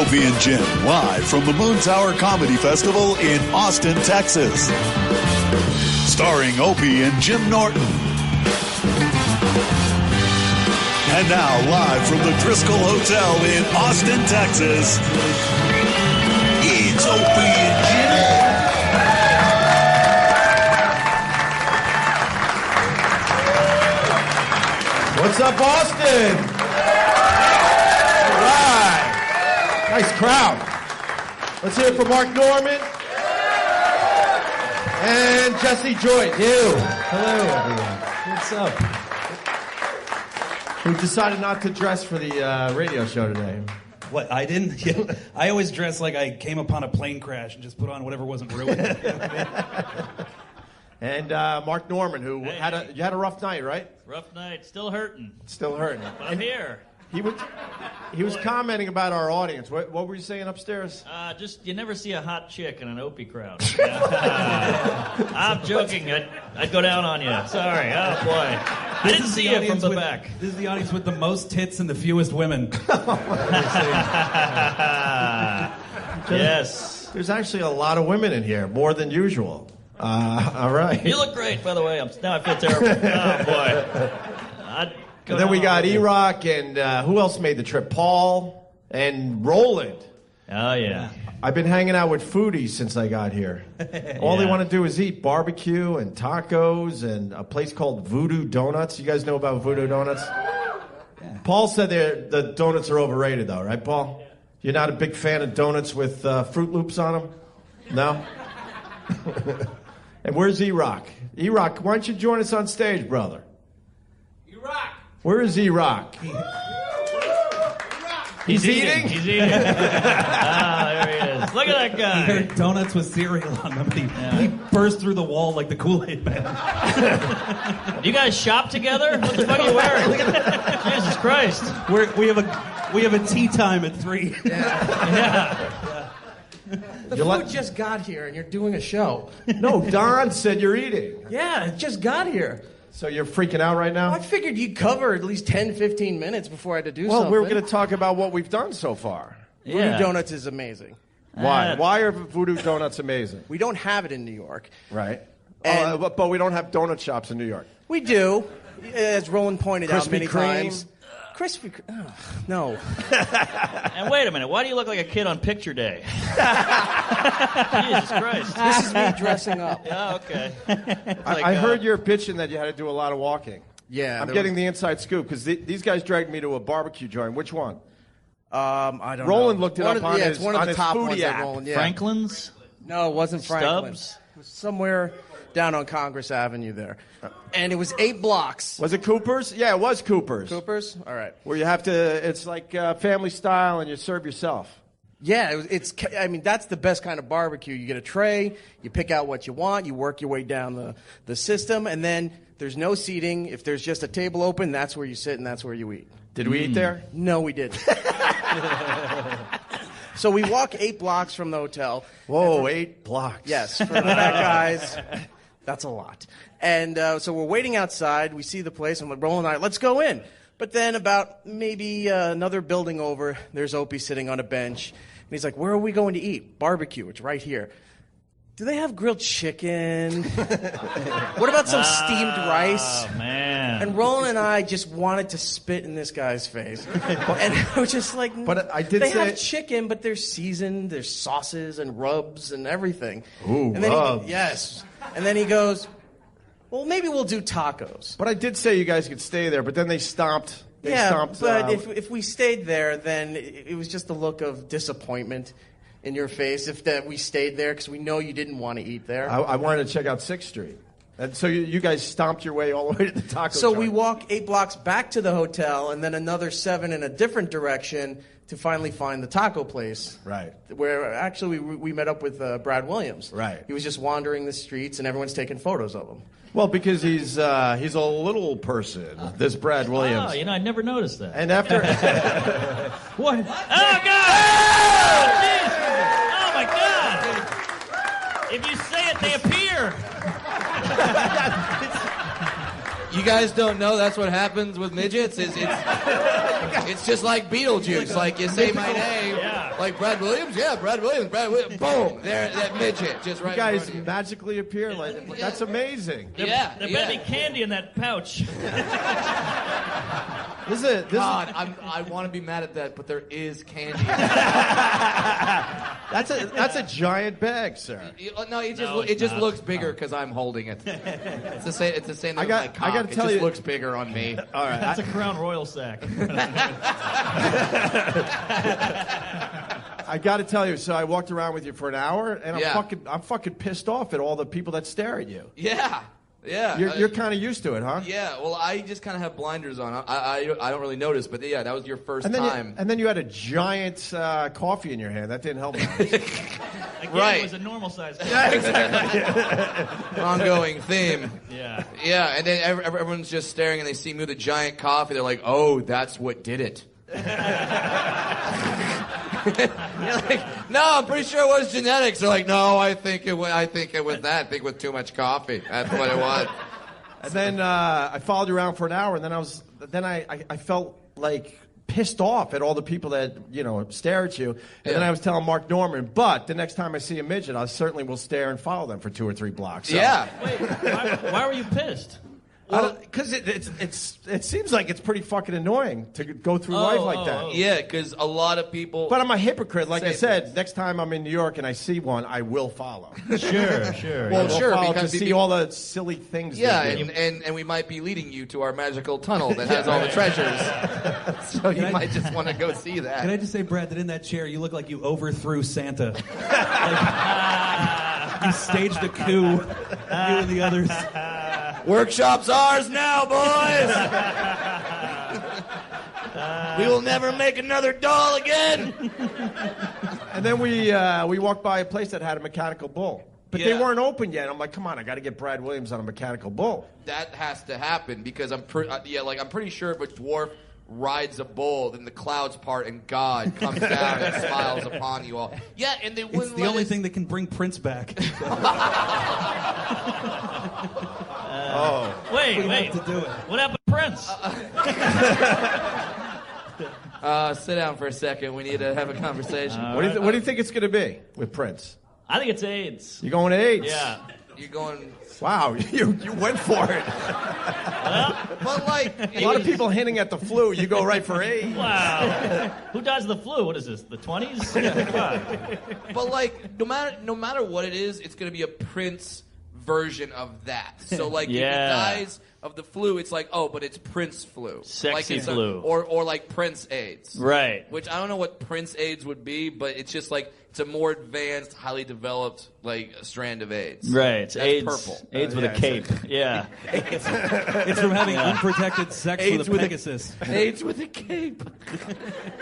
Opie and Jim, live from the Moon Tower Comedy Festival in Austin, Texas. Starring Opie and Jim Norton. And now, live from the Driscoll Hotel in Austin, Texas, it's Opie and Jim. What's up, Austin? All right. Nice crowd. Let's hear it for Mark Normand and Jesse Joyce. Hello, everyone. What's up? Who decided not to dress for the radio show today? What, I didn't? Yeah. I always dress like I came upon a plane crash and just put on whatever wasn't ruined. And Mark Normand, who you had a rough night, right? Rough night, still hurting. Still hurting. But I'm here. He was commenting about our audience. What were you saying upstairs? Just you never see a hot chick in an Opie crowd. I'm joking. I'd go down on you. Sorry. Oh boy. I didn't see you from the back. This is the audience with the most tits and the fewest women. Yes. There's actually a lot of women in here, more than usual. All right. You look great, by the way. Now I feel terrible. Oh boy. And then we got E-Rock and who else made the trip? Paul and Roland. Oh, yeah. I've been hanging out with foodies since I got here. All they want to do is eat barbecue and tacos and a place called Voodoo Donuts. You guys know about Voodoo Donuts? Yeah. Paul said the donuts are overrated, though, right, Paul? You're not a big fan of donuts with Fruit Loops on them? No? And where's E-Rock? E-Rock, why don't you join us on stage, brother? E-Rock! Where is E-Rock? He's eating? He's eating. There he is. Look at that guy. He heard donuts with cereal on them. He burst through the wall like the Kool-Aid Man. Do you guys shop together? What the fuck are you wearing? Jesus Christ. We have a tea time at 3. Yeah. The food just got here, and you're doing a show. No, Don said you're eating. Yeah, it just got here. So you're freaking out right now? I figured you'd cover at least 10, 15 minutes before I had to do something. Well, we were going to talk about what we've done so far. Voodoo Donuts is amazing. Why? Why are Voodoo Donuts amazing? We don't have it in New York. Right. But we don't have donut shops in New York. We do, as Roland pointed out many Kreme. times. Krispy Kreme. Oh, no. And wait a minute. Why do you look like a kid on picture day? Jesus Christ. This is me dressing up. Yeah, okay. I heard you're pitching that you had to do a lot of walking. Yeah. I'm getting the inside scoop because these guys dragged me to a barbecue joint. Which one? I don't know. Roland looked it up on his it's one of the top ones foodie that app. Roland, yeah. Franklin's? No, it wasn't Franklin's. Stubbs? It was somewhere down on Congress Avenue there. And it was 8 blocks. Was it Cooper's? Yeah, it was Cooper's. Cooper's? All right. Where you have to, it's like family style and you serve yourself. Yeah, that's the best kind of barbecue. You get a tray, you pick out what you want, you work your way down the system, and then there's no seating. If there's just a table open, that's where you sit and that's where you eat. Did we eat there? No, we didn't. So we walk 8 blocks from the hotel. Whoa, 8 blocks. Yes, for the fat guys, that's a lot. And so we're waiting outside. We see the place. I'm like, Roland and I, let's go in. But then about maybe another building over, there's Opie sitting on a bench. And he's like, where are we going to eat? Barbecue. It's right here. Do they have grilled chicken? What about some steamed rice? Oh, man. And Roland and I just wanted to spit in this guy's face. And I was just like, but I did they say... have chicken, but they're seasoned. There's sauces and rubs and everything. Ooh, and then rubs. Yes. And then he goes, well, maybe we'll do tacos. But I did say you guys could stay there, but then they stomped. But if we stayed there, then it was just a look of disappointment in your face if that we stayed there because we know you didn't want to eat there. I wanted to check out 6th Street. And so you guys stomped your way all the way to the taco So joint. we walk 8 blocks back to the hotel and then another 7 in a different direction to finally find the taco place. Right. Where actually we met up with Brad Williams. Right. He was just wandering the streets and everyone's taking photos of him. Well, because he's a little person, this Brad Williams. Oh, I never noticed that. And after... What? Oh, God! Oh, jeez! Oh, my God! If you say it, they appear! You guys don't know that's what happens with midgets? It's just like Beetlejuice. Like, you say my name, like Brad Williams. Yeah, Brad Williams. Boom. There, that midget just right. You guys in front of you. magically appear. Like, that's amazing. There better be candy in that pouch. God, I want to be mad at that, but there is candy. That's a giant bag, sir. No, it just looks bigger because I'm holding it. It's the same. It's the same. I gotta tell it just you, looks bigger on me. All right, That's a Crown Royal sack. I got to tell you. So I walked around with you for an hour, and I'm fucking pissed off at all the people that stare at you. Yeah. Yeah. You're kind of used to it, huh? Yeah. Well, I just kind of have blinders on. I don't really notice, but yeah, that was your first time. And then you had a giant coffee in your hand. That didn't help much. Again, it was a normal size. Yeah, exactly. Ongoing theme. Yeah. Yeah, and then everyone's just staring, and they see me with a giant coffee. They're like, "Oh, that's what did it." You're like, no, I'm pretty sure it was genetics. They're like, no, I think it was that. I think it was too much coffee. That's what it was. And then I followed you around for an hour, and then I felt like pissed off at all the people that stare at you. And then I was telling Mark Norman, but the next time I see a midget, I certainly will stare and follow them for 2 or 3 blocks. So. Yeah. Wait, why were you pissed? Because it seems like it's pretty fucking annoying to go through life like that. Yeah, because a lot of people. But I'm a hypocrite. Like I said, things. Next time I'm in New York and I see one, I will follow. Sure. Well, sure, because to see all the silly things. Yeah, they do. and we might be leading you to our magical tunnel that has all the treasures. So you might just want to go see that. Can I just say, Brad, that in that chair you look like you overthrew Santa. You staged a coup. You and the others. Workshop's ours now, boys. We will never make another doll again. And then we walked by a place that had a mechanical bull. But they weren't open yet. I'm like, come on, I got to get Brad Williams on a mechanical bull. That has to happen because I'm pretty sure if a dwarf rides a bull, then the clouds part and God comes down and smiles upon you all. Yeah, and they wouldn't. It's the only thing that can bring Prince back. Wait. To do it. What happened to Prince? Sit down for a second. We need to have a conversation. What do you think it's going to be with Prince? I think it's AIDS. You going to AIDS? Yeah. You're going. Wow, you went for it. But like A lot of people hinting at the flu. You go right for AIDS. Wow. Who dies of the flu? What is this? The 20s? Come on. But like, no matter what it is, it's going to be a Prince version of that. So like, if he dies of the flu, it's like, oh, but it's Prince flu. Sexy like it's flu. Or like Prince AIDS. Right. Which I don't know what Prince AIDS would be, but it's just like, it's a more advanced, highly developed, like, strand of AIDS. Right. It's That's AIDS. purple. AIDS with a cape. Yeah. It's from having unprotected sex AIDS with a Pegasus. AIDS with a cape.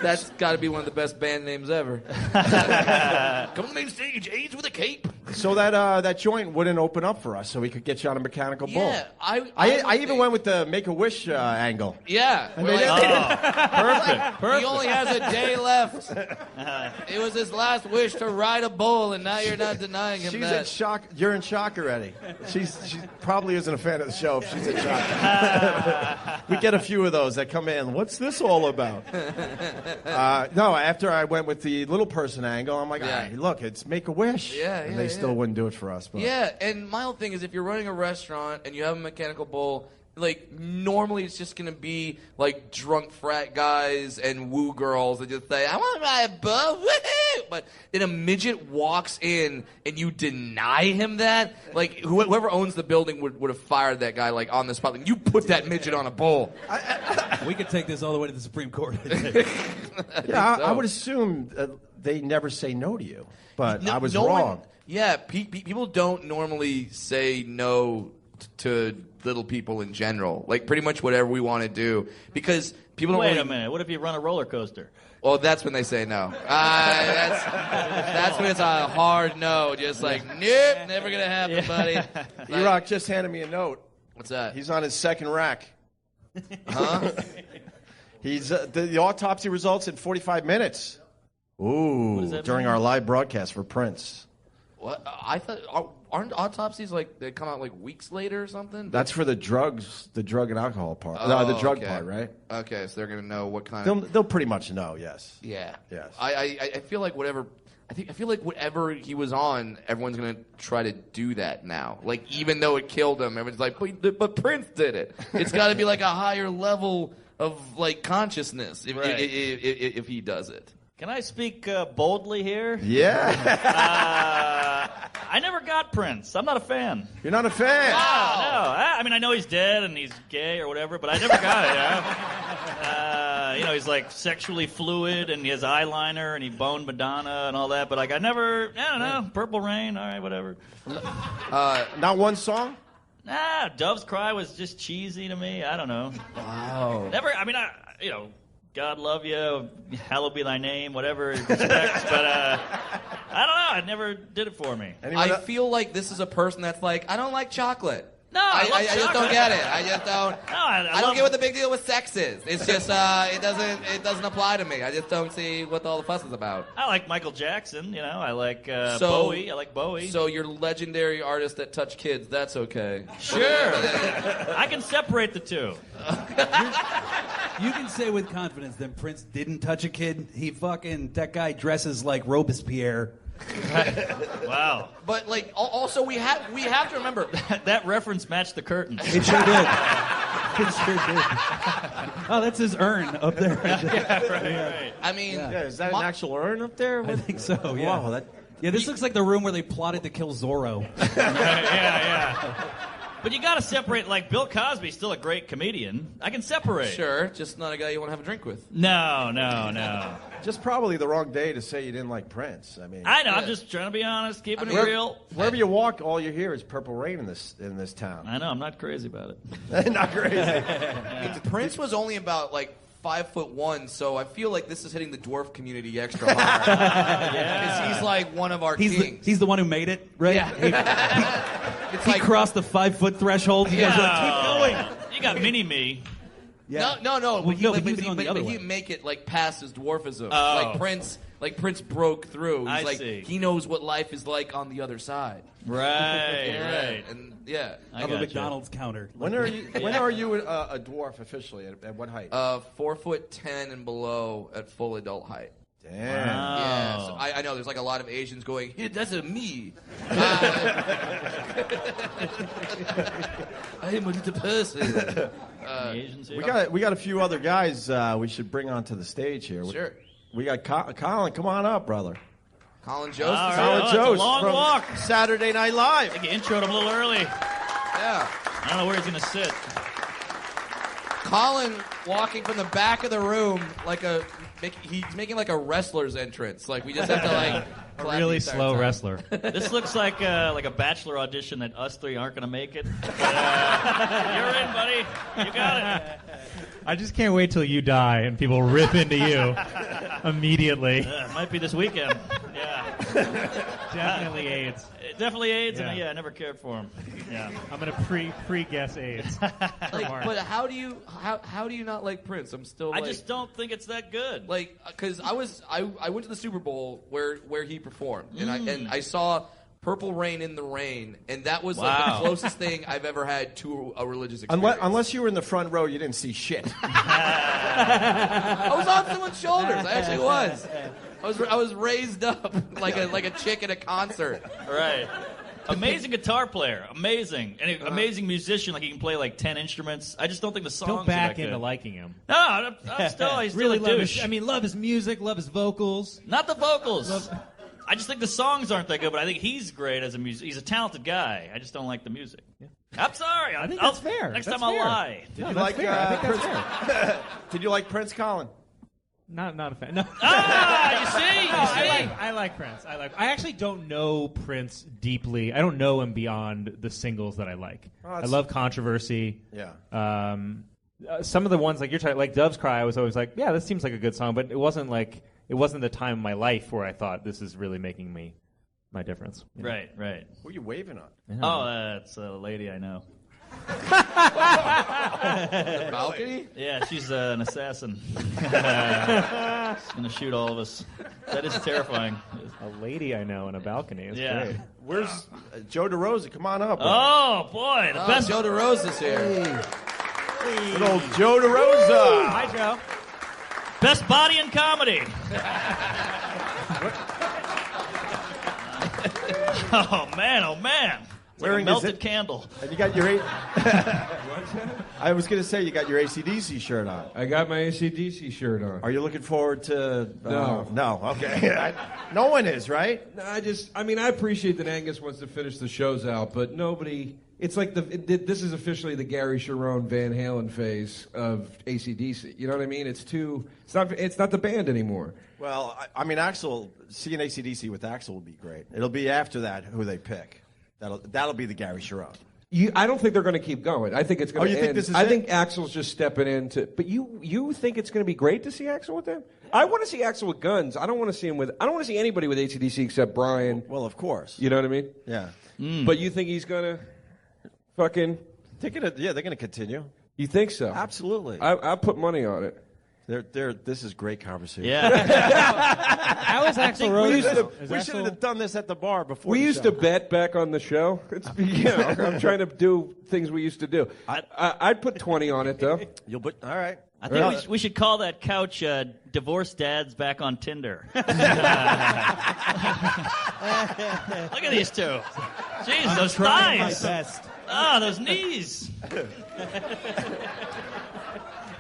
That's got to be one of the best band names ever. Come on the main stage, AIDS with a cape. So that joint wouldn't open up for us, so we could get you on a mechanical bull. Yeah, I even went with the Make-A-Wish angle. Yeah. And We're they like, did. Perfect. he only has a day left. It was his last wish to ride a bull, and now you're not denying him She's that. in shock. You're in shock already. She probably isn't a fan of the show if she's in shock. We get a few of those that come in. What's this all about? No, after I went with the little person angle, I'm like, look, it's Make-A-Wish. And they still wouldn't do it for us. But. Yeah, and my whole thing is if you're running a restaurant and you have a mechanical bull, like, normally it's just going to be, like, drunk frat guys and woo girls that just say, I want to ride a bull, woohoo! But then a midget walks in and you deny him that, like, whoever owns the building would have fired that guy, like, on the spot. Like, you put that midget on a bull. We could take this all the way to the Supreme Court. I would assume they never say no to you. But I was wrong. People don't normally say no to little people in general. Like, pretty much whatever we want to do. Because people don't Wait a minute. What if you run a roller coaster? Well, that's when they say no. That's when it's a hard no. Just like, nope, never going to happen, buddy. E-Rock just handed me a note. What's that? He's on his second rack. Huh? He's the autopsy results in 45 minutes. Ooh, during our live broadcast for Prince. What? I thought aren't autopsies like they come out like weeks later or something? That's for the drug and alcohol part. The drug part, right? Okay, so they're gonna know what kind They'll pretty much know. Yes. Yeah. Yes. I feel like whatever. I feel like whatever he was on, everyone's gonna try to do that now. Like even though it killed him, everyone's like, but Prince did it. It's got to be like a higher level of like consciousness if he does it. Can I speak boldly here? Yeah. I never got Prince. I'm not a fan. You're not a fan? No. I mean, I know he's dead and he's gay or whatever, but I never got it. He's like sexually fluid and he has eyeliner and he boned Madonna and all that, but like I don't know. Purple Rain, all right, whatever. Not one song? Nah, Dove's Cry was just cheesy to me. I don't know. Wow. Never, I mean, God love you, hallowed be thy name, whatever respects, but I don't know, it never did it for me. I feel like this is a person that's like, I don't like chocolate. No, I just don't get it. I just don't. No, I don't get what the big deal with sex is. It's just it doesn't apply to me. I just don't see what all the fuss is about. I like Michael Jackson, I like Bowie. I like Bowie. So you're legendary artists that touch kids. That's okay. Sure. I can separate the two. You can say with confidence that Prince didn't touch a kid. That guy dresses like Robespierre. Wow. But like also we have to remember that reference matched the curtain. It sure did. It sure did. Oh, that's his urn up there. Right. I mean, is that an actual urn up there? I think so. Yeah. Wow, This looks like the room where they plotted to kill Zorro. Yeah. But you got to separate. Like Bill Cosby's still a great comedian. I can separate. Sure, just not a guy you want to have a drink with. No. Just probably the wrong day to say you didn't like Prince. I mean, I know. I'm just trying to be honest, keeping it real. Wherever you walk, all you hear is Purple Rain in this town. I know. I'm not crazy about it. Not crazy. Prince was only about like 5'1", so I feel like this is hitting the dwarf community extra hard. Because he's like one of our kings. He's the one who made it, right? Yeah. He crossed the 5-foot threshold. You guys are like, keep going. You got mini-me. Yeah. No. But he was going the But other he way. didn't make it like past his dwarfism. Oh. Like Prince broke through. I He's see. He knows what life is like on the other side. Right. And I Of a got McDonald's counter. When are you a dwarf officially? At what height? 4'10" and below at full adult height. Damn. Yeah, so I know there's like a lot of Asians going, yeah, that's a me. I am a little person. The Asians here. We got a few other guys we should bring onto the stage here. Sure. We got Colin. Come on up, brother. Colin Jost. All right. Colin it's Jost a long from walk. Saturday Night Live. I think you introed him a little early. Yeah. I don't know where he's going to sit. Colin walking from the back of the room he's making like a wrestler's entrance. Like we just have to like clap A really the entire slow time. wrestler. This looks like a Bachelor audition that us three aren't going to make it. But, you're in, buddy. You got it. I just can't wait till you die and people rip into you immediately. Might be this weekend. Yeah. Definitely AIDS. Definitely AIDS, Yeah. and I never cared for him. Yeah. I'm gonna pre-guess AIDS. But how do you not like Prince? I'm still. I just don't think it's that good. like because I went to the Super Bowl where he performed and I saw Purple Rain in the Rain, and that was like the Wow. closest thing I've ever had to a religious experience. Unless you were in the front row, you didn't see shit. I was on someone's shoulders. I actually was. I was raised up like a chick at a concert. Right. Amazing guitar player. Amazing. And an amazing musician. Like he can play like 10 instruments. I just don't think the songs Don't back are that into good. liking him. No, he's still Really a love douche. love his music, love his vocals. Not the vocals. I just think the songs aren't that good, but I think he's great as a he's a talented guy. I just don't like the music. Yeah. I'm sorry. I think that's fair. Next That's time I'll fair. lie. Did you that's like fair. I think that's Prince? Did you like Prince, Colin? Not a fan. No. You see? I like Prince. I actually don't know Prince deeply. I don't know him beyond the singles that I like. I love Controversy. Yeah. Some of the ones like you're talking, like Dove's Cry, I was always like, yeah, this seems like a good song, but it wasn't the time in my life where I thought this is really making my difference. Right. Who are you waving at? Oh, that's a lady I know. The balcony? Yeah, she's an assassin. She's gonna shoot all of us. That is terrifying. A lady I know in a balcony. It's great. Where's Joe DeRosa? Come on up. Oh boy, the best. Joe DeRosa's here. Good old Joe DeRosa. Hi, Joe. Best body in comedy. Oh man, oh man. It's like a melted candle. And you got your I was going to say you got your AC/DC shirt on. I got my AC/DC shirt on. Are you looking forward to? No. No. Okay. No one is, right? No, I appreciate that Angus wants to finish the shows out, but nobody. It's like this is officially the Gary Sharon Van Halen phase of AC/DC. You know what I mean? It's not the band anymore. Well, I mean, seeing AC/DC with Axl would be great. It'll be after that who they pick. That'll be the Gary Sharon. I don't think they're going to keep going. I think it's going to end. You think this is I it? think Axl's just stepping into. But you think it's going to be great to see Axl with them? I want to see Axl with Guns. I don't want to see him with. I don't want to see anybody with AC/DC except Brian. Well, of course. You know what I mean? Yeah. But you think he's going to fucking? They're going to continue. You think so? Absolutely. I put money on it. This is great conversation. Yeah. How is Axl Rose? We should have done this at the bar before. We used to bet back on the show. I'm trying to do things we used to do. I'd put 20 on it though. You'll put all right. I think we should call that couch "Divorced Dads Back on Tinder." Look at these two. Jeez, those thighs. Those knees.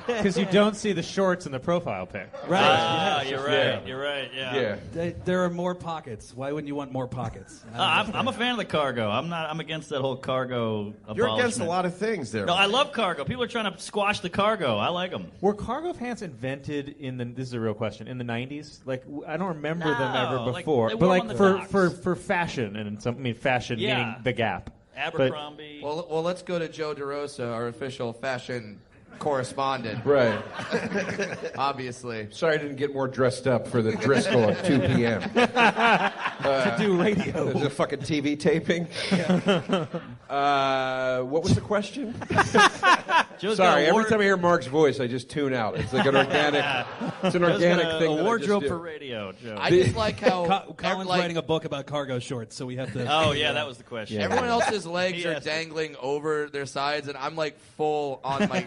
Because you don't see the shorts in the profile pic. Right. You're right. You're right. Yeah. There are more pockets. Why wouldn't you want more pockets? I'm a fan of the cargo. I'm against that whole cargo abolishment. You're against a lot of things there. No, I love cargo. People are trying to squash the cargo. I like them. Were cargo pants invented this is a real question, in the 90s? Like, I don't remember them ever before. They but wore like them on the for fashion, and fashion meaning the Gap. Abercrombie. Well, let's go to Joe DeRosa, our official fashion correspondent. Right. Obviously. Sorry I didn't get more dressed up for the Driscoll at 2 p.m. To do radio. There's a fucking TV taping. What was the question? Sorry, every time I hear Mark's voice, I just tune out. It's like an organic. It's an organic thing. A wardrobe for radio, Joe. I just like how Colin's writing a book about cargo shorts, so we have to. Oh yeah, that was the question. everyone else's legs are dangling over their sides, and I'm like full on my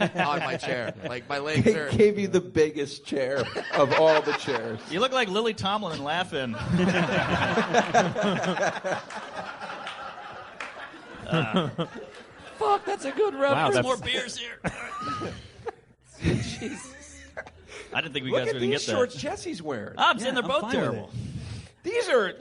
chair. Like my legs They are. gave you the biggest chair of all the chairs. You look like Lily Tomlin in Laugh-In. Fuck, that's a good reference. Wow, that's More beers here. Jesus. I didn't think we Look guys at were gonna these get shorts there. Jesse's wearing. I'm saying they're I'm both fine with terrible. These are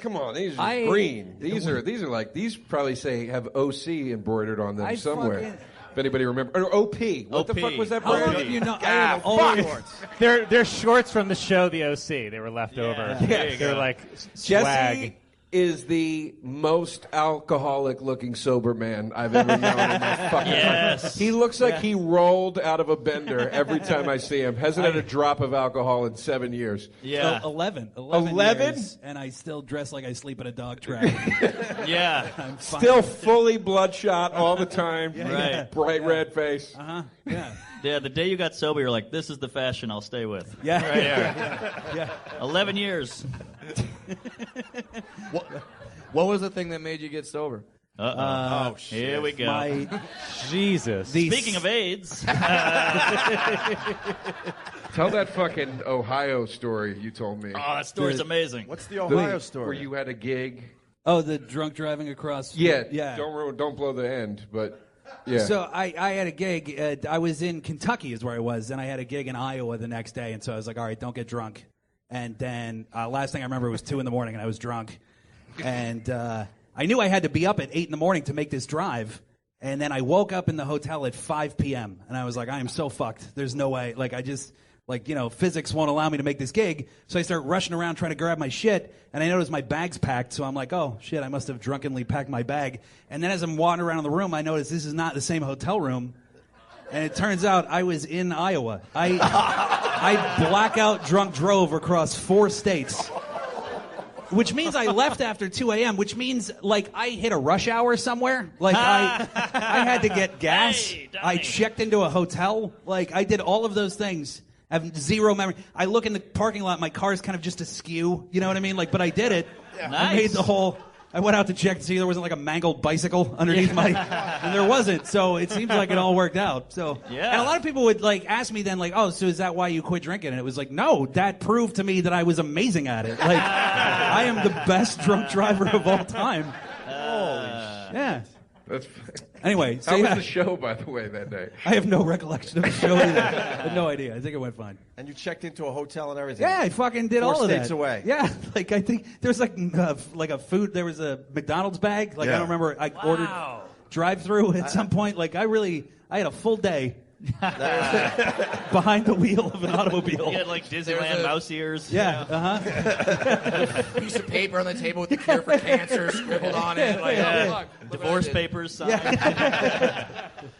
green. These are like these probably have OC embroidered on them somewhere. If anybody remember, or OP. What the fuck was that How long brand? have you known? Fuck. They're shorts from the show The OC. They were left over. there you They're go. like Jesse swag. is the most alcoholic-looking sober man I've ever known in my fucking Yes. life. He looks like he rolled out of a bender every time I see him. Hasn't had a drop of alcohol in 7 years. Yeah. 11 11? years, and I still dress like I sleep in a dog track. Yeah. I'm fine. Still fully bloodshot all the time. Right. Bright red face. Yeah. Yeah, the day you got sober, you're like, this is the fashion I'll stay with. Yeah. Right here. Yeah. 11 years. What was the thing that made you get sober? Oh, shit. Here we go. Jesus. Speaking of AIDS, Tell that fucking Ohio story you told me. that story's amazing. What's the Ohio story? Where you had a gig. Oh, the drunk driving across. Yeah. Yeah. Don't blow the end, but yeah. So I had a gig. I was in Kentucky is where I was. Then I had a gig in Iowa the next day. And so I was like, all right, don't get drunk. And then last thing I remember was 2 a.m. and I was drunk. And I knew I had to be up at 8 a.m. to make this drive. And then I woke up in the hotel at 5 p.m. And I was like, I am so fucked. There's no way. Like, I just, physics won't allow me to make this gig. So I start rushing around trying to grab my shit. And I noticed my bag's packed. So I'm like, oh, shit, I must have drunkenly packed my bag. And then as I'm wandering around the room, I noticed this is not the same hotel room. And it turns out I was in Iowa. I blackout drunk drove across 4 states which means I left after 2 a.m., which means, like, I hit a rush hour somewhere. Like, I had to get gas. Hey, I Donnie. checked into a hotel. Like, I did all of those things. I have zero memory. I look in the parking lot, my car's kind of just askew. You know what I mean? Like, but I did it. Yeah. I made the whole... I went out to check to see there wasn't like a mangled bicycle underneath my, and there wasn't. So it seems like it all worked out. So, Yeah. and a lot of people would like ask me then, like, "Oh, so is that why you quit drinking?" And it was like, "No, that proved to me that I was amazing at it. Like, I am the best drunk driver of all time." Yeah. That's, Anyway, so how was yeah, the show, by the way, that day? I have no recollection of the show either. I have no idea. I think it went fine. And you checked into a hotel and everything. Yeah, I fucking did 4 all of that. states away. Yeah, like I think there's like a food. There was a McDonald's bag. Like I Yeah. don't remember. I ordered drive-through at some point. Like I had a full day behind the wheel of an automobile. You had like Disneyland mouse ears. Yeah. Piece of paper on the table with the cure for cancer scribbled on it. Like, Yeah. oh, fuck. Look what I Divorce did. papers signed.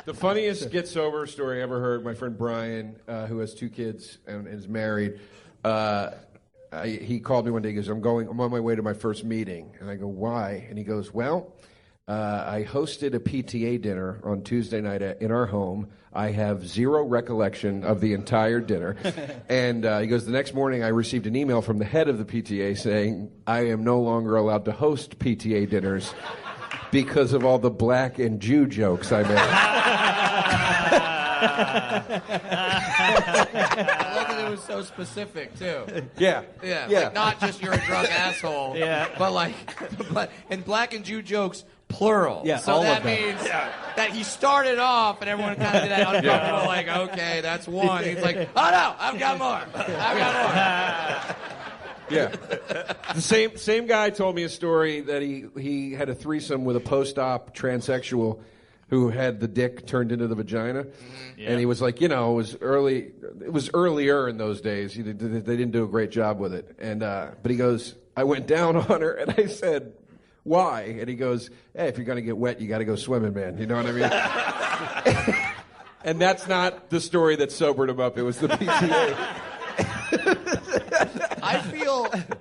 The funniest get sober story I ever heard, my friend Brian, who has 2 kids and is married, he called me one day. He goes, I'm on my way to my first meeting. And I go, why? And he goes, well, I hosted a PTA dinner on Tuesday night in our home. I have zero recollection of the entire dinner. And he goes, the next morning I received an email from the head of the PTA saying, I am no longer allowed to host PTA dinners because of all the black and Jew jokes I made. I love that it was so specific, too. Yeah. Yeah. Yeah. Like, not just you're a drunk asshole. Yeah. But, like, and black and Jew jokes, plural. Yeah, so all that of them. means that he started off and everyone kind of did that uncomfortable, like, okay, that's one. He's like, oh, no, I've got more. I've got more. Yeah. The same guy told me a story that he had a threesome with a post-op transsexual who had the dick turned into the vagina. Yeah. And he was like, it was earlier in those days. They didn't do a great job with it. And but he goes, I went down on her and I said, why? And he goes, hey, if you're going to get wet, you got to go swimming, man. You know what I mean? And that's not the story that sobered him up. It was the PTA.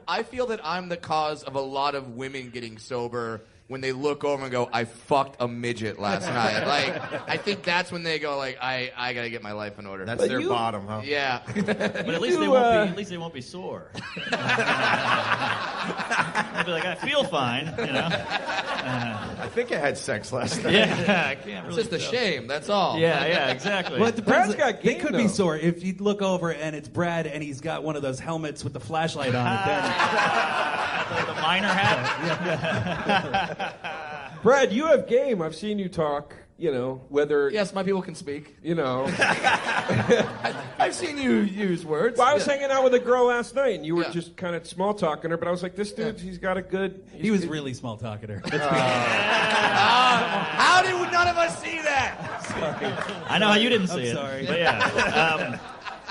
I feel that I'm the cause of a lot of women getting sober when they look over and go, I fucked a midget last night. Like, I think that's when they go, like, I gotta get my life in order. That's their bottom, huh? Yeah. But at least they won't be sore. They'll be like, I feel fine, you know. I think I had sex last night. Yeah, I can't It's really just a shame, that's all. Yeah, exactly. Well, it depends. Brad's got They game, could though. be sore if you look over and it's Brad and he's got one of those helmets with the flashlight on it. Then the minor hat. Brad, you have game. I've seen you talk, whether, Yes, my people can speak. I've seen you use words. Well, I was hanging out with a girl last night, and you were Yeah. just kind of small talking her. But I was like, "This dude, he's got a good." he was really small talking to her. How did none of us see that? I know how you didn't see it. sorry. But yeah.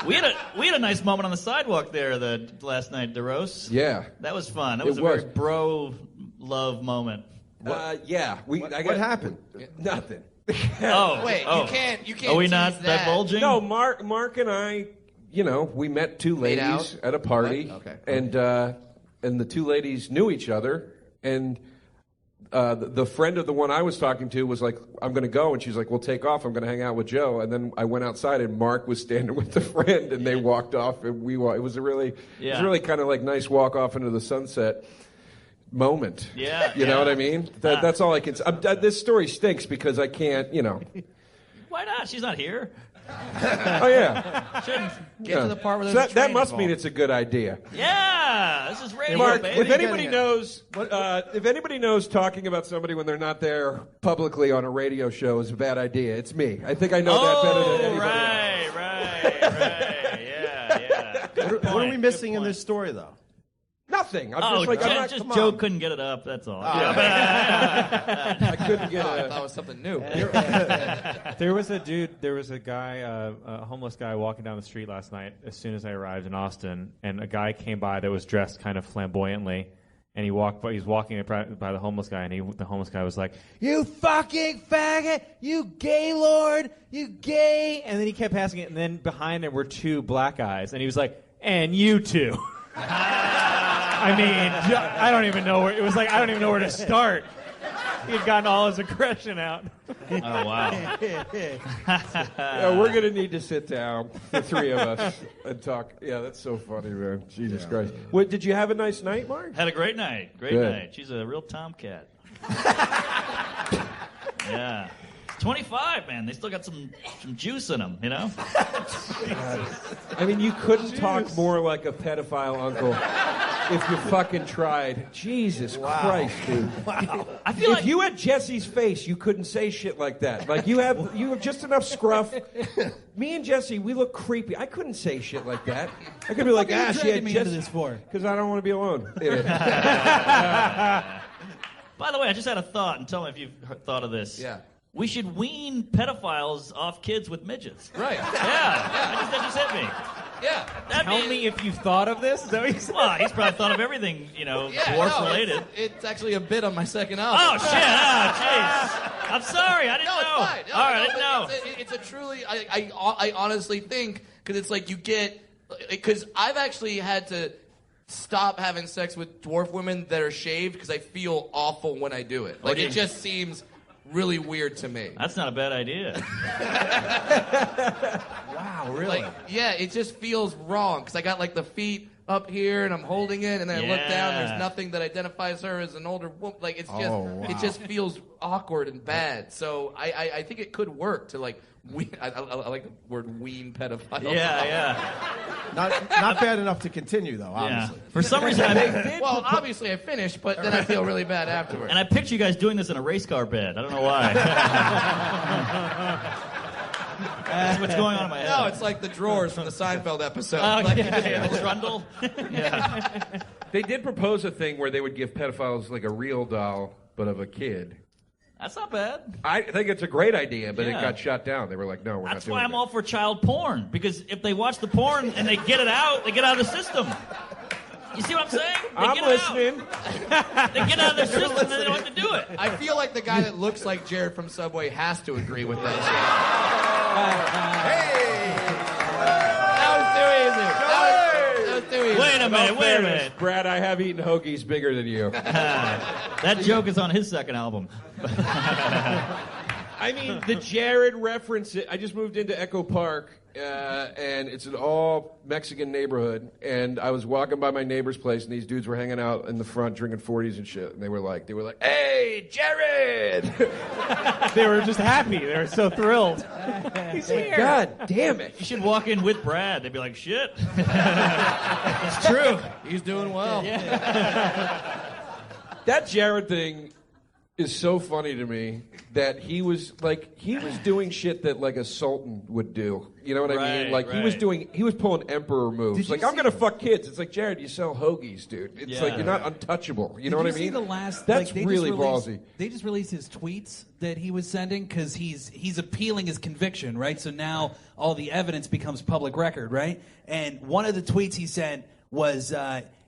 We had a nice moment on the sidewalk there last night, DeRosa. Yeah, That was fun. That It was a was. very bro love moment. yeah. What happened? Nothing. Oh, Wait, oh. you can't. Are we tease not that. divulging? No, Mark and I, we met 2 Made ladies out? at a party, What? Okay. and the 2 ladies knew each other, and the friend of the one I was talking to was like, "I'm going to go," and she's like, "Well, take off. I'm going to hang out with Joe." And then I went outside, and Mark was standing with the friend, and they walked off, and it was a really, it was really kind of like nice walk off into the sunset moment. Yeah, you know what I mean? That's all I can say. This story stinks because I can't, Why not? She's not here. Oh yeah. Shouldn't. Get to the part where So there's a that train must mean involved. it's a good idea. Yeah, this is radio, Mark, baby. if anybody knows talking about somebody when they're not there publicly on a radio show is a bad idea, it's me. I think I know that better than anybody else. right. Yeah. What are we missing in this story, though? Nothing. I'm Oh, just like, I'm not, just come Joe on. couldn't get it up. That's all. I couldn't get I a. thought it was something new. There was a guy, a homeless guy walking down the street last night as soon as I arrived in Austin, and a guy came by that was dressed kind of flamboyantly, and he's walking by the homeless guy, and the homeless guy was like, "You fucking faggot! You gay lord! You gay!" And then he kept passing it, and then behind him were 2 black guys, and he was like, "And you too." I mean, I don't even know where. It was like I don't even know where to start. He had gotten all his aggression out. Oh, wow. Yeah, we're going to need to sit down, the three of us, and talk. Yeah, that's so funny, man. Jesus Christ. What, did you have a nice night, Mark? Had a great night. Great night. She's a real tomcat. Yeah. 25, man. They still got some juice in them, you know? I mean, you couldn't talk more like a pedophile uncle if you fucking tried. Jesus Christ, dude. Wow. I feel if you had Jesse's face, you couldn't say shit like that. Like, you have just enough scruff. Me and Jesse, we look creepy. I couldn't say shit like that. I could be like, What are you she dragging had me Jesse. into this for? Because I don't want to be alone. By the way, I just had a thought, and tell me if you've thought of this. Yeah. We should wean pedophiles off kids with midgets. Right. Yeah. That just hit me. Yeah. Tell me if you thought of this. Is that what you said? Well, he's probably thought of everything, dwarf-related. It's actually a bit on my second album. Oh, shit. Oh, jeez. I'm sorry. I didn't know. It's fine. No, All right, I didn't know. It's a truly, I honestly think, because it's like you get, because I've actually had to stop having sex with dwarf women that are shaved because I feel awful when I do it. Like, it just seems really weird to me. That's not a bad idea. Wow, really? Like, yeah, it just feels wrong because I got like the feet up here and I'm holding it, and then I look down. There's nothing that identifies her as an older woman. Like, it's just, it just feels awkward and bad. So I think it could work to like. I like the word wean pedophile. Yeah. Not bad enough to continue, though, obviously. For some reason, Well, obviously I finished, but then I feel really bad afterwards. and I picture you guys doing this in a race car bed. I don't know why. That's what's going on in my head. No, it's like the drawers from the Seinfeld episode. Oh, Like, yeah, the trundle. They did propose a thing where they would give pedophiles like a real doll, but of a kid. That's not bad. I think it's a great idea, but it Yeah. got shut down. They were like, no, we're That's not doing why I'm that. all for child porn. Because if they watch the porn and they get it out, they get out of the system. You see what I'm saying? They I'm get listening. It out. They get out of their system and they don't have to do it. I feel like the guy that looks like Jared from Subway has to agree with that That was too easy. That was too easy. Wait a minute. Brad, I have eaten hoagies bigger than you. That joke is on his second album. I mean, the Jared reference, I just moved into Echo Park, and it's an all Mexican neighborhood, and I was walking by my neighbor's place, and these dudes were hanging out in the front drinking 40s and shit, and they were like, hey, Jared! They were just happy. They were so thrilled. He's here. God damn it. You should walk in with Brad. They'd be like, shit. It's true. He's doing well. That Jared thing is so funny to me that he was doing shit that like a sultan would do. You know what I mean? Like he was pulling emperor moves. Like, I'm gonna fuck kids. It's like, Jared, you sell hoagies, dude. It's like you're not untouchable. You know what I mean? See the last, That's they really just released, ballsy. They just released his tweets that he was sending because he's appealing his conviction, right? So now all the evidence becomes public record, right? And one of the tweets he sent was,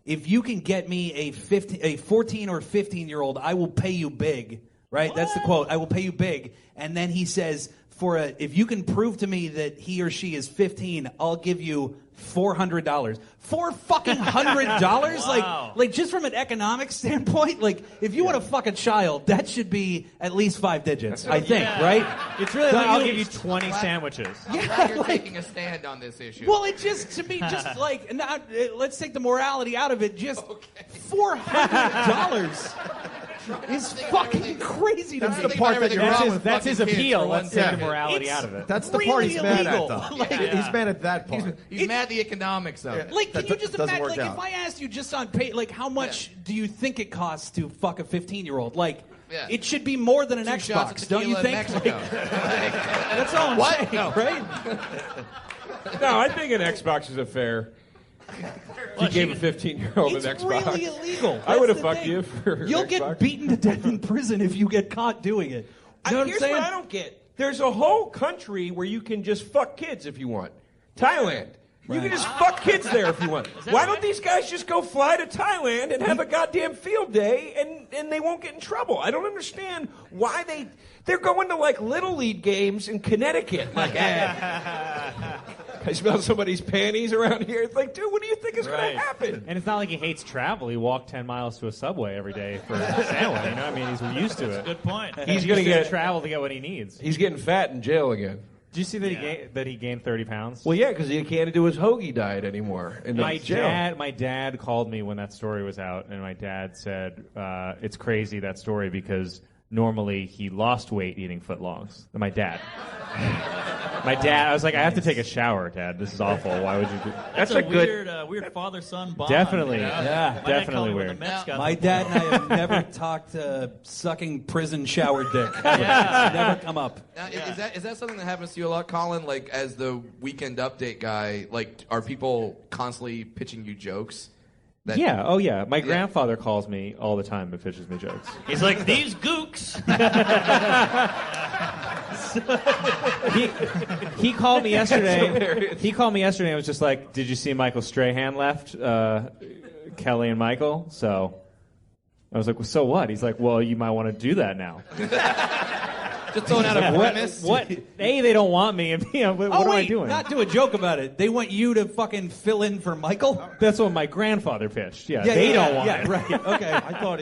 if you can get me a 14 or 15-year-old, I will pay you big, right? That's the quote. I will pay you big. And then he says, if you can prove to me that he or she is 15, I'll give you $400. $400? Wow. Like just from an economic standpoint, like if you want to fuck a child, that should be at least 5 digits, I think, right? It's really like, I'll give you 20 sandwiches. I'm glad you're taking a stand on this issue. Well, it just, to me, just like, let's take the morality out of it, just $400 is fucking crazy to me. That's the part that you're wrong with. That's his appeal. Let's take the second. morality It's- out of it. That's the really part he's mad illegal. at, though. Like- He's mad at that part. He's mad at the economics of it. Like, can That you just doesn't imagine, work like, out. if I asked you just on pay, like, how much do you think it costs to fuck a 15-year-old? Like, it should be more than an 2 shots Xbox, of don't you tequila in think? Mexico. That's all I'm What? saying, No. right? No, I think an Xbox is a fair. If you gave a 15-year-old an It's Xbox. really illegal. I would have That's the fucked thing. you for an You'll Xbox. get beaten to death in prison if you get caught doing it. You know what I'm Here's saying? what I don't get. There's a whole country where you can just fuck kids if you want. Thailand. You can just fuck kids there if you want. Why don't these guys just go fly to Thailand and have a goddamn field day and they won't get in trouble? I don't understand why they're going to like Little League games in Connecticut. Like, I smell somebody's panties around here. It's like, dude, what do you think is going to happen? And it's not like he hates travel. He walked 10 miles to a Subway every day for a sandwich. You know, I mean, he's used to it. Good point. He's going to get travel to get what he needs. He's getting fat in jail again. Did you see that he gained 30 pounds? Well, yeah, because he can't do his hoagie diet anymore. In My jail. dad called me when that story was out, and my dad said it's crazy, that story, because normally he lost weight eating footlongs. My dad, I was like, I have to take a shower, Dad. This is awful. Why would you do? That's a weird father-son bond. Definitely, you know? yeah, definitely weird. My dad and I have never talked sucking prison shower dick. It's never come up. Now, is that something that happens to you a lot, Colin? Like, as the Weekend Update guy, like, are people constantly pitching you jokes? Yeah, oh yeah. My grandfather calls me all the time and pitches me jokes. He's like, these gooks. He called me yesterday. He called me yesterday and was just like, "Did you see Michael Strahan left? Kelly and Michael?" So I was like, "Well, so what?" He's like, "Well, you might want to do that now." Just throwing out a premise. What? A, they don't want me, and B, what am I doing? Not do a joke about it. They want you to fucking fill in for Michael? That's what my grandfather pitched. Yeah, they don't want it. Right. Okay. I thought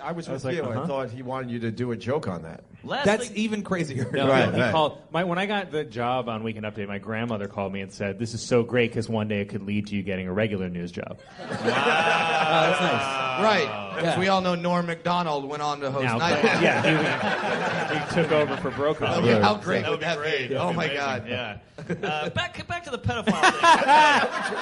I was with you. I thought he wanted you to do a joke on that. That's even crazier. No, Right, he right. called when I got the job on Weekend Update. My grandmother called me and said, "This is so great because one day it could lead to you getting a regular news job." Oh, that's nice. Right. Because we all know Norm Macdonald went on to host Night. Yeah, he took over for Brokaw. How great would that be? Oh my God. Yeah. Back to the pedophile thing.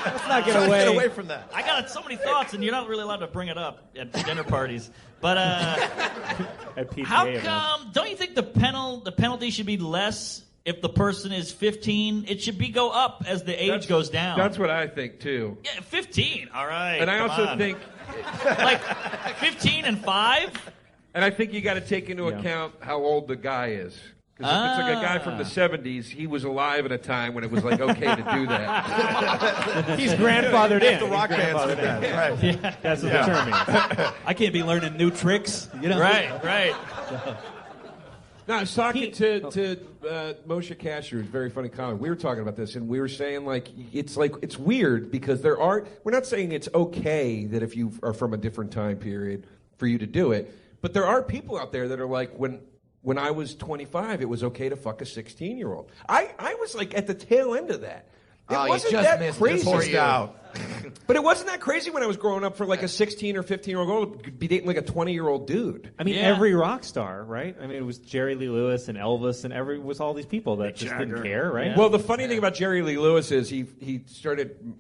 Let's not Get away from that. I got so many thoughts, and you're not really allowed to bring it up at dinner parties. But At PTA how events. come? Don't you think the penalty should be less if the person is 15? It should go up as the age goes down. That's what I think, too. Yeah, 15. All right. And I come also on. think... like 15 and 5. And I think you got to take into account how old the guy is. Because if it's like a guy from the 70s, he was alive at a time when it was like okay to do that. He's grandfathered in. The rock bands did that. Right. Yeah. That's what the term means. I can't be learning new tricks. You know? Right. No, I was talking to Moshe Kasher, who's a very funny comic. We were talking about this, and we were saying it's weird because we're not saying it's okay that if you are from a different time period for you to do it, but there are people out there that are like, when I was 25, it was okay to fuck a 16-year-old. I was like at the tail end of that. It wasn't you just that missed crazy. before you. But it wasn't that crazy when I was growing up for like a 16 or 15-year-old girl to be dating like a 20-year-old dude. I mean, every rock star, right? I mean, it was Jerry Lee Lewis and Elvis, and was all these people that just didn't care, right? Well, the funny thing about Jerry Lee Lewis is he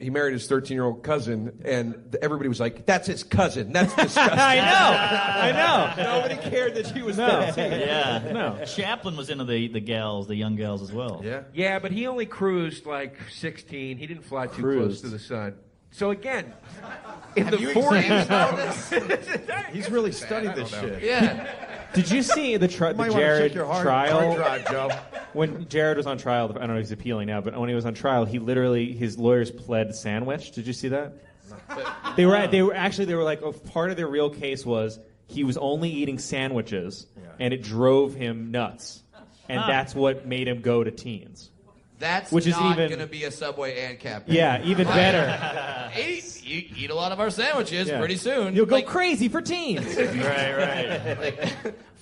married his 13-year-old cousin, and everybody was like, "That's his cousin. That's disgusting." I know. Nobody cared that she was 13. Yeah. No. Chaplin was into the young gals as well. Yeah, but he only cruised like 16. He didn't fly too close to the sun. So again, in the 40s, He's really studied this shit. Yeah. Did you see the Jared hard trial? drive, Joe. When Jared was on trial, I don't know if he's appealing now, but when he was on trial, his lawyers pled sandwich. Did you see that? They were like, part of their real case was he was only eating sandwiches, and it drove him nuts, and that's what made him go to teens. That's Which is not even- going to be a Subway and Cap. Yeah, even better. You eat a lot of our sandwiches Yeah. pretty soon. You'll go crazy for teens. Right.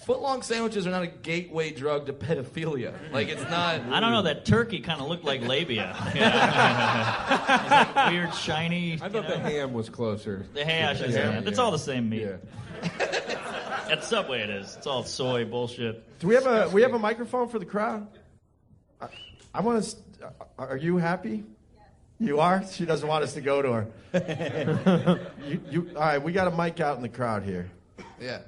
Footlong sandwiches are not a gateway drug to pedophilia. Like, it's not. I don't know. That turkey kind of looked like labia. You know? It's like weird, shiny. I thought the ham was closer. The hash is It's all the same meat. Yeah. At Subway, it is. It's all soy bullshit. Do we have a microphone for the crowd? I want to. Are you happy? You are? She doesn't want us to go to her. All right, we got a mic out in the crowd here. Yeah.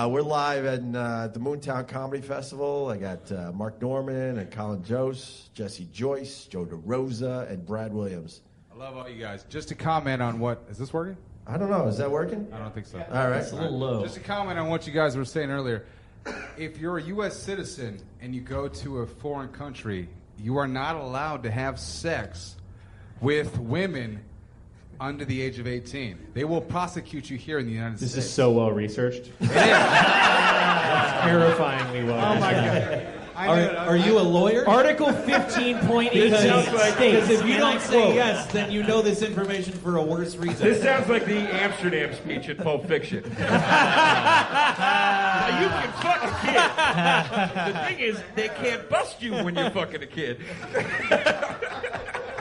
We're live at the Moontown Comedy Festival. I got Mark Normand and Colin Jost, Jesse Joyce, Joe DeRosa, and Brad Williams. I love all you guys. Just to comment on what... Is this working? I don't know. Is that working? I don't think so. All right. It's a little low. Just to comment on what you guys were saying earlier. If you're a U.S. citizen and you go to a foreign country, you are not allowed to have sex with women under the age of 18. They will prosecute you here in the United States. This is so well researched. It is. Terrifyingly well. Oh my God. Are you a lawyer? Article 15.8 This sounds states, because if you and don't I say quote, yes, then you know this information for a worse reason. This sounds like the Amsterdam speech in Pulp Fiction. Now, you can fuck a kid. The thing is, they can't bust you when you're fucking a kid.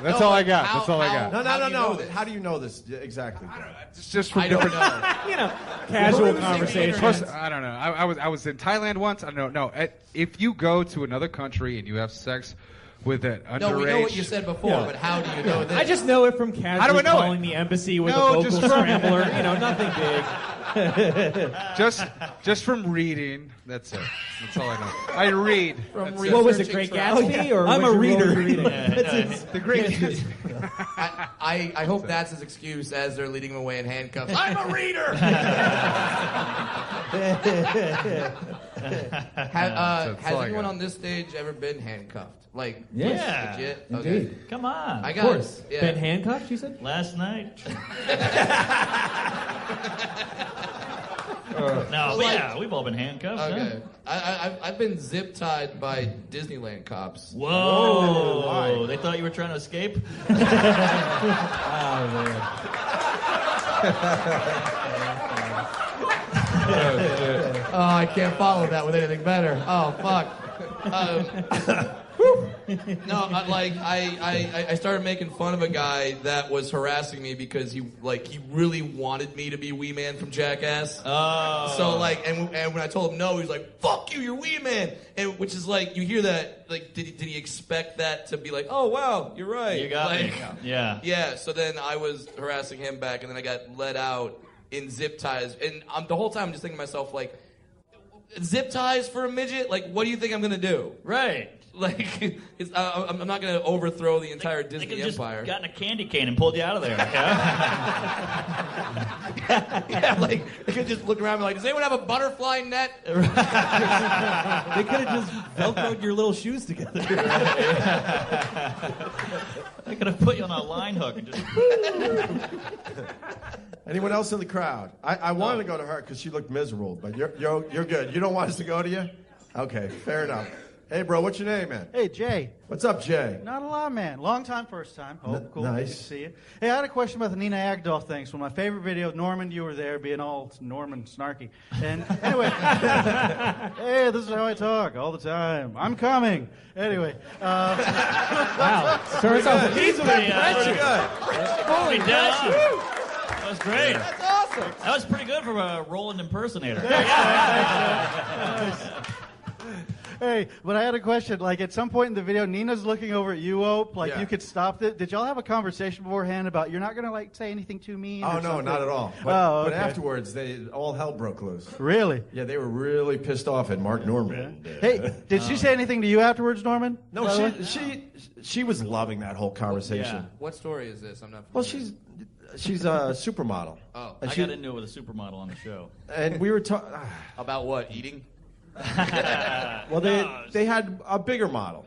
That's all I got. That's all I got. No. How do you know this? Yeah, exactly. It's just from I don't different. know. casual conversation. Plus, I don't know. I was in Thailand once. I don't know. If you go to another country and you have sex with an underage, No, we know what you said before, but how do you know this? I just know it from casually calling the embassy with a vocal scrambler. Nothing big. just from reading. That's it. That's all I know. I read. What was it, Great Gatsby? Or I'm a reader. The Great I hope that's his excuse as they're leading him away in handcuffs. I'm a reader! Has anyone on this stage ever been handcuffed? Like, Yeah. legit? Indeed. Okay. Come on. I Of got course. Yeah. Been handcuffed, you said? Last night. No, like- yeah, we've all been handcuffed. Okay. Huh? I've been zip tied by Disneyland cops. Whoa! They thought you were trying to escape. Oh, I can't follow that with anything better. Oh, fuck. No, I started making fun of a guy that was harassing me because he really wanted me to be Wee Man from Jackass. Oh. So and when I told him no, he was like, "Fuck you, you're Wee Man," and which is like you hear that did he expect that to be like, "Oh wow, you're right." You got me. Yeah. Yeah. So then I was harassing him back, and then I got let out in zip ties, and the whole time I'm just thinking to myself like, zip ties for a midget? Like, what do you think I'm gonna do? Right. Like, I'm not going to overthrow the entire They Disney could have empire. just gotten a candy cane and pulled you out of there. Yeah? Yeah, like, they could just look around and be like, does anyone have a butterfly net? They could have just velcroed your little shoes together. They could have put you on a line hook and just... Anyone else in the crowd? I wanted to go to her because she looked miserable, but you're good. You don't want us to go to you? Okay, fair enough. Hey, bro, what's your name, man? Hey, Jay. What's up, Jay? Not a lot, man. Long time, first time. Oh, cool. Nice. Good to see you. Hey, I had a question about the Nina Agdolf thing. So my favorite video, Normand, you were there, being all Norman snarky. And anyway, hey, this is how I talk all the time. I'm coming. Anyway. Wow. Starts off He's pretty good. Holy dead on. That was great. That's awesome. That was pretty good for a Roland impersonator. Hey, but I had a question. Like, at some point in the video, Nina's looking over at you, Ope. Like, Yeah. you could stop it. Did y'all have a conversation beforehand about you're not going to, like, say anything too mean? Oh, or no, something? not at all. But, Oh, but okay. afterwards, all hell broke loose. Really? Yeah, they were really pissed off at Mark Norman. Hey, did she say anything to you afterwards, Norman? No, By the way? she was loving that whole conversation. Yeah. What story is this? I'm not Well, familiar. she's a supermodel. Oh. And I she- got into it with a supermodel on the show. And we were talking. About what? Eating? Well, they had a bigger model.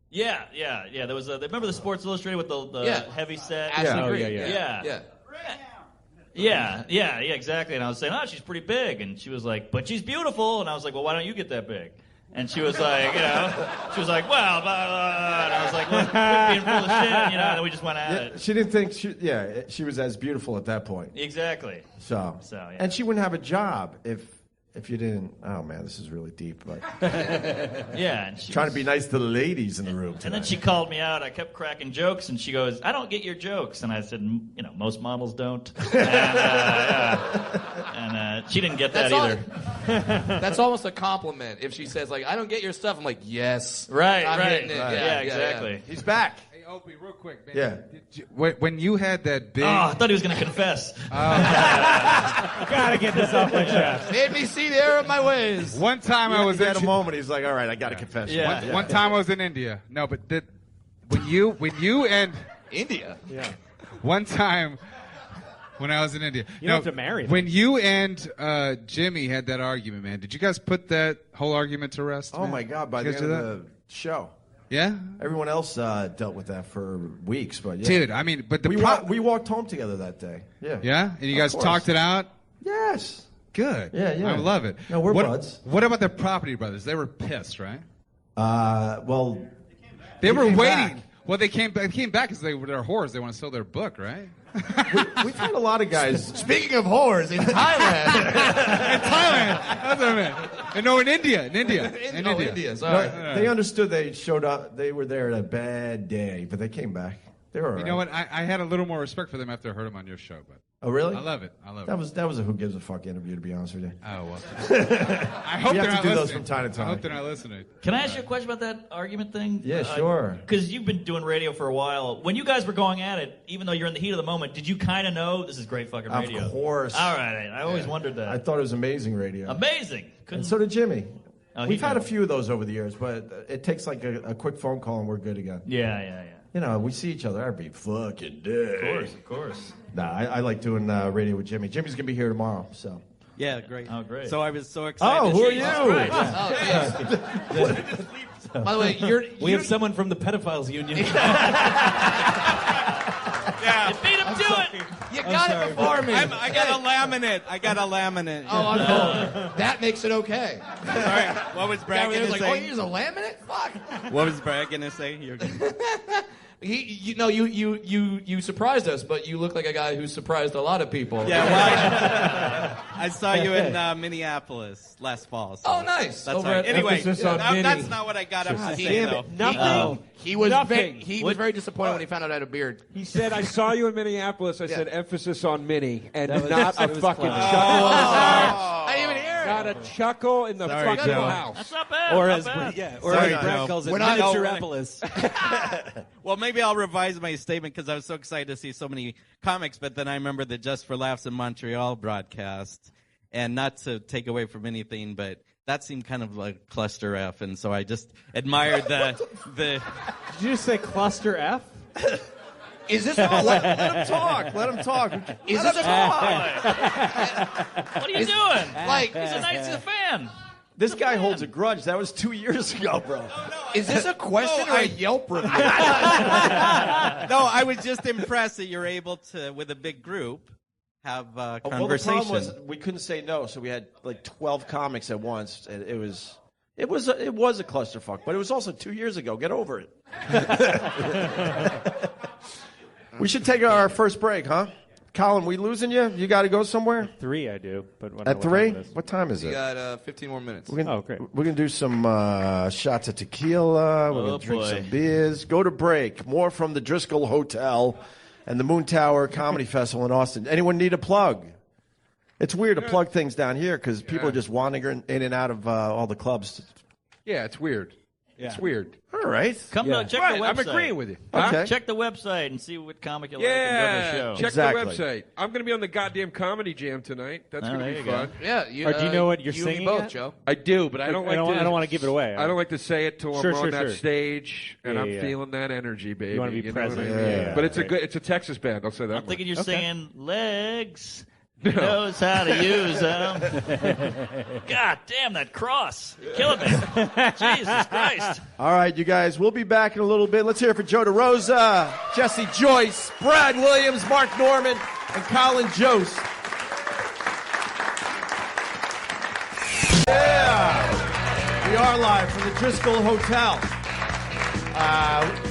Yeah. There was remember the Sports Illustrated with the Yeah. heavy set? Ashley Yeah. Green. Yeah, exactly. And I was saying, oh, she's pretty big. And she was like, but she's beautiful. And I was like, well, why don't you get that big? And she was like, well, blah, blah, blah. And I was like, well, quit being full of shit, and then we just went at it. She didn't think she was as beautiful at that point. Exactly. So yeah. And she wouldn't have a job if you didn't. Oh man, this is really deep. But Yeah. And she trying was- to be nice to the ladies in the room. And then she called me out. I kept cracking jokes, and she goes, I don't get your jokes. And I said, most models don't. And she didn't get that either. That's almost a compliment. If she says, like, I don't get your stuff, I'm like, yes. Right, I'm right. hitting it. Right. Yeah, exactly. He's back. Hey, Opie, real quick, man. Yeah. When you had that big... Oh, I thought he was going to confess. Gotta get this off my chest. Made me see the error of my ways. One time I was at a moment. He's like, all right, I got to confess. Yeah. One time I was in India. No, but when you and India. Yeah. one time when I was in India. You don't have to marry them. When you and Jimmy had that argument, man, did you guys put that whole argument to rest? Oh man? my God! By Did the you end guys of do the show, Yeah? everyone else dealt with that for weeks. But yeah. Dude, I mean, but the we walked home together that day. Yeah. Yeah? And you Of guys course. talked it out? Yes. Good. Yeah. I love it. No, we're buds. What about the Property Brothers? They were pissed, right? Well, They were came waiting. back. Well, they came back because they're whores. They want to sell their book, right? We've had a lot of guys. Speaking of whores, in Thailand. In Thailand. That's what I meant. No, in India. In India. Sorry. They understood they showed up. They were there at a bad day, but they came back. They were all right. You know what? I had a little more respect for them after I heard them on your show, but Oh, really? I love it. That was a who gives a fuck interview, to be honest with you. Oh well. I hope You they're have not to do those listening. from time to time. I hope they're not listening. Can I ask you a question about that argument thing? Yeah, sure. Because you've been doing radio for a while. When you guys were going at it, even though you're in the heat of the moment, did you kind of know this is great fucking radio? Of course. All right. I always wondered that. I thought it was amazing radio. Amazing. And so did Jimmy. Oh, We've he had knew. a few of those over the years, but it takes like a quick phone call and we're good again. Yeah. You know, we see each other every fucking day. Of course. Nah, I like doing radio with Jimmy. Jimmy's going to be here tomorrow, so. Yeah, great. Oh, great. So I was so excited. Oh, who are you? Right. By the way, We have someone from the pedophiles union. You beat him to it. you got it before me. I got a laminate. Oh, no. That makes it okay. Sorry. What was Brad Guy going was to like, oh, say? you use a laminate? Fuck. What was Brad going to say? You're good. You surprised us, but you look like a guy who surprised a lot of people. Yeah, well, I saw you in Minneapolis last fall. So Oh, nice. That's Over right. at- Anyway, Emphasis on Minnie. that's not what I got up to say, though. Nothing. He was Nothing. he was very disappointed when he found out I had a beard. He said, I saw you in Minneapolis. I said, emphasis on Minnie, and not a fucking chuckle. I didn't even hear it. Not a chuckle in the Sorry, fucking Joe. house. That's not bad. Or not as bad. Brad Joe. calls it, We're not- Miniatureapolis. Well, maybe I'll revise my statement because I was so excited to see so many comics, but then I remember the Just for Laughs in Montreal broadcast, and not to take away from anything, but that seemed kind of like cluster F, and so I just admired the Did you just say cluster F? Is this Let him talk. Let him talk. Is this a What are you doing? like? He's a fan. This guy holds a grudge. That was 2 years ago, bro. Is this a question or a Yelp review? No, I was just impressed that you're able to, with a big group, have conversation. Well, the problem was we couldn't say no, so we had like 12 comics at once, and it was a clusterfuck. But it was also 2 years ago. Get over it. We should take our first break, huh? Colin, we losing you? You got to go somewhere? 3, I do. But At 3? What time is You it? got 15 more minutes. We're gonna, Oh, great. We're going to do some shots of tequila. We're going to drink some beers. Go to break. More from the Driscoll Hotel and the Moon Tower Comedy Festival in Austin. Anyone need a plug? It's weird to plug things down here because people are just wandering in and out of all the clubs. Yeah, it's weird. It's weird. All right. Come Yeah. check Right, the I'm website. agreeing with you. Okay. Check the website and see what comic you like and go to Yeah, the show. check Exactly. the website. I'm going to be on the goddamn comedy jam tonight. That's Oh, going to there be you go. fun. Yeah. Or do you know what you're you and me singing both, yet? Joe. I do, but I don't like to. I don't want to give it away. I don't like to say it till Sure, I'm on sure, that sure. stage and Yeah, I'm yeah. feeling that energy, baby. You wanna be know present. what I mean? Yeah. But it's Great. it's a Texas band. I'll say that. I'm thinking you're Okay. singing legs. He knows how to use them. God damn that cross. You're killing me. Jesus Christ. All right, you guys. We'll be back in a little bit. Let's hear it for Joe DeRosa, Jesse Joyce, Brad Williams, Mark Normand, and Colin Jost. Yeah. We are live from the Driscoll Hotel.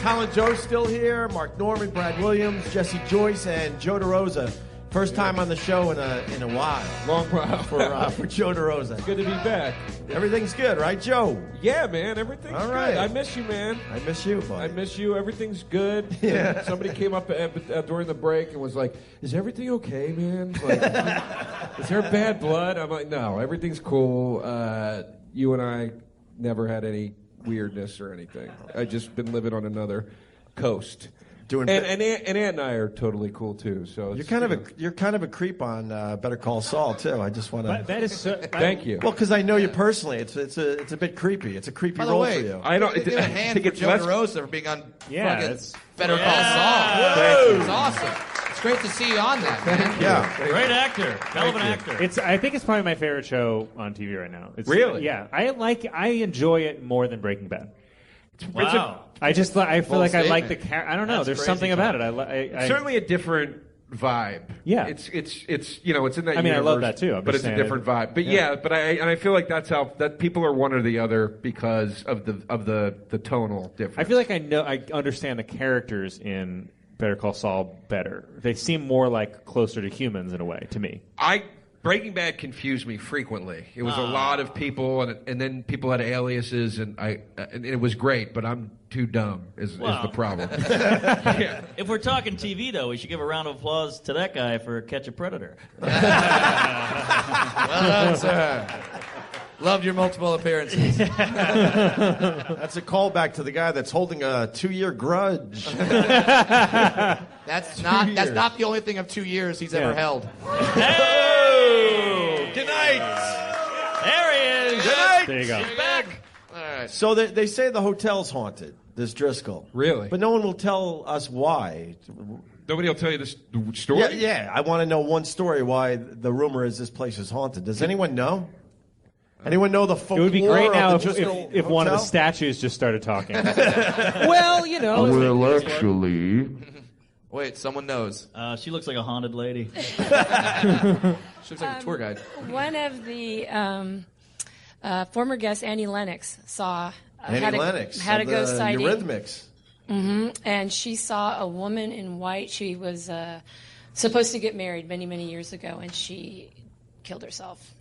Colin Jost still here, Mark Normand, Brad Williams, Jesse Joyce, and Joe DeRosa. First time on the show in a while. Long while for Joe DeRosa. Good to be back. Everything's good, right, Joe? Yeah, man. Everything's All right. good. I miss you, man. I miss you, buddy. I miss you. Everything's good. Yeah. Somebody came up during the break and was like, "Is everything okay, man? Like, is there bad blood?" I'm like, "No, everything's cool. You and I never had any weirdness or anything. I just been living on another coast." Doing and Aunt and I are totally cool too. So it's, you're kind of a creep on Better Call Saul too. I just want to. That is so. Thank you. Well, because I know you personally, it's a bit creepy. It's a creepy By the role way, for you. I don't. Give a hand for Joe DeRosa for being on Yeah, fucking that's- Better Call Saul. It's awesome. It's great to see you on that, man. Yeah. Great actor. Hell of an actor. I think it's probably my favorite show on TV right now. Really? Yeah, I enjoy it more than Breaking Bad. Wow. I feel like I like the statement. I don't know. That's There's crazy something talk. about it. I Certainly a different vibe. Yeah. It's you know, it's in that I mean, I universe, love that too. I'm but just it's a saying different vibe. But but I feel like that's how that people are one or the other because of the tonal difference. I feel like I understand the characters in Better Call Saul better. They seem more like closer to humans in a way to me. Breaking Bad confused me frequently. It was a lot of people, and then people had aliases, and it was great, but I'm too dumb is the problem. If we're talking TV, though, we should give a round of applause to that guy for Catch a Predator. Well done, sir. Loved your multiple appearances. That's a callback to the guy that's holding a 2-year grudge. That's not the only thing of 2 years he's ever held. Hey! Good night! There he is! Good night! There you go. He's back. All right. So they say the hotel's haunted, this Driscoll. Really? But no one will tell us why. Nobody will tell you the story? Yeah. I want to know one story why the rumor is this place is haunted. Does anyone know? Anyone know the folklore? It would be great now if one of the hotel? statues just started talking. Well, you know. Well, actually... Wait, someone knows. She looks like a haunted lady. She looks like a tour guide. One of the former guests, Annie Lennox, saw Annie Lennox had a of ghost the sighting. Eurythmics. And she saw a woman in white. She was supposed to get married many, many years ago, and she killed herself.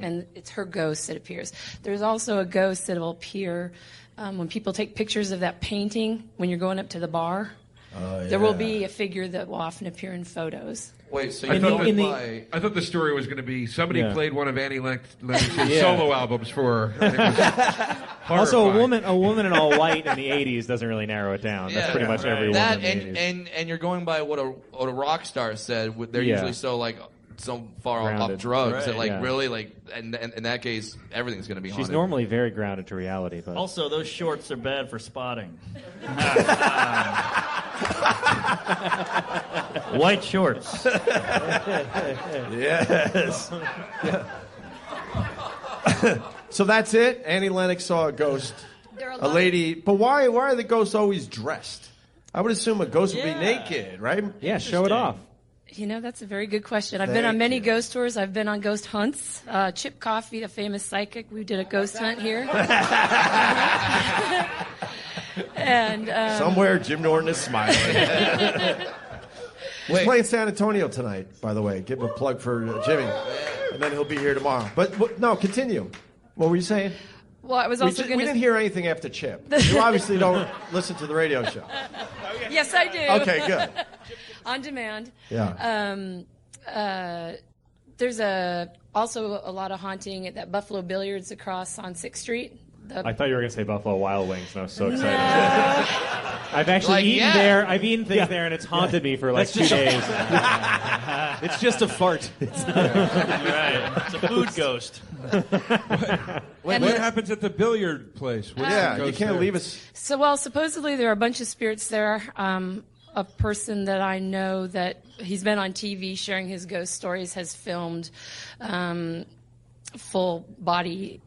And it's her ghost that appears. There's also a ghost that will appear when people take pictures of that painting when you're going up to the bar. There will be a figure that will often appear in photos. Wait, so I thought the story was going to be somebody played one of Annie Lennox's solo albums for her. And it was Also, horrifying. a woman in all white in the '80s doesn't really narrow it down. That's pretty much every woman in the 80s. And you're going by what a rock star said. They're usually so far off drugs that really and in that case everything's going to be haunted. She's normally very grounded to reality, but Also, those shorts are bad for spotting. White shorts. Yes. So that's it? Annie Lennox saw a ghost. A lady. But why are the ghosts always dressed? I would assume a ghost would be naked, right? Yeah, show it off. You know, that's a very good question. I've been on many ghost tours. I've been on ghost hunts. Chip Coffey, a famous psychic, we did a ghost hunt here. And somewhere Jim Norton is smiling. He's playing San Antonio tonight, by the way. Give him a plug for Jimmy. And then he'll be here tomorrow. But no, continue. What were you saying? Well, I was also going to... We didn't hear anything after Chip. You obviously don't listen to the radio show. Yes, I do. Okay, good. On demand. Yeah. There's also a lot of haunting at that Buffalo Billiards across on 6th Street. I thought you were going to say Buffalo Wild Wings, and I was so excited. No. I've actually eaten there. I've eaten things there, and it's haunted me for 2 days. It's just a fart. It's not Right. It's a food ghost. What happens at the billiard place? You can't leave us. So, supposedly there are a bunch of spirits there. A person that I know that he's been on TV sharing his ghost stories has filmed full body.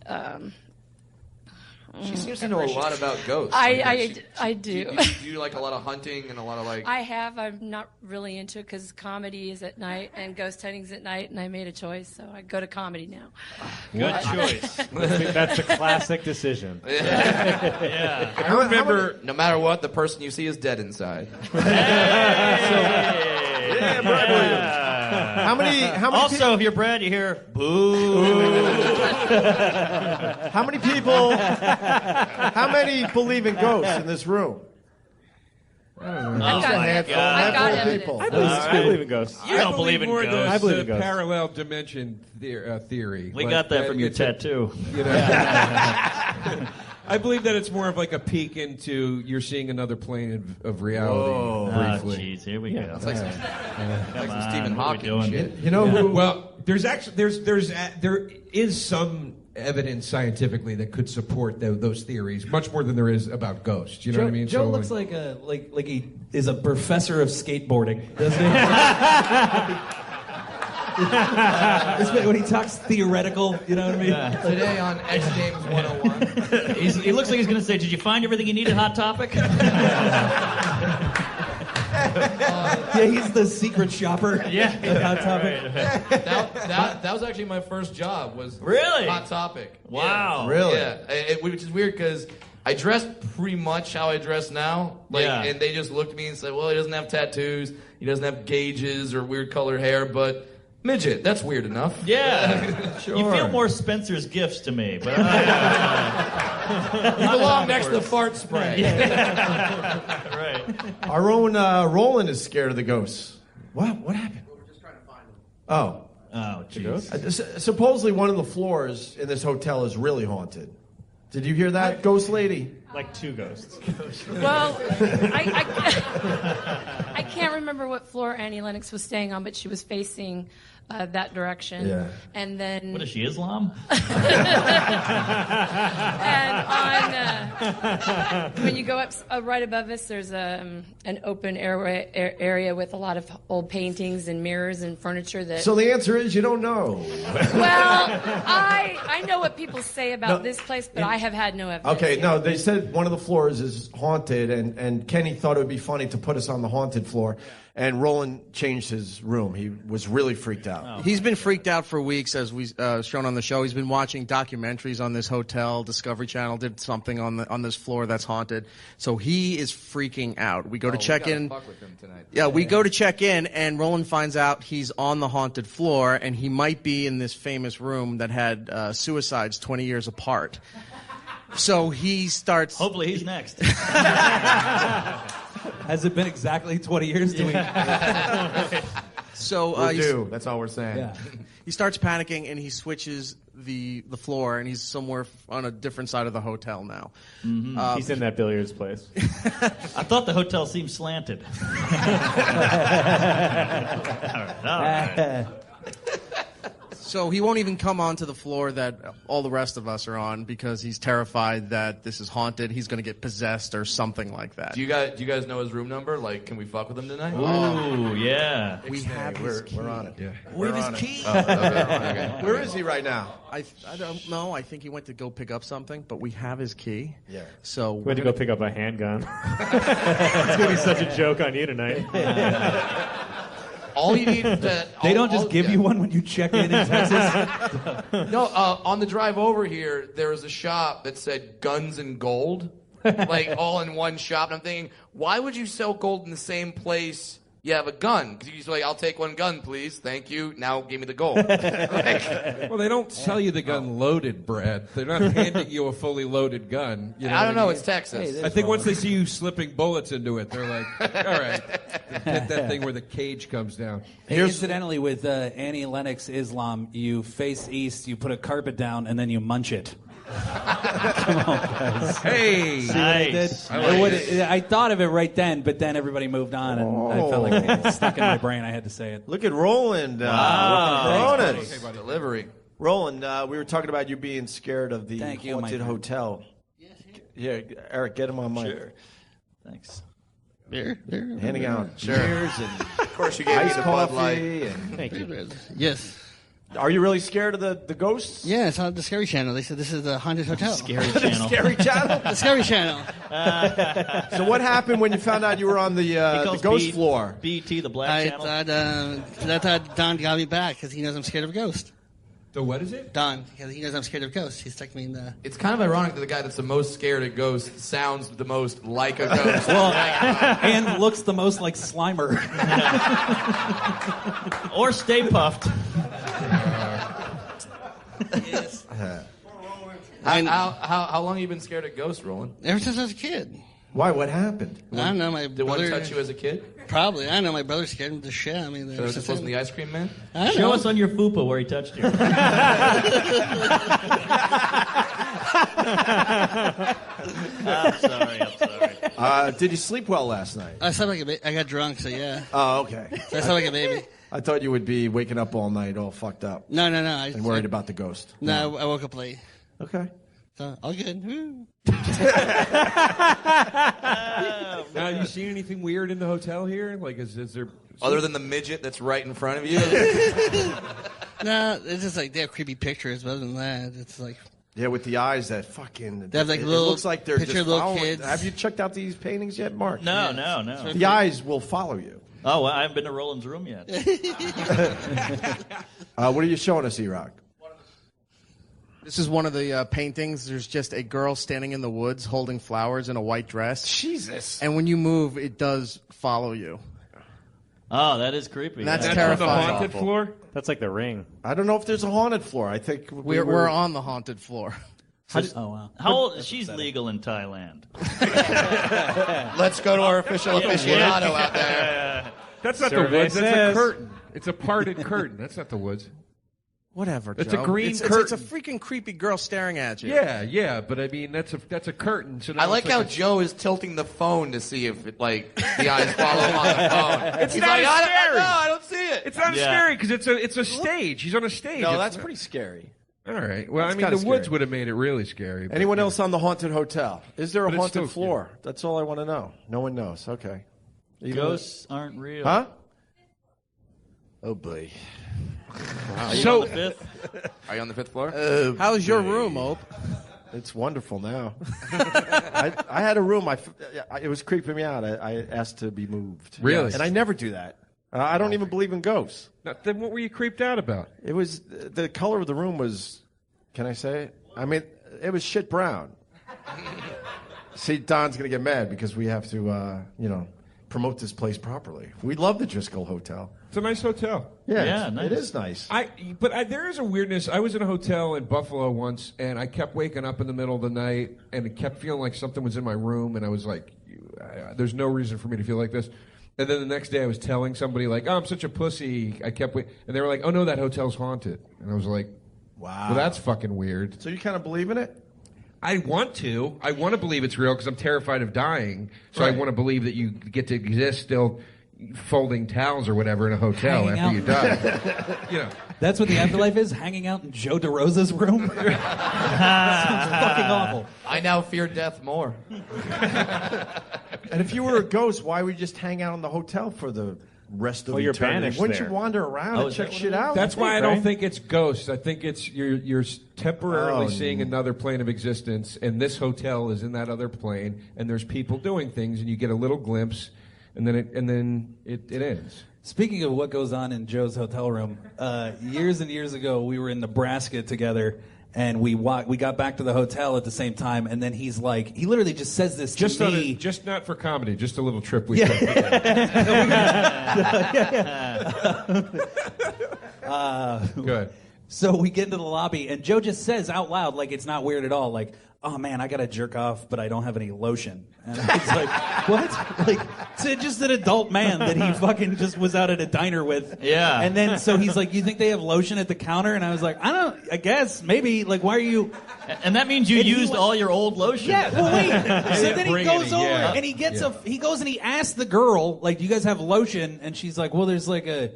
She seems to know a lot about ghosts. I do. Do you like a lot of hunting and a lot of I have. I'm not really into it because comedy is at night and ghost hunting's at night, and I made a choice, so I go to comedy now. Good choice. That's a classic decision. Yeah. I remember, no matter what, the person you see is dead inside. Yeah, Brad Williams. How many also, if you're Brad, you hear boo. How many believe in ghosts in this room? I don't know. Just a handful of people. I believe in ghosts. You don't believe in more ghosts. I believe in ghosts. Parallel dimension theory. We got that from your tattoo. You know, I believe that it's more of like a peek into you're seeing another plane of reality briefly. Jeez, here we go. It's like some Stephen Hawking shit. You know who? Well, there is some evidence scientifically that could support those theories, much more than there is about ghosts. You know what I mean? Joe looks like he is a professor of skateboarding, doesn't he? When he talks theoretical, you know what I mean? Today on X Games 101. He looks like he's going to say, "Did you find everything you needed, Hot Topic?" Yeah, he's the secret shopper. Yeah. Hot Topic. That was actually my first job. Was Really? Hot Topic. Wow. Yeah. Really? Yeah, which is weird because I dress pretty much how I dress now. And they just looked at me and said, "Well, he doesn't have tattoos, he doesn't have gauges or weird colored hair, but midget. That's weird enough." Yeah. Sure. You feel more Spencer's Gifts to me, but You belong next to the fart spray. right. Our own Roland is scared of the ghosts. What? What happened? We're just trying to find them. Oh. Oh, jeez. Supposedly one of the floors in this hotel is really haunted. Did you hear that, ghost lady? Like 2 ghosts. Well, I can't remember what floor Annie Lennox was staying on, but she was facing that direction. Yeah. And then What is she, Islam? and when you go up right above us, there's an open area with a lot of old paintings and mirrors and furniture that. So the answer is you don't know. Well, I know what people say about this place, but I have had no evidence. Okay, no, they said one of the floors is haunted, and Kenny thought it would be funny to put us on the haunted floor, and Roland changed his room. He was really freaked out. He's been freaked out for weeks, as we shown on the show. He's been watching documentaries on this hotel. Discovery Channel did something on this floor that's haunted. So he is freaking out. We go to check in. Fuck with him tonight. Yeah, we go to check in, and Roland finds out he's on the haunted floor, and he might be in this famous room that had suicides 20 years apart. So he starts. Hopefully he's next. Has it been exactly 20 years? Do we? So We're due. That's all we're saying. Yeah. he starts panicking, and he switches the floor, and he's somewhere on a different side of the hotel now. Mm-hmm. He's in that billiards place. I thought the hotel seemed slanted. All right. So he won't even come onto the floor that all the rest of us are on because he's terrified that this is haunted. He's going to get possessed or something like that. Do you guys know his room number? Like, can we fuck with him tonight? Ooh, yeah. We have his key. We're on it. Yeah. We have his key. Okay. Where is he right now? I don't know. I think he went to go pick up something, but we have his key. Yeah. So Went to go pick up a handgun. It's going to be such a joke on you tonight. All you need to... They don't just give you one when you check in Texas? No, on the drive over here, there was a shop that said Guns and Gold, like all in one shop. And I'm thinking, why would you sell gold in the same place you have a gun? Because you're like, I'll take one gun, please. Thank you. Now give me the gold. Well, they don't sell you the gun loaded, Brad. They're not handing you a fully loaded gun. You know I don't what know. mean? It's Texas. I think once they see you slipping bullets into it, they're like, all right, get that thing where the cage comes down. Hey, incidentally, with Annie Lennox Islam, you face east, you put a carpet down, and then you munch it. Come on, guys. Hey! See what I did? I thought of it right then, but then everybody moved on, and I felt like it was stuck in my brain. I had to say it. Look at Roland. Wow. Thanks, Okay, delivery. Roland, we were talking about you being scared of the Thank you, haunted my friend. hotel. Yeah, Eric, get him on mic. Sure. Thanks. Beer? Handing out beers and of course you gave me iced the Bud Light. coffee. And Thank you. Yes. are you really scared of the ghosts? Yeah, it's on the Scary Channel. They said this is the haunted hotel. Scary channel. Scary channel. The Scary Channel. So what happened when you found out you were on the ghost floor? BT, the black I channel. thought Don got me back because he knows I'm scared of ghosts. The what is it? Don, because he knows I'm scared of ghosts. He stuck me in the... It's kind of ironic that the guy that's the most scared of ghosts sounds the most like a ghost. Well, and looks the most like Slimer. Or Stay Puffed. Yes. How long have you been scared of ghosts, Roland? Ever since I was a kid. Why? What happened? I don't know, my Did one brother... touch you as a kid? Probably. I don't know, my brother scared him to shit. I mean, So this wasn't the ice cream man? I don't Show know. us on your fupa where he touched you. I'm sorry. Did you sleep well last night? I slept like a baby. I got drunk, so yeah. Oh, okay. So I slept like a baby. I thought you would be waking up all night all fucked up No. and worried about the ghost. No, I woke up late. Okay. So, all good. Woo. Now, you seen anything weird in the hotel here? Like, is there... Other than the midget that's right in front of you? No, it's just like they have creepy pictures, but other than that, it's like Yeah, with the eyes that fucking. They have like it little looks like they're picture just of little following. kids. Have you checked out these paintings yet, Mark? No. The eyes will follow you. Oh, well, I haven't been to Roland's room yet. What are you showing us, E-Rock? This is one of the paintings. There's just a girl standing in the woods holding flowers in a white dress. Jesus. And when you move, it does follow you. Oh, that is creepy. And that's On terrifying. the haunted floor? That's like the Ring. I don't know if there's a haunted floor. I think We're on the haunted floor. Oh wow. How old? She's legal in Thailand. Let's go to our official aficionado out there. That's not Survey the woods. That's says. a curtain. It's a parted curtain. That's not the woods. Whatever, It's Joe. a green It's curtain. a freaking creepy girl staring at you. Yeah, but I mean that's a curtain. So now I like it's how a- Joe is tilting the phone to see if the eyes follow on the phone. It's He's not like, as scary. I don't see it. It's not scary because it's a stage. He's on a stage. No, It's that's not- pretty scary. All right. Well, That's I mean, kinda the woods scary. would have made it really scary. but- Anyone else on the haunted hotel? Is there a But it's haunted still floor? That's all I want to know. No one knows. Okay. Ghosts aren't real. Huh? Oh boy. Are you So- on the fifth? Are you on the fifth floor? How's your room, Ope? It's wonderful now. I had a room. It was creeping me out. I asked to be moved. Really? And I never do that. I don't even believe in ghosts. Now, then what were you creeped out about? It was the color of the room was. Can I say it? I mean, it was shit brown. See, Don's gonna get mad because we have to, promote this place properly. We love the Driscoll Hotel. It's a nice hotel. Yeah, nice. it is nice. But there is a weirdness. I was in a hotel in Buffalo once, and I kept waking up in the middle of the night, and it kept feeling like something was in my room, and I was like, "There's no reason for me to feel like this." And then the next day, I was telling somebody like, "Oh, I'm such a pussy." I kept and they were like, "Oh no, that hotel's haunted," and I was like, Wow. "Well, that's fucking weird." So you kind of believe in it? I want to. I want to believe it's real because I'm terrified of dying. So Right. I want to believe that you get to exist still folding towels or whatever in a hotel Hanging after out. you die. You know. That's what the afterlife is? Hanging out in Joe DeRosa's room? Sounds fucking awful. I now fear death more. And if you were a ghost, why would you just hang out in the hotel for the rest of Well, you're eternity? banished Wouldn't there. you wander around Oh, and is check that what shit it is? out? That's why I don't right? think it's ghosts. I think it's you're temporarily Oh, seeing another plane of existence, and this hotel is in that other plane, and there's people doing things, and you get a little glimpse, and then it ends. Speaking of what goes on in Joe's hotel room, years and years ago, we were in Nebraska together, and we got back to the hotel at the same time, and then he literally just says this Just to me. just not for comedy, just a little trip we Yeah. took. Good. So we get into the lobby, and Joe just says out loud, like it's not weird at all, like, "Oh man, I gotta jerk off, but I don't have any lotion." And I was like, "What?" Like, to just an adult man that he fucking just was out at a diner with. Yeah. And then so he's like, "You think they have lotion at the counter?" And I was like, I guess maybe. Like, why are you? And that means you And he used went- all your old lotion. Yeah. Well, wait. So then he bring goes any, over yeah. and he gets Yeah. he goes and he asks the girl, like, "Do you guys have lotion?" And she's like, "Well, there's like a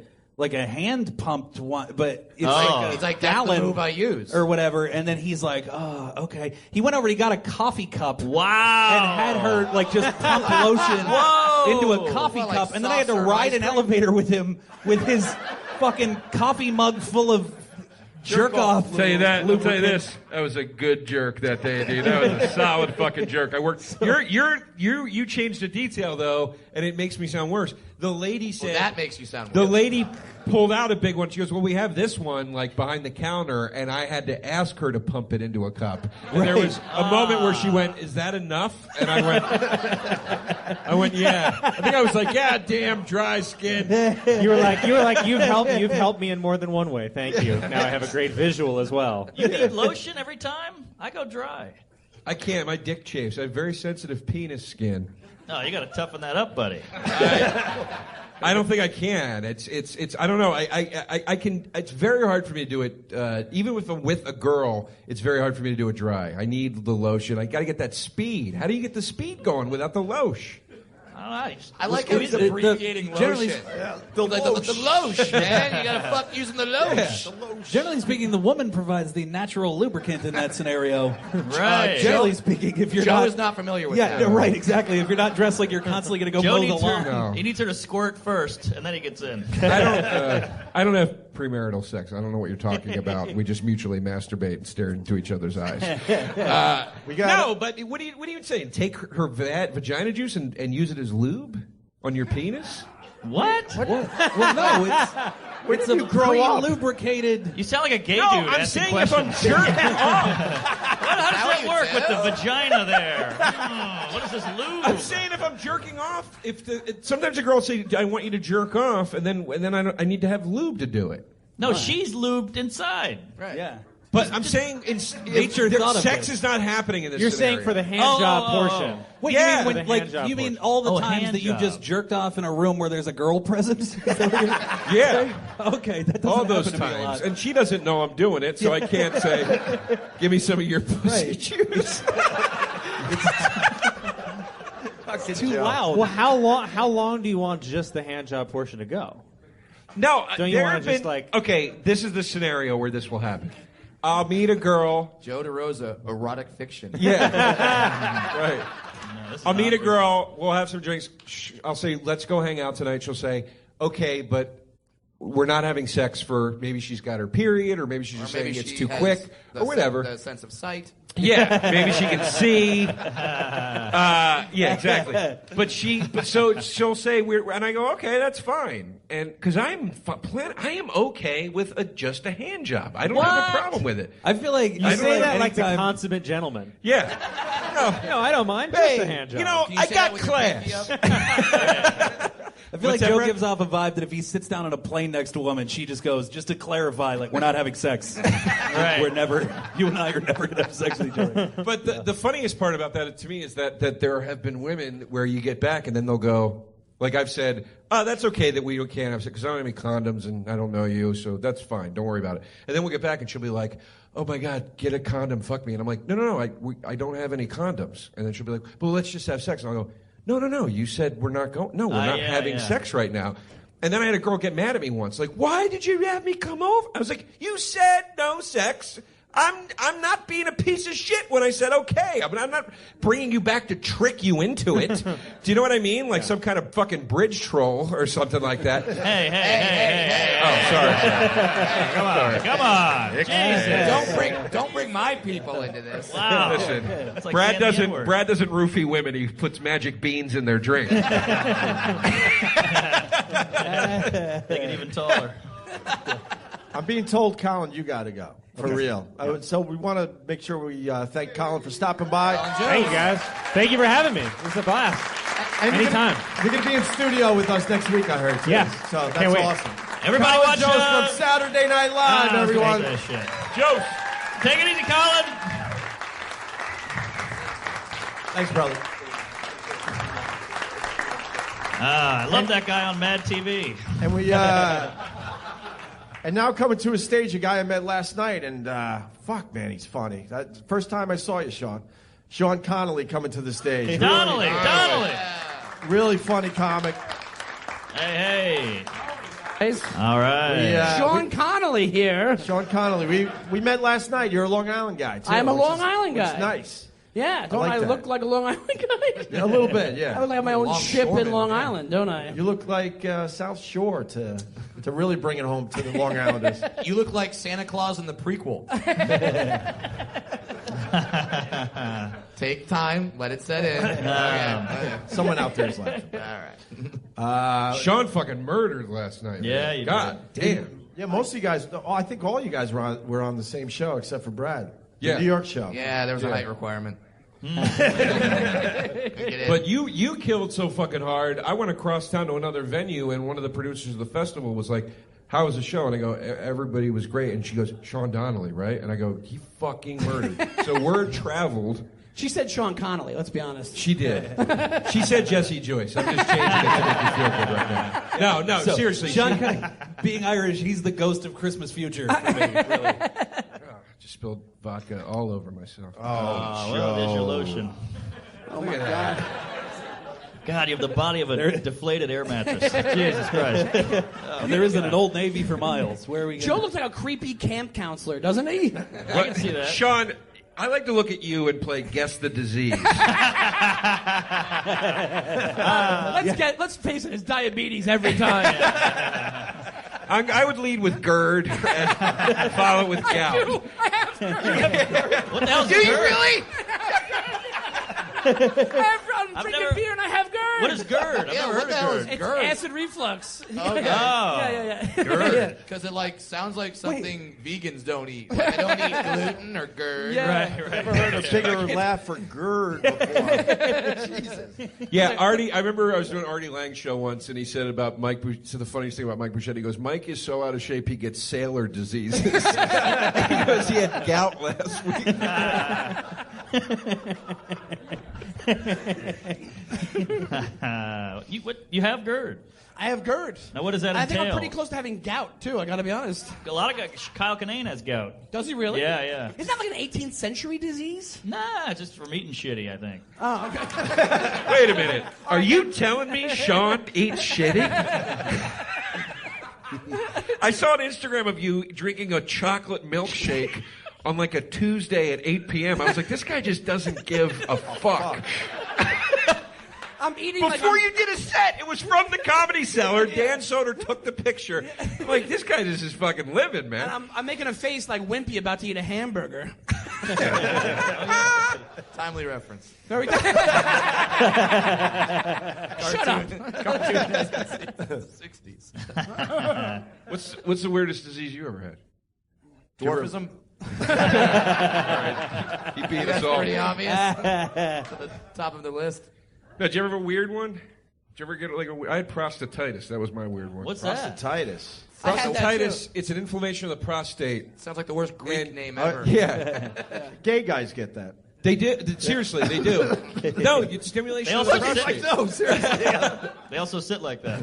hand pumped one, but it's like a He's like, that's the gallon move I use. or whatever." And then he's like, "Oh, okay." He went over, he got a coffee cup, Wow. and had her like just pump lotion Whoa. into a coffee Well, like cup, and then I had to soft serve ride ice an cream? elevator with him with his fucking coffee mug full of jerk off. I'll tell you this. That was a good jerk that day, dude. That was a solid fucking jerk. I worked. You changed a detail though, and it makes me sound worse. The lady said Well, that makes you sound The weird. lady pulled out a big one. She goes, "Well, we have this one like behind the counter," and I had to ask her to pump it into a cup. And there was a moment where she went, "Is that enough?" And I went, "Yeah." I think I was like, "Yeah, damn, dry skin." You were like, you've helped me in more than one way. Thank you. Now I have a great visual as well. You need lotion every time? I go dry. I can't. My dick chafes. I have very sensitive penis skin. No, you got to toughen that up, buddy. I don't think I can. It's. I don't know. I can. It's very hard for me to do it. Even with a girl, it's very hard for me to do it dry. I need the lotion. I got to get that speed. How do you get the speed going without the lotion? I like how he's abbreviating generally- lotion. The Like the lotion, man. You gotta fuck using the lotion. Generally speaking, the woman provides the natural lubricant in that scenario. Right. Generally speaking, if you're Joe not, is not familiar with yeah, that. right, exactly. If you're not dressed like you're constantly going to go Joe mow the needs lawn. her. He needs her to squirt first, and then he gets in. I don't have premarital sex. I don't know what you're talking about. We just mutually masturbate and stare into each other's eyes. No, but what are you saying? Take her vagina juice and use it as lube on your penis? What? Well, no, it's a pre-lubricated. You sound like a gay No, dude. I'm asking saying if I'm questions. jerking off. How does that work with the vagina there? What is this lube? I'm saying if I'm jerking off, sometimes a girl will say, "I want you to jerk off," and then I need to have lube to do it. No, she's lubed inside. Right. Yeah. But I'm saying Nature thought of sex this. is not happening in this You're scenario. saying for the hand job portion. Wait, Yeah. you mean, you mean all the times hand that you job. just jerked off in a room where there's a girl present? Yeah. Okay, that doesn't All those happen to me a times. lot. And she doesn't know I'm doing it, so I can't say, give me some of your pussy juice. It's too loud. Well, how long do you want just the hand job portion to go? No, Don't you there wanna have been, just, like- Okay, this is the scenario where this will happen. I'll meet a girl. Joe DeRosa, erotic fiction. Yeah. Right. I'll meet a girl. We'll have some drinks. I'll say, let's go hang out tonight. She'll say, okay, but we're not having sex for maybe she's got her period, or maybe she's just saying it's too quick, or whatever. The sense of sight. Yeah, maybe she can see. Yeah, exactly. But she'll say and I go, okay, that's fine, and because I am okay with just a hand job. I don't have a problem with it. I feel like You say that like the consummate gentleman. Yeah. No, I don't mind. Hey, Just a hand job. you know, I got class. I feel like Joe gives off a vibe that if he sits down on a plane next to a woman, she just goes, just to clarify, like, we're not having sex. Right. You and I are never going to have sex with each other. But the funniest part about that to me is that there have been women where you get back and then they'll go, like I've said, oh, that's okay that we can't have sex because I don't have any condoms and I don't know you, so that's fine. Don't worry about it. And then we'll get back and she'll be like, oh my God, get a condom, fuck me. And I'm like, no, I don't have any condoms. And then she'll be like, well, let's just have sex. And I'll go, no, you said we're not going. No, we're not having sex right now. And then I had a girl get mad at me once, like, why did you have me come over? I was like, you said no sex. I'm not being a piece of shit when I said okay. I'm not bringing you back to trick you into it. Do you know what I mean? Like some kind of fucking bridge troll or something like that. Hey. Oh, sorry. Come on. Jesus. Don't bring my people into this. Wow. Listen, It's like Brad saying the N-word. doesn't roofie women. He puts magic beans in their drink. Make it even taller. I'm being told, Colin, you got to go. For real. So we want to make sure we thank Colin for stopping by. Thank you, guys. Thank you for having me. It was a blast. And Anytime. You're going to be in studio with us next week, I heard, too. Yes. So that's Can't wait. awesome. Everybody Colin watch Jost from Saturday Night Live, everyone. Jost. Take it easy, Colin. Thanks, brother. I love that guy on Mad TV. And we, and now coming to a stage, a guy I met last night, and fuck, man, he's funny. First time I saw you, Sean. Sean Connolly coming to the stage. Donnelly. Really funny comic. Hey. All right. Sean Connolly here. Sean Connolly. We met last night. You're a Long Island guy, too. I'm a Long Island guy. It's nice. Yeah, don't like I that. look like a Long Island guy? Yeah, a little bit, yeah. I look like my own ship in Long Island, don't I? You look like South Shore to really bring it home to the Long Islanders. You look like Santa Claus in the prequel. Take time, let it set in. Okay. Someone out there is laughing. All right. Sean fucking murdered last night. Yeah, man. you God damn. Yeah, most of you guys, I think all you guys were on the same show except for Brad. Yeah. The New York show. Yeah, there was a height requirement. But you killed so fucking hard. I went across town to another venue, and one of the producers of the festival was like, how was the show? And I go, everybody was great. And she goes, Sean Donnelly, right? And I go, he fucking murdered. So word traveled. She said Sean Connolly, let's be honest. She did. She said Jesse Joyce. I'm just changing it to make you feel good right now. No, So, seriously. Sean, being Irish, he's the ghost of Christmas future for me, really. Just spilled vodka all over myself. Oh, well, there's your lotion. Oh, my God. God, you have the body of a deflated air mattress. Jesus Christ. And there isn't an Old Navy for miles. Where are we Joe going? looks like a creepy camp counselor, doesn't he? I can see that. Sean, I like to look at you and play Guess the Disease. Let's face it, it's diabetes every time. I would lead with GERD and follow with gout. What the hell is Do you GERD? really? I'm drinking beer and I have GERD. What is GERD? I've never heard of GERD. It's acid reflux. Okay. Yeah. GERD. Because it like sounds like something vegans don't eat. Like, they don't eat gluten or GERD. Yeah. Right. Never heard a bigger laugh for GERD before. Jesus. Yeah, Artie. I remember I was doing an Artie Lang show once, and he said about Mike. So the funniest thing about Mike Bouchette, he goes, "Mike is so out of shape he gets sailor diseases." He goes, he had gout last week. You have GERD. I have GERD. Now, what does that I entail? think I'm pretty close to having gout, too. I got to be honest. A lot of guys. Kyle Kinane has gout. Does he really? Yeah. Isn't that like an 18th century disease? Nah, just from eating shitty, I think. Oh, okay. Wait a minute. Are you telling me Sean eats shitty? I saw an Instagram of you drinking a chocolate milkshake on like a Tuesday at 8 p.m. I was like, this guy just doesn't give a fuck. I'm eating Before you did a set, it was from the Comedy Cellar. Dan Soder took the picture. I'm like, this guy just is fucking living, man. And I'm making a face like Wimpy about to eat a hamburger. Timely reference. Very Shut up. 60s. What's the weirdest disease you ever had? Dwarfism. Right. He beat us all. Pretty obvious. To the top of the list. No, did you ever have a weird one? Did you ever get like I had prostatitis. That was my weird one. What's that? Prostatitis. I had that Prostatitis. It's an inflammation of the prostate. Sounds like the worst Greek name ever. Yeah. Gay guys get that. They did. Seriously, they do. No, it's stimulation They of the also sit prostate. No, seriously. They also sit like that.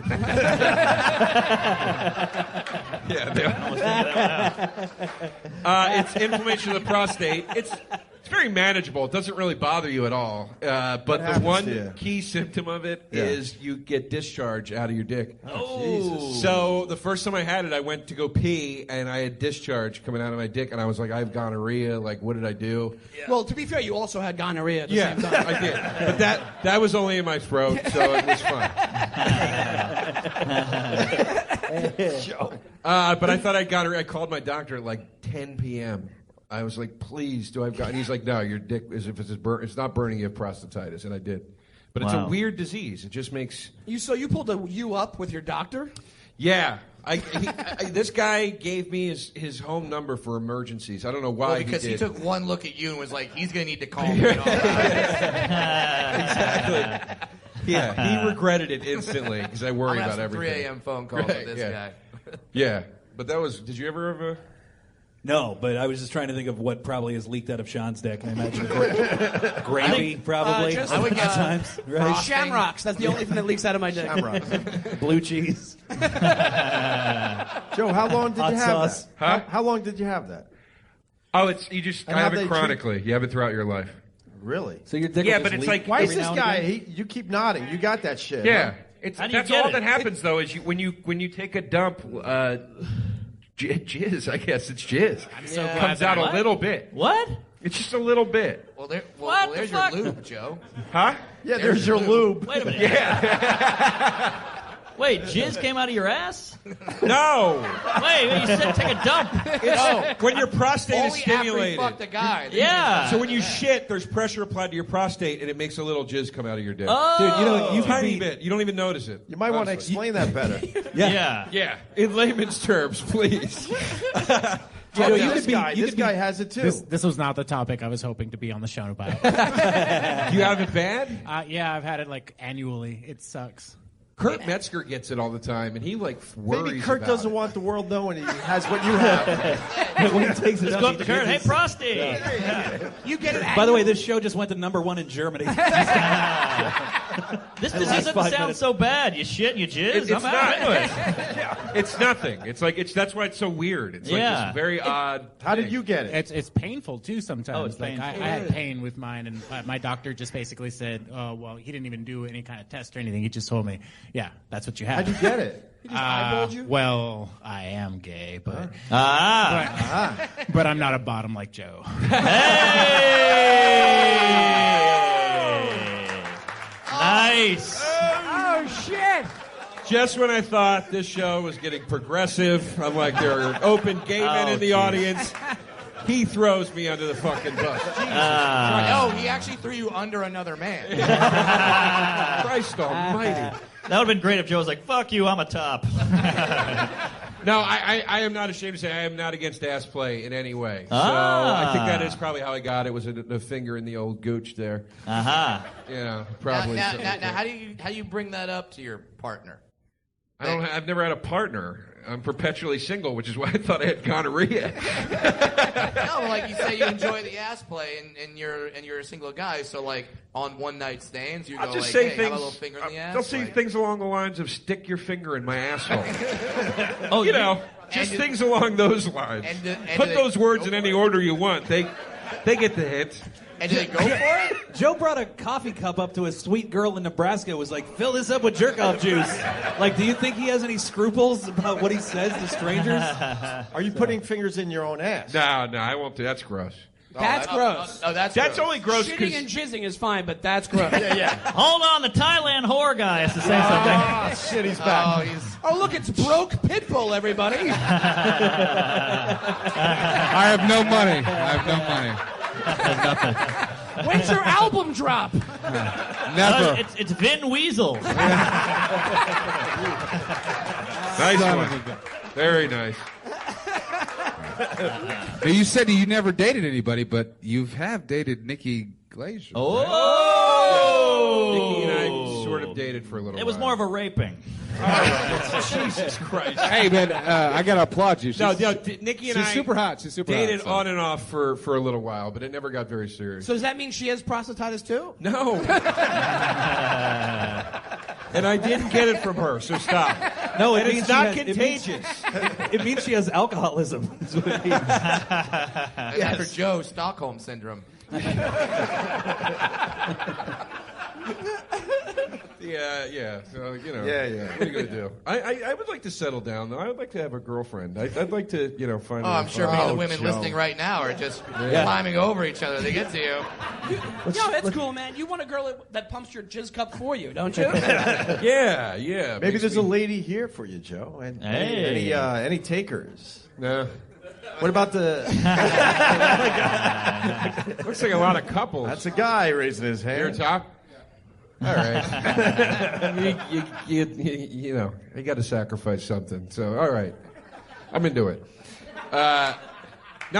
Yeah, they it's inflammation of the prostate. It's very manageable. It doesn't really bother you at all. But the happens to one you? key symptom of it is you get discharge out of your dick. Oh. So the first time I had it, I went to go pee, and I had discharge coming out of my dick, and I was like, I have gonorrhea. Like, what did I do? Well, to be fair, you also had gonorrhea at the Yeah, same time. I did. But that was only in my throat, so it was fine. But I thought I got her. I called my doctor at like 10 p.m. I was like, please, do I've got? And he's like, no, your dick is if it's not burning, you have prostatitis, and I did. But it's a Wow. weird disease. It just makes So you pulled you up with your doctor? yeah. This guy gave me his home number for emergencies. I don't know why. Well, because he he did. took one look at you and was like, he's going to need to call me. Exactly. Yeah, he regretted it instantly because I worry I'm about having some 3 everything. a.m. phone calls with this guy. Yeah, but that was. Did you ever have a? No, but I was just trying to think of what probably has leaked out of Sean's dick. I imagine gravy, probably. I would guess sometimes, right? Shamrocks. That's the only thing that leaks out of my dick. Shamrocks. Blue cheese. Joe, how long did Hot you have sauce. that? Huh? How long did you have that? Oh, it's you just. And I how have they it treat- chronically. You have it throughout your life. Really? So your dick Yeah, will but just it's leak like- Why is every this now and guy? again? You keep nodding. You got that shit. Yeah, huh? it's How do you that's get all it? that happens though. Is when you take a dump, jizz. I guess it's jizz. I'm so glad Comes that- out What? a little bit. What? It's just a little bit. Well, What the there's fuck? your lube, Joe. Huh? Yeah, there's your lube. Wait a minute. Yeah. Wait, jizz came out of your ass? No. Wait, you said take a dump. It's when your prostate is Only after he stimulated. fucked the guy. Yeah. So when you shit, there's pressure applied to your prostate, and it makes a little jizz come out of your dick. Oh. Dude, you know, you could Tiny be- bit. You don't even notice it. You might want to Honestly. explain that better. Yeah. Yeah. In layman's terms, please. Oh, you this could be- guy, you this could be- guy has it too. This was not the topic I was hoping to be on the show about. You have it bad? Yeah, I've had it like annually. It sucks. Kurt Metzger gets it all the time, and he like worries Maybe Kurt about doesn't it. want the world knowing he has what you have. when he takes it Just up, go he up to Kurt. Hey, gets- prostate. You get it. By the way, this show just went to #1 in Germany. This The disease last doesn't 5 sound minutes. so bad. You shit and you jizz. It's I'm not. out. It's nothing. It's like that's why it's so weird. It's like Yeah. this very odd. How did thing. you get it? It's painful too sometimes. Oh, it's like painful. I had pain with mine, and my doctor just basically said, "Oh, well, he didn't even do any kind of test or anything. He just told me, yeah, that's what you have." How'd you get it? He just eyeballed you? Well, I am gay, but Ah. I'm not a bottom like Joe. Nice. Oh, shit. Just when I thought this show was getting progressive, I'm like, there are open gay men in the audience. He throws me under the fucking bus. Oh, he actually threw you under another man. Christ almighty. That would have been great if Joe was like, fuck you, I'm a top. No, I am not ashamed to say I am not against ass play in any way. So I think that is probably how I got it, was a finger in the old gooch there. You know, probably. Now, how do you bring that up to your partner? I've never had a partner. I'm perpetually single, which is why I thought I had gonorrhea. No, like you say, you enjoy the ass play, and you're a single guy. So like on one night stands, you I'll go just like, say hey, things, have a little finger in the ass. They'll say like, things along the lines of "stick your finger in my asshole." Oh, you know, just things along those lines. and Put those words in any order you want. They get the hint. And do they go for it? Joe brought a coffee cup up to a sweet girl in Nebraska. Was like, fill this up with jerk-off juice. Like, do you think he has any scruples about what he says to strangers? Are you putting fingers in your own ass? No, I won't do. That's gross. That's gross. Oh, that's gross. Only gross. Shitting and jizzing is fine, but that's gross. Yeah. Hold on, the Thailand whore guy has to say something. Oh, shit, he's back. Oh, look, it's broke Pitbull, everybody. I have no money. Nothing. When's your album drop? Never. It's Vin Weasel. Nice one. Very nice. Now, you said you never dated anybody, but you have dated Nikki Glaser. Oh! Nikki and I sort of dated for a little while. It was more of a raping. Jesus Christ. Hey, man, I got to applaud you. Nikki and she's I super hot. She's super dated hot, so. on and off for a little while, but it never got very serious. So does that mean she has prostatitis too? No. And I didn't get it from her, so stop. No, and it's not contagious. It means she has alcoholism. That's what it means. After Joe, Stockholm syndrome. Yeah. So, you know. Yeah. What are you going to do? I would like to settle down, though. I would like to have a girlfriend. I'd like to, find Oh, I'm sure many of the women listening right now are just climbing over each other to get to you. No, that's cool, man. You want a girl that pumps your jizz cup for you, don't you? Yeah. Maybe there's a lady here for you, Joe. And Hey. any takers? No. What about the... Looks like a lot of couples. That's a guy raising his hand. Your top? All right. you know, you got to sacrifice something. So, all right. I'm into it. No,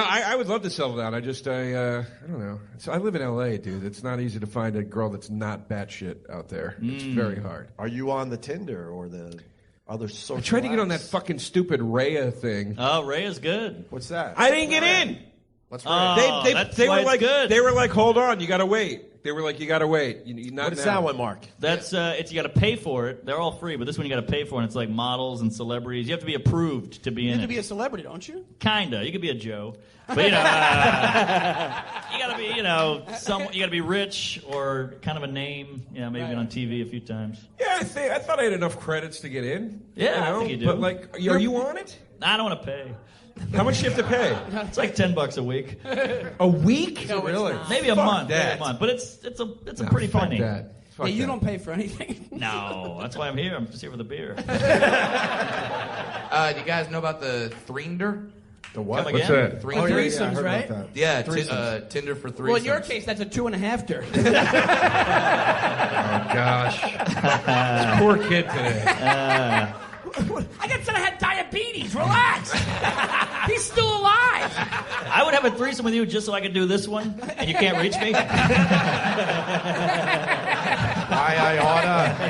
I would love to settle down. I don't know. So I live in L.A., dude. It's not easy to find a girl that's not batshit out there. It's very hard. Are you on the Tinder or the other social I tried to get on that apps? fucking stupid Raya thing. Oh, Ray is good. What's that? I didn't get in. What's They why were it's like, good. they were like, hold on, you got to wait. They were like, you got to wait. What is that one, Mark? That's it's you got to pay for it. They're all free, but this one you got to pay for, and it's like models and celebrities. You have to be approved to be You in have it. to be a celebrity, don't you? Kinda. You could be a Joe, but you gotta be, you gotta be rich or kind of a name. Yeah, maybe been on TV a few times. Yeah, I thought I had enough credits to get in. Yeah, I think you do. But like, are you on it? I don't want to pay. How much do you have to pay? It's like $10 a week. A week? No, Really? Maybe a Fuck month. that. Maybe a month. But it's a pretty fuck penny. That. Fuck Yeah, you that. don't pay for anything. No, that's why I'm here. I'm just here for the beer. Do you guys know about the Threender? The what? Come What's again? that? Threender? Threesomes, right? Yeah, Threesomes. Tinder for threesomes. Well, in your case, that's a 2.5-ter. Oh, gosh. This poor kid today. I got said I had diabetes. Relax. He's still alive. I would have a threesome with you just so I could do this one, and you can't reach me. I oughta.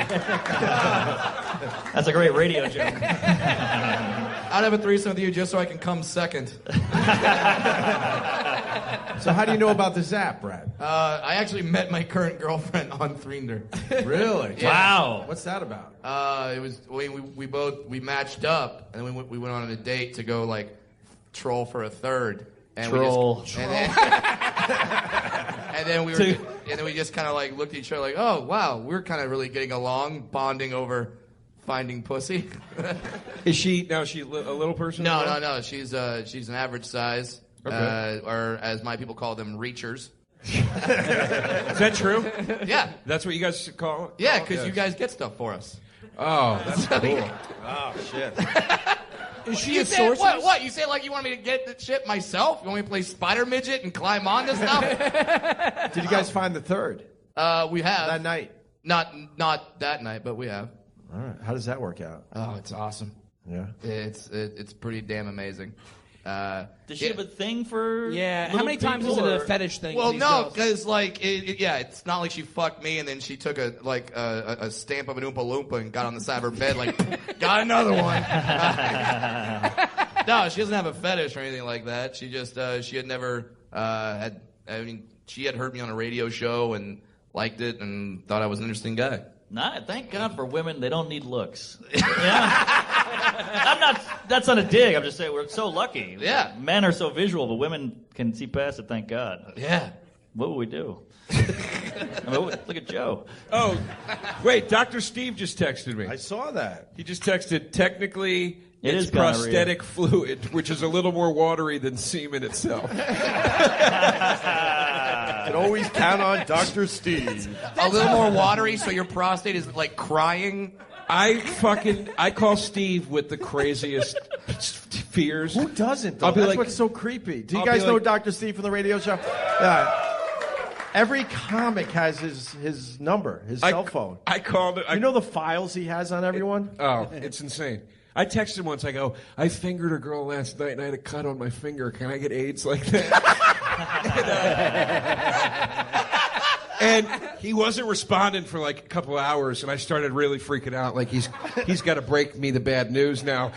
That's a great radio joke. I'd have a threesome with you just so I can come second. So how do you know about this app, Brad? I actually met my current girlfriend on Threender. Really? Yeah. Wow. What's that about? It was we matched up, and then we went on a date to go like troll for a third. And Troll. And then we just kind of like looked at each other like, oh wow, we're kind of really getting along, bonding over finding pussy. Is she a little person? No. She's an average size, Okay. or as my people call them, reachers. Is that true? Yeah. That's what you guys call it? Yeah, because you guys get stuff for us. Oh, that's cool. Oh, shit. Is she You a say, sorceress? what? You say like you want me to get the shit myself? You want me to play Spider Midget and climb on this stuff? Did you guys find the third? We have. That night? Not that night, but we have. All right. How does that work out? Oh, it's awesome. Yeah. It's pretty damn amazing. Does she have a thing for? Yeah. How little many times is people, it a or- fetish thing? Well, with these no, girls? because like, it's not like she fucked me and then she took a stamp of an Oompa Loompa and got on the side of her bed like, got another one. No, she doesn't have a fetish or anything like that. She just she had never had. I mean, she had heard me on a radio show and liked it and thought I was an interesting guy. Nah, thank God for women. They don't need looks. Yeah. I'm not. That's not a dig. I'm just saying we're so lucky. Yeah. Men are so visual, but women can see past it. Thank God. Yeah. What would we do? I mean, look at Joe. Oh, wait, Dr. Steve just texted me. I saw that. He just texted, technically, It it's is gonorrhea. prosthetic fluid, which is a little more watery than semen itself. You can always count on Dr. Steve. A little more watery, so your prostate is like crying. I call Steve with the craziest fears. Who doesn't, though? I'll be That's like- what's so creepy. Do you I'll guys be know like- Dr. Steve from the radio show? Every comic has his number, his cell phone. I called it. You know the files he has on everyone? Oh, it's insane. I texted him once. I go, I fingered a girl last night and I had a cut on my finger. Can I get AIDS like that? And he wasn't responding for like a couple hours, and I started really freaking out. Like he's got to break me the bad news now.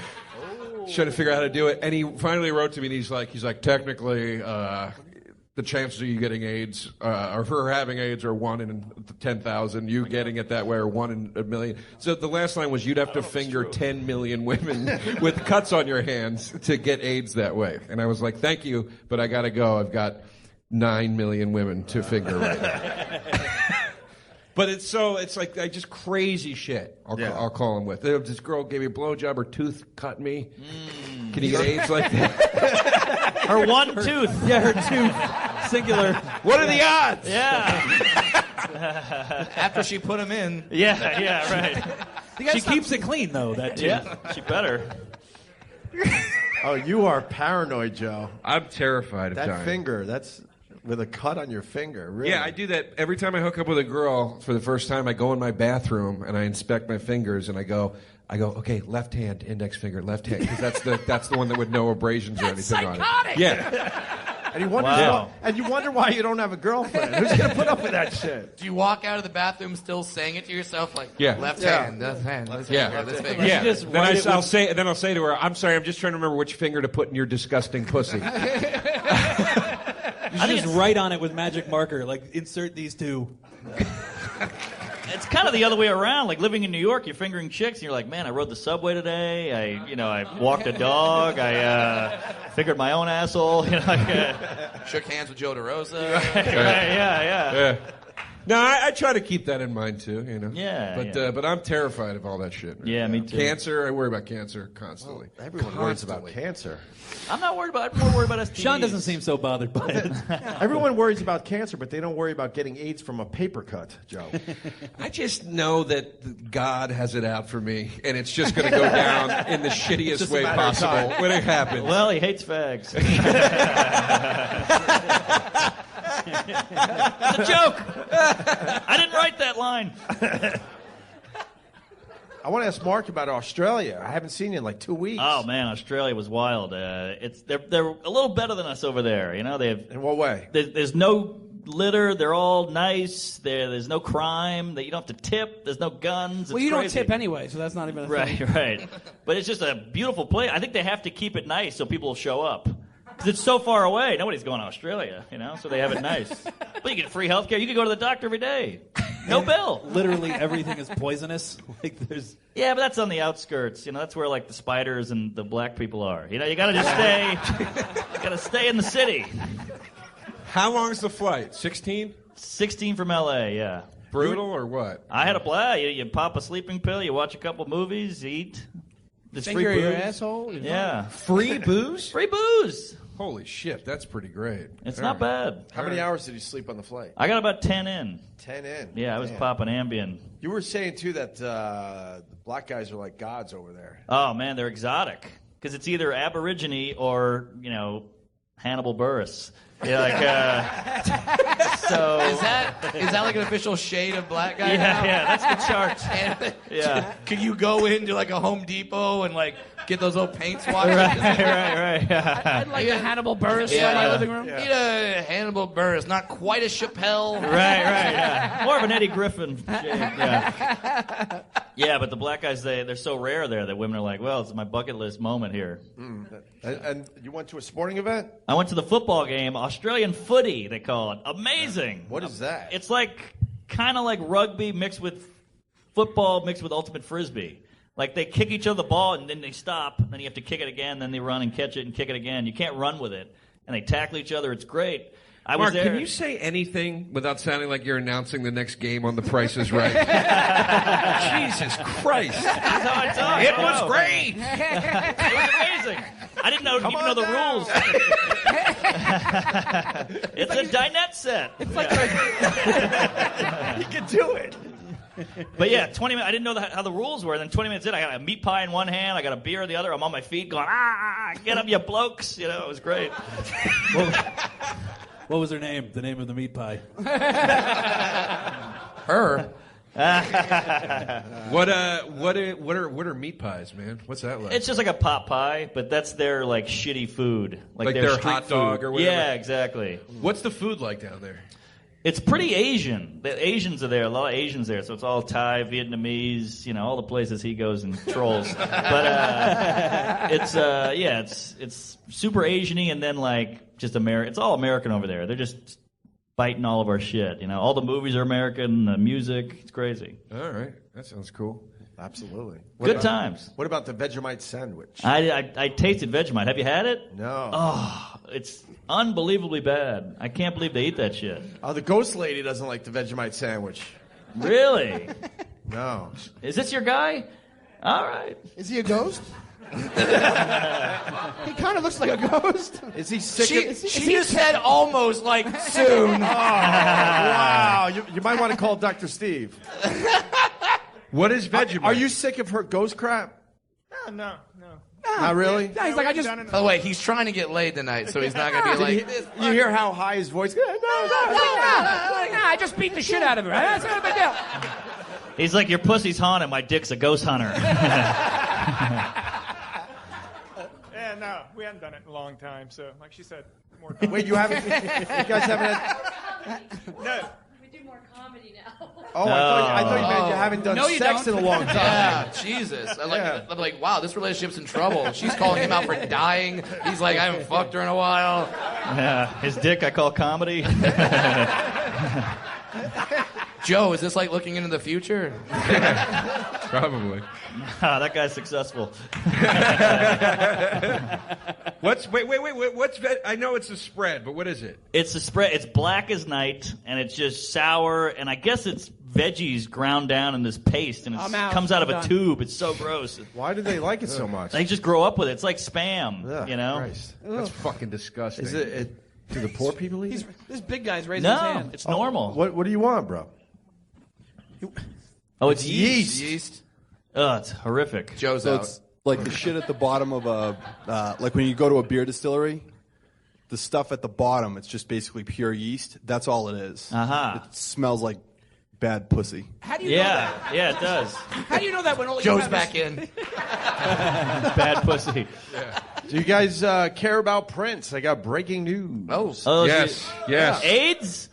Trying to figure out how to do it. And he finally wrote to me, and he's like, technically, the chances of you getting AIDS, or her having AIDS, are 1 in 10,000. You getting it that way are 1 in a million. So the last line was, you'd have to finger 10 million women with cuts on your hands to get AIDS that way. And I was like, thank you, but I got to go. I've got 9 million women to finger right now. But it's like just crazy shit. I'll call him with. This girl gave me a blowjob. Her tooth cut me. Can you get AIDS like that? Her one tooth. Yeah, her tooth. Singular. What are the odds? Yeah. After she put him in. Yeah, right. She keeps it clean, though, that tooth. Yeah, she better. Oh, you are paranoid, Joe. I'm terrified of That dying. finger, that's with a cut on your finger. Really? Yeah, I do that every time I hook up with a girl for the first time. I go in my bathroom and I inspect my fingers and I go, okay, left hand, index finger, left hand, because that's the one that with no abrasions or anything on it. Yeah. And you wonder why you don't have a girlfriend. Who's gonna put up with that shit? Do you walk out of the bathroom still saying it to yourself like, Yeah. left Yeah. hand, left hand, left Yeah. finger, this finger? Yeah. just Then write it I'll say to her, I'm sorry, I'm just trying to remember which finger to put in your disgusting pussy. You should just write on it with magic marker, like insert these two. It's kind of the other way around. Like living in New York, you're fingering chicks, and you're like, man, I rode the subway today. I walked a dog. I fingered my own asshole. Shook hands with Joe DeRosa. Yeah. No, I try to keep that in mind too, you know. Yeah, But I'm terrified of all that shit. Yeah, me too. Cancer, I worry about cancer constantly. Everyone worries about cancer. I'm not worried about. I'm more worried about STDs. Sean doesn't seem so bothered by it. Everyone worries about cancer, but they don't worry about getting AIDS from a paper cut, Joe. I just know that God has it out for me, and it's just going to go down in the shittiest just a way matter of possible time. when it happens. Well, he hates fags. It's a joke. I didn't write that line. I want to ask Mark about Australia. I haven't seen you in like 2 weeks. Oh man, Australia was wild. They're a little better than us over there. You know, they have. In what way? There's no litter. They're all nice. There's no crime. You don't have to tip. There's no guns. Well, It's you don't crazy. tip anyway, so that's not even a thing. Right. But it's just a beautiful place. I think they have to keep it nice so people will show up. Because it's so far away. Nobody's going to Australia, so they have it nice. But you get free health care. You can go to the doctor every day. No bill. Literally everything is poisonous. Like there's. Yeah, but that's on the outskirts. That's where like the spiders and the black people are. You got to just stay. You got to stay in the city. How long is the flight? 16? 16 from L.A., yeah. Brutal or what? I had a blast. You pop a sleeping pill, you watch a couple movies, eat. There's Finger free your booze. asshole? Yeah. Free booze? Free booze. Holy shit, that's pretty great. It's not bad. How many hours did you sleep on the flight? I got about 10 in. 10 in. Yeah, I was Damn. popping Ambien. You were saying, too, that the black guys are like gods over there. Oh, man, they're exotic. Because it's either Aborigine or, Hannibal Buress. Yeah, so is that like an official shade of black guy? Yeah, that's the chart. Yeah. Could you go into like a Home Depot and like get those old paint swatches? Right. I'd like a Hannibal Buress in my living room. Need a Hannibal Buress, not quite a Chappelle. Right. Yeah. More of an Eddie Griffin shade. Yeah. Yeah, but the black guys, they're so rare there that women are like, well, it's my bucket list moment here. And you went to a sporting event? I went to the football game, Australian footy, they call it. Amazing. What is that? It's kind of like rugby mixed with football mixed with ultimate frisbee. Like they kick each other the ball and then they stop, and then you have to kick it again, then they run and catch it and kick it again. You can't run with it. And they tackle each other. It's great. I was Mark, there. can you say anything without sounding like you're announcing the next game on The Price is Right? Jesus Christ. That's how I talk. It was great. It was amazing. I didn't even know the rules. It's a dinette set. It's like you can do it. But yeah, 20 minutes. I didn't know how the rules were. Then 20 minutes in, I got a meat pie in one hand, I got a beer in the other. I'm on my feet going, get up, you blokes. It was great. What was her name? The name of the meat pie? Her. What are meat pies, man? What's that like? It's just like a pot pie, but that's their shitty food, like their their street hot dog food. or whatever. Yeah, exactly. What's the food like down there? It's pretty Asian. The Asians are there. A lot of Asians there, so it's all Thai, Vietnamese. All the places he goes and trolls. But it's super Asian-y, and then just American. It's all American over there. They're just biting all of our shit. All the movies are American. The music, it's crazy. All right, that sounds cool. Absolutely. Good times. What about the Vegemite sandwich? I tasted Vegemite. Have you had it? No. Oh, it's unbelievably bad. I can't believe they eat that shit. Oh, the ghost lady doesn't like the Vegemite sandwich. Really? No. Is this your guy? All right. Is he a ghost? He kind of looks like a ghost. Is he sick? She just said almost like soon. Oh, wow. You might want to call Dr. Steve. What is Vegemite? Are you sick of her ghost crap? No. Not really? No, he's like, I just. By the way, he's trying to get laid tonight, so he's not going to be like. You hear how high his voice goes? No. I just beat the shit out of her. That's not a big deal. He's like, your pussy's haunted, my dick's a ghost hunter. Yeah, no, we haven't done it in a long time, so like she said, more time. Wait, you guys haven't had... No. We do more comedy now. Oh, I thought you meant you haven't done sex in a long time. Yeah, Jesus. I'm like, wow, this relationship's in trouble. She's calling him out for dying. He's like, I haven't fucked her in a while. Yeah, his dick I call comedy. Joe, is this like looking into the future? Probably. That guy's successful. What's I know it's a spread, but what is it? It's a spread. It's black as night, and it's just sour, and I guess it's veggies ground down in this paste, and it comes out of a tube. It's so gross. Why do they like it so much? They just grow up with it. It's like Spam, Christ. That's fucking disgusting. Is it do the poor people eat it? This big guy's raising his hand. It's normal. What do you want, bro? Oh, it's yeast. Yeast. Oh, it's horrific. Joe's So out. it's like the shit at the bottom of like when you go to a beer distillery, the stuff at the bottom, it's just basically pure yeast. That's all it is. Uh-huh. It smells like bad pussy. How do you know that? Yeah, it does. How do you know that when all Joe's you have back is... in. Bad pussy. Do you guys care about Prince? I got breaking news. Oh, yes. AIDS?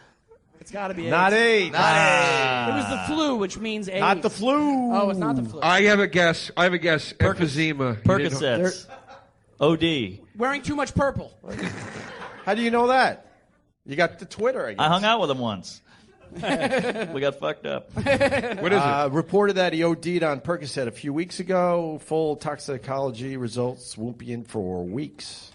It's got to be AIDS. Not AIDS. It was the flu, which means AIDS. Not the flu. Oh, it's not the flu. I have a guess. Emphysema. Percocets. OD. Wearing too much purple. How do you know that? You got the Twitter, I guess. I hung out with him once. We got fucked up. What is it? Reported that he OD'd on Percocet a few weeks ago. Full toxicology results won't be in for weeks.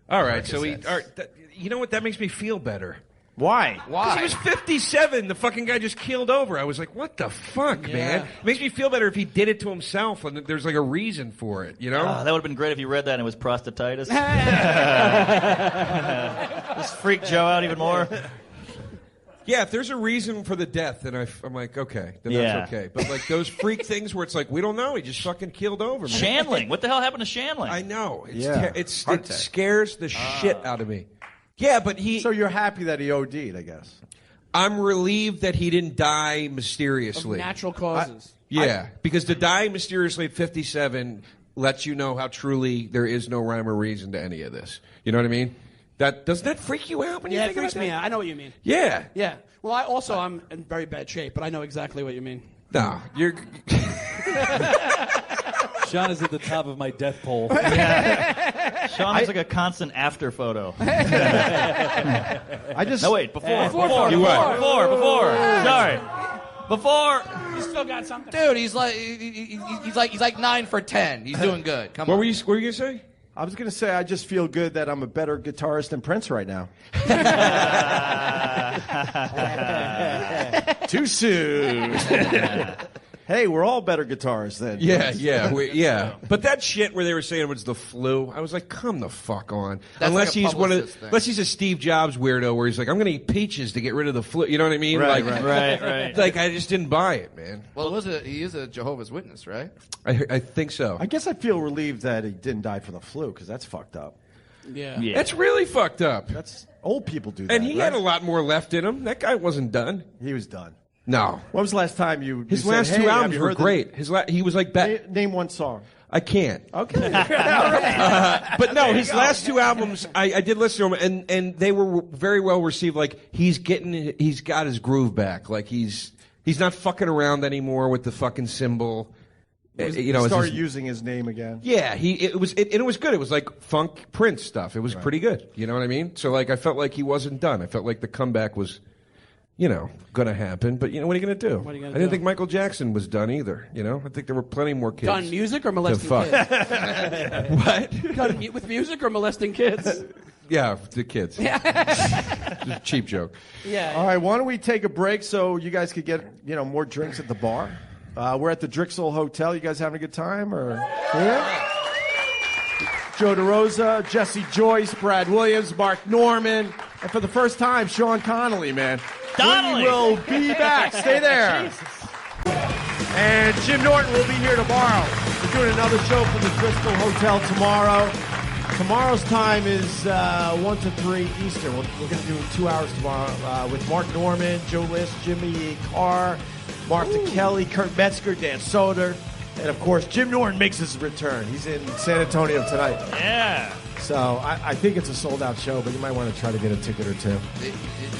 All right, so you know what? That makes me feel better. Why? Because he was 57. The fucking guy just keeled over. I was like, what the fuck, man? It makes me feel better if he did it to himself and there's like a reason for it, you know? That would have been great if you read that and it was prostatitis. Just freak Joe out even more. Yeah, if there's a reason for the death, then I'm like, okay, then that's okay. But like those freak things where it's like, we don't know, he just fucking keeled over. Man. Shandling. What the hell happened to Shandling? I know. It scares the shit out of me. Yeah, but So you're happy that he OD'd, I guess. I'm relieved that he didn't die mysteriously. Of natural causes. Because to die mysteriously at 57 lets you know how truly there is no rhyme or reason to any of this. You know what I mean? Doesn't that freak you out when you it think about freaks me that? out. I know what you mean. Yeah. Yeah. Well, I'm in very bad shape, but I know exactly what you mean. No, you're... Sean is at the top of my death pole. Sean is like a constant after photo. No, wait, before. Sorry. Before. You still got something. Dude, he's like 9 for 10. He's doing good. Come on. What were you gonna say? I was going to say I just feel good that I'm a better guitarist than Prince right now. Too soon. Hey, we're all better guitarists then. Yeah. But that shit where they were saying it was the flu, I was like, come the fuck on. That's unless like a he's publicist thing. unless he's a Steve Jobs weirdo where he's like, I'm going to eat peaches to get rid of the flu. You know what I mean? Right. Like I just didn't buy it, man. Well, he is a Jehovah's Witness, right? I think so. I guess I feel relieved that he didn't die from the flu because that's fucked up. Yeah. That's really fucked up. That's old people do that. And he right? had a lot more left in him. That guy wasn't done. He was done. No. When was the last time you His said, last hey, two have albums you were heard great. He was like Name one song. I can't. Okay. But no, his last two albums, I did listen to them, and they were very well received. Like he's got his groove back. Like he's not fucking around anymore with the fucking cymbal. He started using his name again. Yeah, it was good. It was like funk Prince stuff. It was pretty good. You know what I mean? So like, I felt like he wasn't done. I felt like the comeback was, going to happen. But what are you going to do? What are you gonna I didn't do? think Michael Jackson was done either. I think there were plenty more kids. Done music or molesting fuck. kids? What? Done with music or molesting kids? Yeah, the kids. Just a cheap joke. Yeah. All right, why don't we take a break so you guys could get more drinks at the bar? We're at the Drexel Hotel. You guys having a good time? Or yeah? Joe DeRosa, Jesse Joyce, Brad Williams, Mark Norman, and for the first time, Sean Connolly, man. Donnelly. We will be back. Stay there. And Jim Norton will be here tomorrow. We're doing another show from the Driscoll Hotel tomorrow. Tomorrow's time is 1 to 3 Eastern. We're going to do 2 hours tomorrow with Mark Norman, Joe List, Jimmy Carr, Martha Kelly, Kurt Metzger, Dan Soder, and of course Jim Norton makes his return. He's in San Antonio tonight. Yeah. So I think it's a sold-out show, but you might want to try to get a ticket or two. Did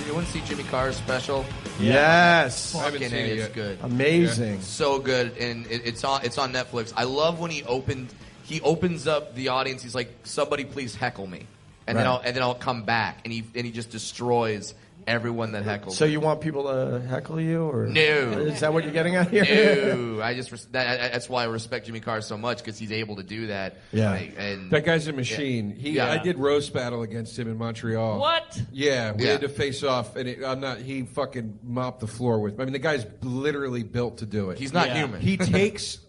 you want to see Jimmy Carr's special? Yes. I haven't Fucking seen it it's yet. good. Amazing. So good, and it's on Netflix. I love when he opens up the audience. He's like, "Somebody please heckle me," and Right. then I'll come back, and he just destroys everyone that heckles. So you want people to heckle you, or No. Is that what you're getting at here? No, that's why I respect Jimmy Carr so much because he's able to do that. Yeah. and That guy's a machine. Yeah. I did roast battle against him in Montreal. What? Yeah, we Yeah. had to face off, and he fucking mopped the floor with me. I mean, the guy's literally built to do it. He's not human. He takes,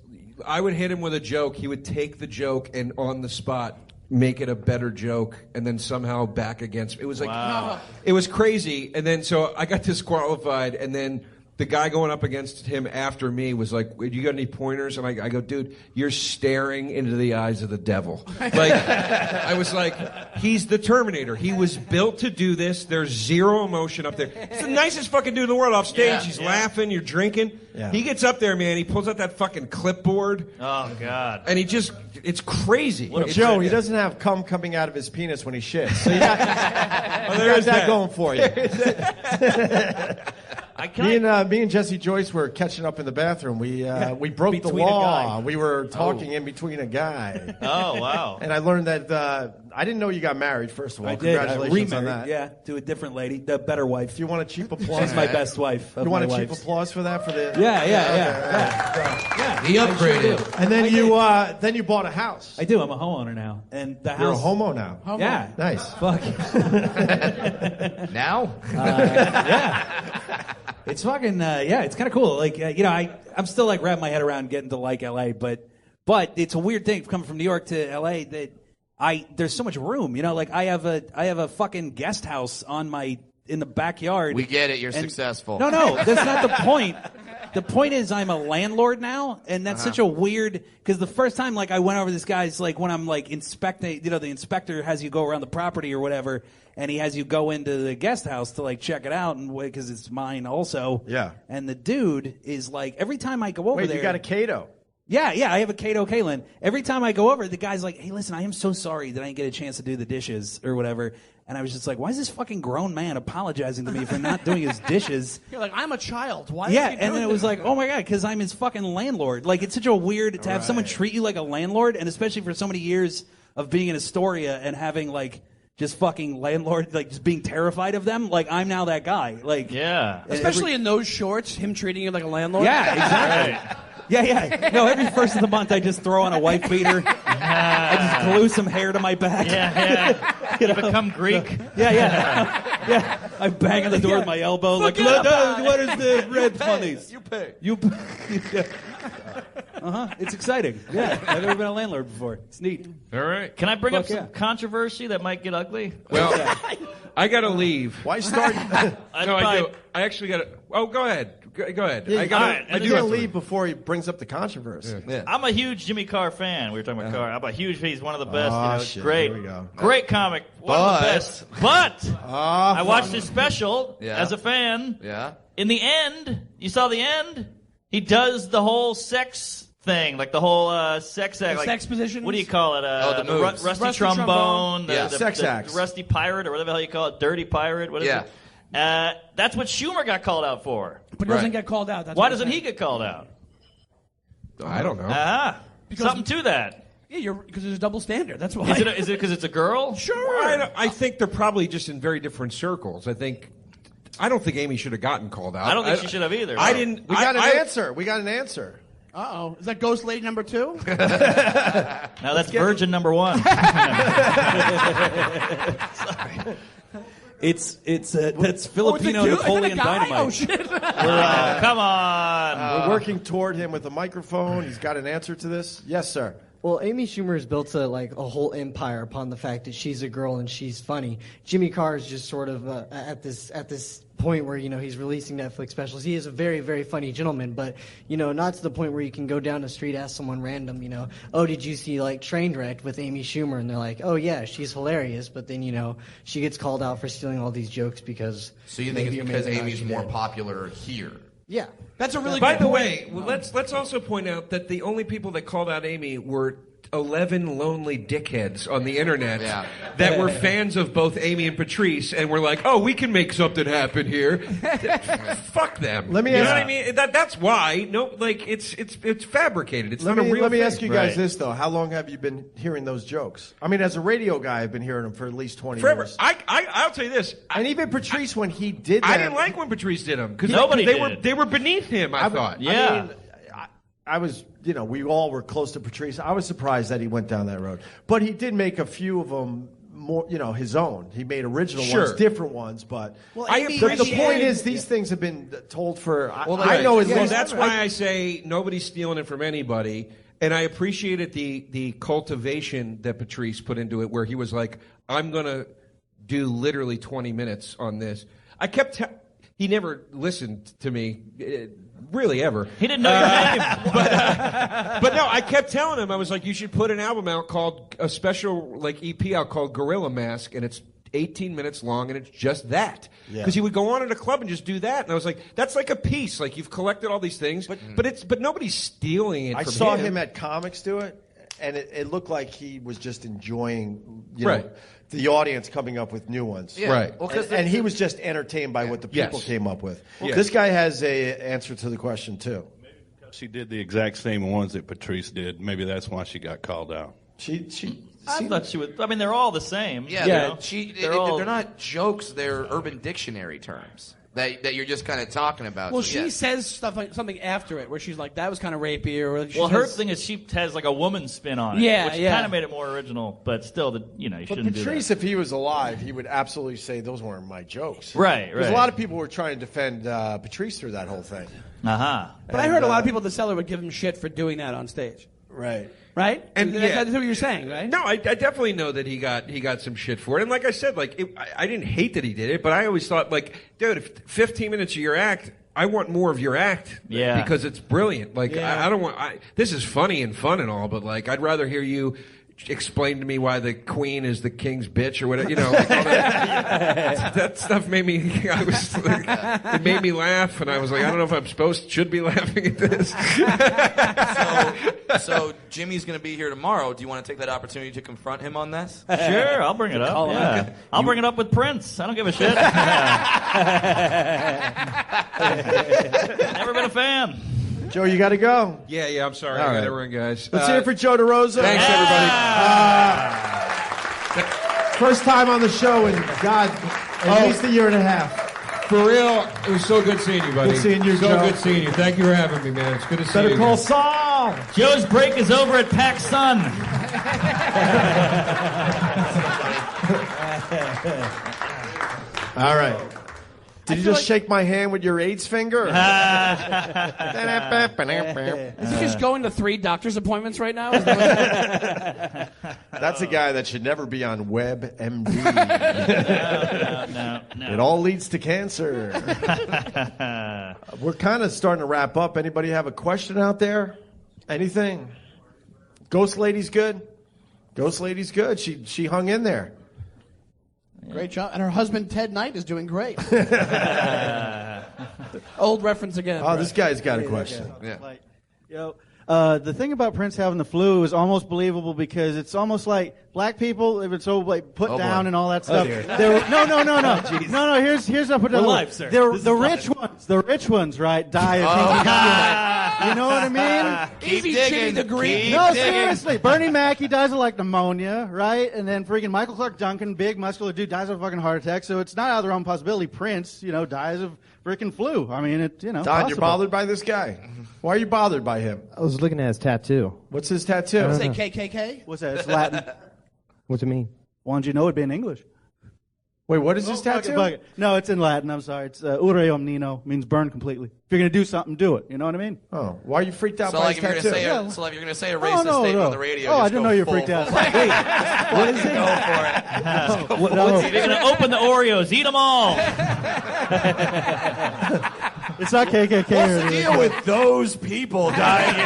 I would hit him with a joke. He would take the joke and on the spot make it a better joke, and then somehow back against me. It was like, it was crazy. And then so I got disqualified, and then the guy going up against him after me was like, "You got any pointers?" And I go, "Dude, you're staring into the eyes of the devil." Like, I was like, he's the Terminator. He was built to do this. There's zero emotion up there. He's the nicest fucking dude in the world off stage. Yeah, He's yeah. laughing. You're drinking. Yeah. He gets up there, man. He pulls out that fucking clipboard, Oh God. and it's crazy. Well, It's- Joe, he doesn't have cum coming out of his penis when he shits. So you got, there is that that. going for you. Me and Jesse Joyce were catching up in the bathroom. We broke the Between a law. guy. We were talking in between a guy. Oh, wow. And I learned that I didn't know you got married. First of all, I did. Congratulations on Remarried, that. yeah, to a different lady, the better wife. Do you want a cheap applause? She's my best wife. You want a cheap applause for that? For the Yeah. He upgraded. And then you bought a house. I do. I'm a homeowner now, and the house. You're a homo now. Yeah. Nice. Fuck. Now? Yeah. It's fucking. It's kind of cool. Like I'm still like wrapping my head around getting to like LA, but it's a weird thing coming from New York to LA that there's so much room. Like I have a fucking guest house in the backyard. We get it. You're successful. No, that's not the point. The point is I'm a landlord now, and that's such a weird, because the first time I went over this guy's, when I'm inspecting, the inspector has you go around the property or whatever, and he has you go into the guest house to check it out, and because it's mine also. Yeah. And the dude is every time I go over there. You got a Cato. Yeah, I have a Cato Kalin. Every time I go over, the guy's like, hey, listen, I am so sorry that I didn't get a chance to do the dishes or whatever. And I was just like, why is this fucking grown man apologizing to me for not doing his dishes? You're like, I'm a child. Why? Yeah, is he and then doing it was this? like, oh my God, because I'm his fucking landlord. It's such a weird to have someone treat you like a landlord, and especially for so many years of being in Astoria and having just fucking landlord, just being terrified of them. I'm now that guy. Yeah. Especially in those shorts, him treating you like a landlord. Yeah, exactly. Yeah. No, every first of the month I just throw on a wife beater. I just glue some hair to my back. Yeah. You become Greek. Yeah. I bang on the door with my elbow what is the red funnies? You pay. It's exciting. Yeah. I've never been a landlord before. It's neat. All right. Can I bring up some controversy that might get ugly? Well, I got to leave. Why start? I do. I actually got to. Oh, go ahead. Go ahead. Yeah, I do leave before he brings up the controversy. Yeah. I'm a huge Jimmy Carr fan. We were talking about Carr. I'm a huge. He's one of the best. Oh, it's great. Here we go. Great comic. One of the best. But I watched his special as a fan. Yeah. In the end, you saw the end. He does the whole sex thing, the whole sex act. Sex positions? What do you call it? The moves. Rusty trombone. Yeah. Sex acts. Rusty pirate, or whatever the hell you call it. Dirty pirate. What is it? That's what Schumer got called out for. But doesn't get called out. That's Why what I'm doesn't he saying. get called out? I don't know. Something to that. Yeah, because there's a double standard. That's why. Is it because it's a girl? Sure. I think they're probably just in very different circles. I don't think Amy should have gotten called out. I don't think she should have either. I no. didn't. We got an answer. We got an answer. Uh-oh. Is that Ghost Lady number 2? No, that's Virgin number 1. Sorry. That's Filipino Napoleon Dynamite. Oh, shit. Come on. We're working toward him with a microphone. He's got an answer to this. Yes, sir. Well, Amy Schumer has built a whole empire upon the fact that she's a girl and she's funny. Jimmy Carr is just sort of at this point where he's releasing Netflix specials. He is a very, very funny gentleman, but not to the point where you can go down the street, ask someone random, oh, did you see Trainwreck with Amy Schumer? And they're like, oh yeah, she's hilarious, but then she gets called out for stealing all these jokes because. So you think it's because Amy's more popular here? Yeah. That's a really By good the point. way, let's also point out that the only people that called out Amy were 11 lonely dickheads on the internet that were fans of both Amy and Patrice and were like, oh, we can make something happen here. Fuck them. Let me you ask- know what I mean? That's why. No, it's fabricated. It's not a real Let me thing. ask you guys this, though. How long have you been hearing those jokes? I mean, as a radio guy, I've been hearing them for at least 20 Forever. years. I'll tell you this. And even Patrice, when he did that. I didn't like when Patrice did them because Nobody they were beneath him, I thought. Yeah. I mean, I was, we all were close to Patrice. I was surprised that he went down that road. But he did make a few of them more, his own. He made original ones, different ones. But the point is, these things have been told for, I know at least. That's why I say nobody's stealing it from anybody. And I appreciated the cultivation that Patrice put into it, where he was like, I'm going to do literally 20 minutes on this. I kept he never listened to me. Really, ever. He didn't know your name. But no, I kept telling him, I was like, you should put an album out called, a special EP out called Gorilla Mask, and it's 18 minutes long, and it's just that. Because he would go on at a club and just do that, and I was like, that's like a piece. Like, you've collected all these things, but nobody's stealing it I from saw him. him at comics do it, and it looked like he was just enjoying, the audience coming up with new ones. Yeah. Right. Well, and he was just entertained by what the people Yes. came up with. Yes. This guy has a answer to the question, too. She did the exact same ones that Patrice did. Maybe that's why she got called out. I thought she would. I mean, they're all the same. Yeah, you know? they're not jokes. They're Urban Dictionary terms that you're just kind of talking about. Well, So, she yeah. says something after it where she's like, "That was kind of rapey," or she Well, her says- thing is she has like a woman spin on it, Yeah, which yeah. kind of made it more original. But still, you But shouldn't do Patrice, that. if he was alive, he would absolutely say those weren't my jokes. Right, Because right. a lot of people were trying to defend Patrice through that whole thing. Uh-huh. But I heard a lot of people at the cellar would give him shit for doing that on stage. Right. Right? And That's what you're saying, right? No, I definitely know that he got some shit for it. And like I said, I didn't hate that he did it, but I always thought, dude, if 15 minutes of your act, I want more of your act. Yeah. Because it's brilliant. Yeah. I don't want. This is funny and fun and all, but I'd rather hear you explain to me why the queen is the king's bitch or whatever. All that, that stuff made me. It made me laugh, and I was like, I don't know if I'm should be laughing at this. So Jimmy's going to be here tomorrow. Do you want to take that opportunity to confront him on this? Sure, I'll bring it up. Colin, Yeah. okay. I'll bring it up with Prince. I don't give a shit. Never been a fan. Joe, you got to go. Yeah, I'm sorry. All I got right. to run, guys. Let's hear it for Joe DeRosa. Thanks, everybody. First time on the show in, God, at least a year and a half. For real, it was so good seeing you, buddy. Good seeing you, so Joe. good seeing you. Thank you for having me, man. It's good to see Better you. call again. Saul. Joe's break is over at Pac Sun. All right. Did you just shake my hand with your AIDS finger? Is he just going to 3 doctor's appointments right now? Is that That's a guy that should never be on WebMD. No. It all leads to cancer. We're kind of starting to wrap up. Anybody have a question out there? Anything? Ghost Lady's good? Ghost Lady's good. She hung in there. Great job. And her husband, Ted Knight, is doing great. Old reference again. Oh, this guy's got a question. Yeah. The thing about Prince having the flu is almost believable because it's almost like black people, if it's so put Oh, down boy. and all that Oh, stuff. dear. No. Jeez. No. Here's up. We're live, sir. The rich ones, right? Die of you know what I mean? Easy, Jimmy the Greek. No, seriously. Bernie Mac, he dies of pneumonia, right? And then freaking Michael Clark Duncan, big muscular dude, dies of a fucking heart attack. So it's not out of their own possibility. Prince, dies of freaking flu. I mean, Don, you're possible. bothered by this guy? Why are you bothered by him? I was looking at his tattoo. What's his tattoo? Uh-huh. Say KKK? What's that? It's Latin. What's it mean? Why don't you know it'd be in English? Wait, what is his tattoo? No, it's in Latin. I'm sorry. It's ure omnino, means burn completely. If you're going to do something, do it. You know what I mean? Oh, why are you freaked out So by like his if you're tattoo? gonna say if you're gonna say a racist no, statement no. on the radio, Oh, just I didn't go know you were full- freaked out. full- Wait, what is it? Go for it. If you're going to open the Oreos, eat them all. It's not KKK. What's the deal with those people dying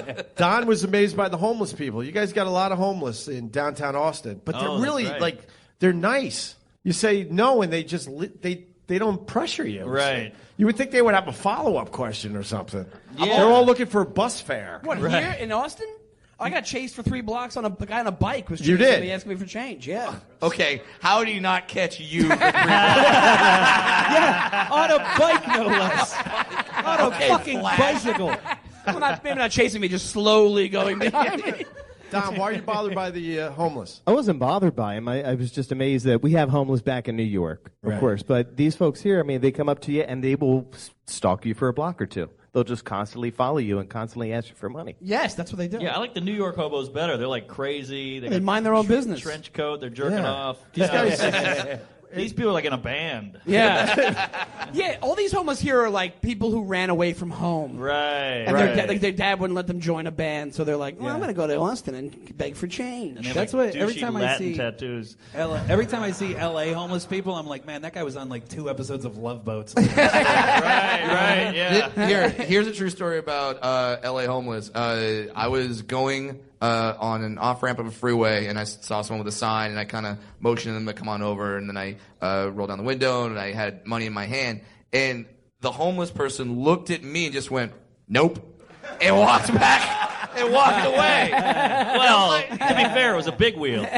young? Don was amazed by the homeless people. You guys got a lot of homeless in downtown Austin, but they're Oh, that's really right. they're nice. You say no, and they just they don't pressure you. Right. You would think they would have a follow-up question or something. Yeah. They're all looking for bus fare. What, here in Austin? I got chased for 3 blocks on a guy on a bike. Was You chasing did? me, asking me for change. Yeah. Okay, how do you not catch you? Yeah, on a bike, no less. On a Okay, fucking Flash. bicycle. Well, maybe not chasing me, just slowly going behind me. Don, why are you bothered by the homeless? I wasn't bothered by him. I was just amazed that we have homeless back in New York, of Right. course. But these folks here, I mean, they come up to you and they will stalk you for a block or two. They'll just constantly follow you and constantly ask you for money. Yes, that's what they do. Yeah, I like the New York hobos better. They're like crazy. They got mind their own business. Trench coat. They're jerking Yeah. off. These Yeah. guys- These people are like in a band. Yeah. Yeah, all these homeless here are like people who ran away from home. Right. And right. their dad wouldn't let them join a band, so they're like, well, Yeah. I'm going to go to Austin and beg for change. And they have, That's like, what every douchey time I Latin see tattoos. every time I see LA homeless people, I'm like, man, that guy was on like 2 episodes of Love Boats. Right. Yeah. Here's a true story about LA homeless. I was going on an off ramp of a freeway, and I saw someone with a sign, and I kind of motioned them to come on over, and then I rolled down the window, and I had money in my hand, and the homeless person looked at me and just went, "Nope," and walked back. and walked away. Well, to be fair, it was a big wheel. But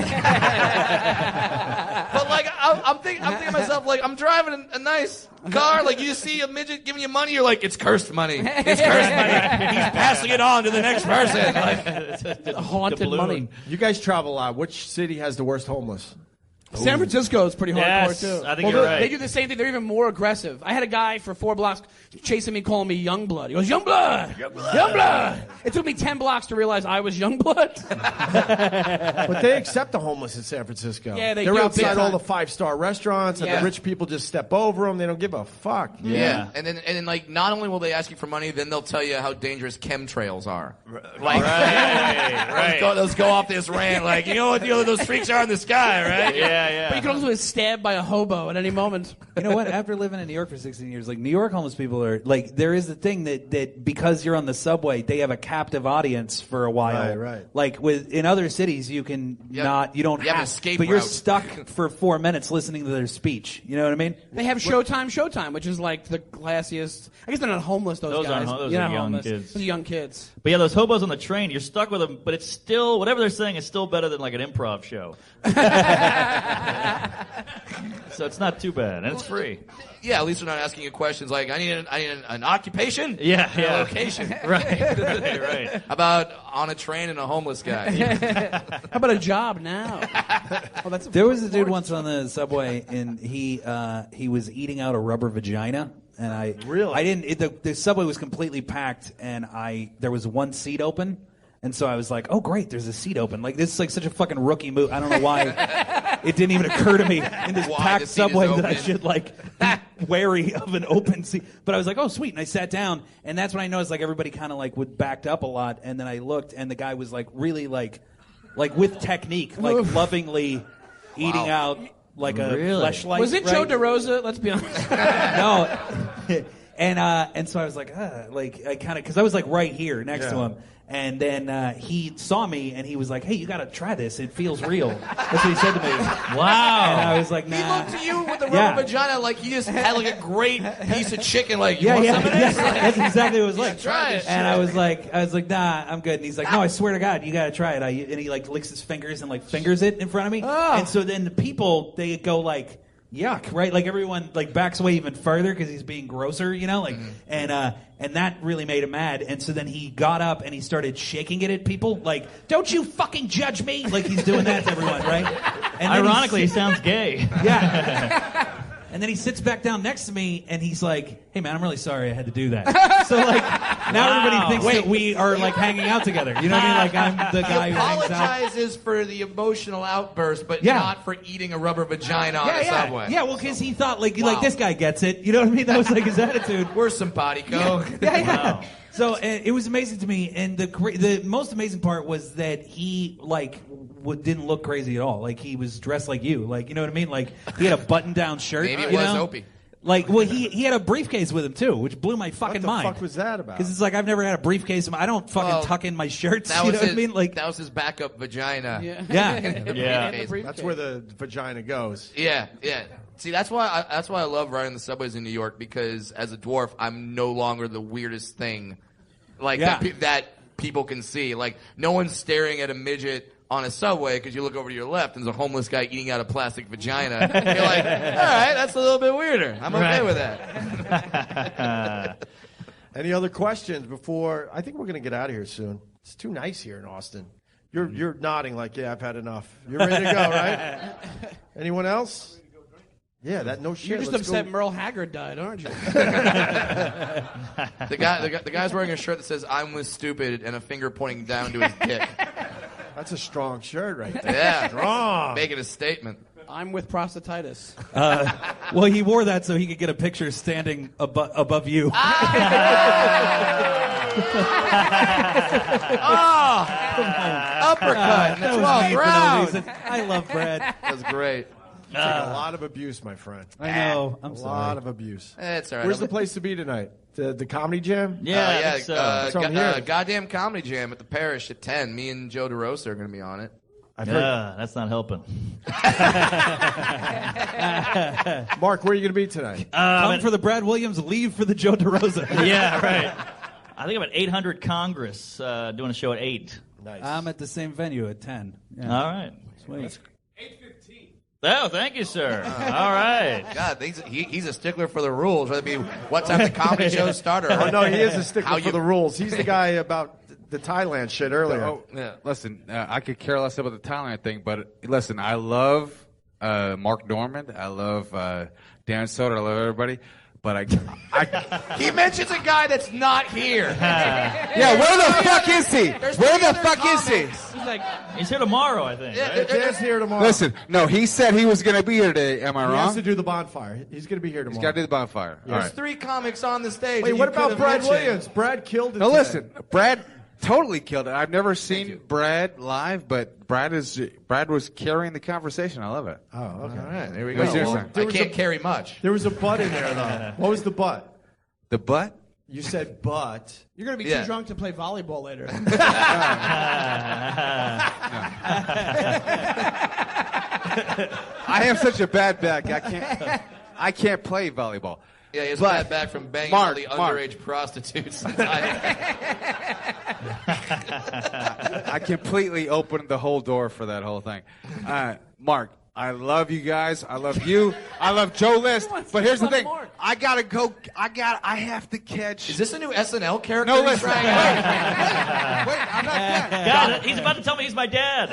like, I'm thinking to myself, like, I'm driving a nice car. Like, you see a midget giving you money, you're like, it's cursed money. It's cursed money. He's passing it on to the next person. Like, haunted money. You guys travel a lot. Which city has the worst homeless? San Francisco is pretty hardcore too. I think you're right. They do the same thing. They're even more aggressive. I had a guy for 4 blocks chasing me, calling me Youngblood. He goes, Youngblood! Youngblood! It took me 10 blocks to realize I was Youngblood. But they accept the homeless in San Francisco. Yeah, They're do, outside big all time. the 5-star restaurants, and Yeah. the rich people just step over them. They don't give a fuck. yeah. And then like, not only will they ask you for money, then they'll tell you how dangerous chemtrails are. Like, Right. Let's go off this rant. Like, you know what those freaks are in the sky, right? Yeah. But you can also be stabbed by a hobo at any moment. You know what? After living in New York for 16 years, like New York homeless people are like, there is a thing that because you're on the subway, they have a captive audience for a while. Right. Like in other cities, you can you don't you have an have, escape but you're route. stuck for 4 minutes listening to their speech. You know what I mean? They have Showtime, which is like the classiest. I guess they're not homeless, those guys. Those You're are not young homeless. kids. Those are young kids. But yeah, those hobos on the train, you're stuck with them, but it's still, whatever they're saying is still better than like an improv show. So it's not too bad, and it's free. Yeah, at least they're not asking you questions like, I need an occupation? Yeah. A location. Right. How about on a train and a homeless guy? How about a job now? There was a dude once on the subway, and he was eating out a rubber vagina, and I didn't. The subway was completely packed, and there was one seat open, and so I was like, oh great, there's a seat open. Like this is like such a fucking rookie move. I don't know why it didn't even occur to me in this Why packed the seat is subway that I open. should like be wary of an open seat. But I was like, oh sweet, and I sat down, and that's when I noticed like everybody kind of like would backed up a lot, and then I looked, and the guy was like really like with technique, like lovingly eating out like a fleshlight. Was it right? Joe DeRosa? Let's be honest. No. And so I was like I kind of, because I was like right here next to him. And then he saw me, and he was like, hey, you got to try this. It feels real. That's what he said to me. Wow. And I was like, nah. He looked at you with the rubber vagina like he just had like a great piece of chicken. Like, you want some of this? That's exactly what it was like. Try this And shit. I was like, nah, I'm good. And he's like, no, I swear to God, you got to try it. And he like licks his fingers and like fingers it in front of me. Oh. And so then the people, they go like, yuck, right? Like everyone like backs away even further because he's being grosser, you know? Like, and that really made him mad. And so then he got up and he started shaking it at people, like, don't you fucking judge me! Like he's doing that to everyone, right? And then Ironically, he sounds gay. Yeah. And then he sits back down next to me, and he's like, hey, man, I'm really sorry I had to do that. So, like, now everybody thinks that we are, like, hanging out together. You know what I mean? Like, I'm the guy He who hangs out. apologizes for the emotional outburst, but Yeah. not for eating a rubber vagina on a subway. Yeah, well, because he thought, like, this guy gets it. You know what I mean? That was, like, his attitude. We're simpatico. Yeah. Wow. So it was amazing to me, and the most amazing part was that he didn't look crazy at all. Like he was dressed like you, like you know what I mean. Like he had a button-down shirt. Maybe it you was know? Opie. Like he had a briefcase with him too, which blew my fucking mind. What the fuck was that about? Because it's like I've never had a briefcase. I don't fucking tuck in my shirts. That You was know his, what I mean? Like that was his backup vagina. Yeah. That's where the vagina goes. Yeah. See, that's why I love riding the subways in New York, because as a dwarf, I'm no longer the weirdest thing, like that people can see. Like no one's staring at a midget on a subway because you look over to your left and there's a homeless guy eating out a plastic vagina. You're like, all right, that's a little bit weirder. I'm okay with that. Any other questions before? I think we're going to get out of here soon. It's too nice here in Austin. You're nodding like, yeah, I've had enough. You're ready to go, right? Anyone else? Yeah, that no shit. You're just Let's upset go. Merle Haggard died, aren't you? The guy's wearing a shirt that says "I'm with stupid" and a finger pointing down to his dick. That's a strong shirt right there. Yeah, Strong. making a statement. I'm with prostatitis. Well, he wore that so he could get a picture standing above you. Uppercut. That was 12th made for no round. reason. I love Brad. That's great. Take a lot of abuse, my friend. I know. I'm a sorry. lot of abuse. It's all right. Where's the place to be tonight? The Comedy Jam? I think so. That's what I'm hearing. Goddamn Comedy Jam at the Parish at 10. Me and Joe DeRosa are going to be on it. That's not helping. Mark, where are you going to be tonight? Come for the Brad Williams, leave for the Joe DeRosa. Yeah, right. I think I'm at 800 Congress doing a show at 8. Nice. I'm at the same venue at 10. Yeah. All right. Sweet. 8:15. Oh, thank you, sir. All right. God, he's a stickler for the rules. Whether it be what time the comedy shows start or Oh, no, he is a stickler how for the rules. He's the guy about the Thailand shit earlier. Oh, yeah. Listen, I could care less about the Thailand thing, but listen, I love Mark Normand. I love Dan Soder. I love everybody. But he mentions a guy that's not here. Yeah, where the fuck is he? Where the fuck is he? He's here tomorrow, I think. Yeah, Dan's here tomorrow. Listen, no, he said he was going to be here today. Am I He wrong? has to do the bonfire. He's going to be here tomorrow. He's got to do the bonfire. All There's right. 3 comics on the stage. Wait, and what you about could've Brad mentioned- Williams? Brad killed it No, today. listen, Brad totally killed it. I've never seen Brad live, but Brad was carrying the conversation. I love it. Oh, okay. All right, there we What's go. your Well, sign? I can't carry much. There was a butt in there, though. What was the butt? The butt? You said butt. You're going to be Yeah. too drunk to play volleyball later. I have such a bad back. I can't play volleyball. Yeah, he has a But- bad back from banging Mark, all the Mark. underage prostitutes. I completely opened the whole door for that whole thing. Mark, I love you guys. I love you. I love Joe List. But here's the thing. I gotta go. I have to catch. Is this a new SNL character? No, he's listen. trying out? Wait, I'm not done. God, he's about to tell me he's my dad.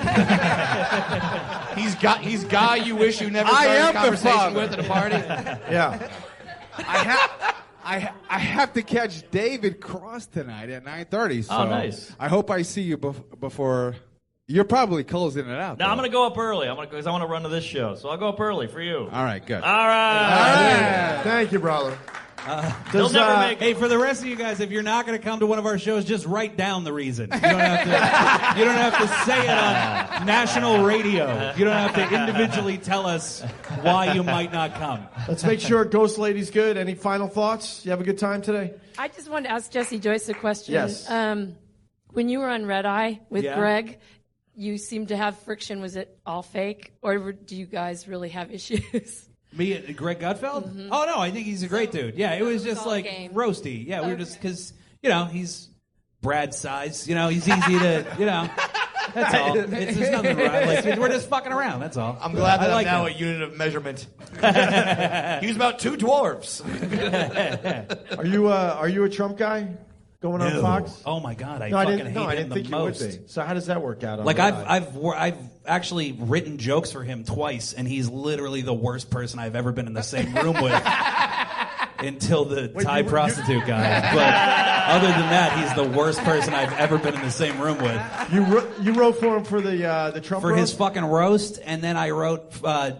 He's guy you wish you never I started a am the conversation father. with at a party. Yeah. I have to catch David Cross tonight at 9:30. So Oh, nice. I hope I see you before. You're probably closing it out. No, I'm going to go up early. Because I want to run to this show. So I'll go up early for you. All right, good. All right. Thank you, brother. Does, hey, for the rest of you guys, if you're not going to come to one of our shows, just write down the reason. You don't have to say it on national radio. You don't have to individually tell us why you might not come. Let's make sure Ghost Lady's good. Any final thoughts? You have a good time today? I just wanted to ask Jesse Joyce a question. Yes. When you were on Red Eye with Yeah. Greg, you seemed to have friction. Was it all fake? Or do you guys really have issues? Me and Greg Gutfeld? Oh, no, I think he's a great dude. Yeah, it was just all like game. roasty. Yeah, we were just, because, he's Brad's size. He's easy to, that's all. There's nothing wrong. Like, we're just fucking around, that's all. I'm glad that I like I'm now him. a unit of measurement. He was about 2 dwarfs. Are you a Trump guy going on No. Fox? Oh, my God, I No, I fucking didn't. hate No, I him didn't the think most. you would be. So how does that work out? On Like Red Eye? I've actually written jokes for him twice, and he's literally the worst person I've ever been in the same room with. Until the Thai prostitute guy, but other than that, he's the worst person I've ever been in the same room with. You wrote for him for the Trump For his roast? fucking roast, and then I wrote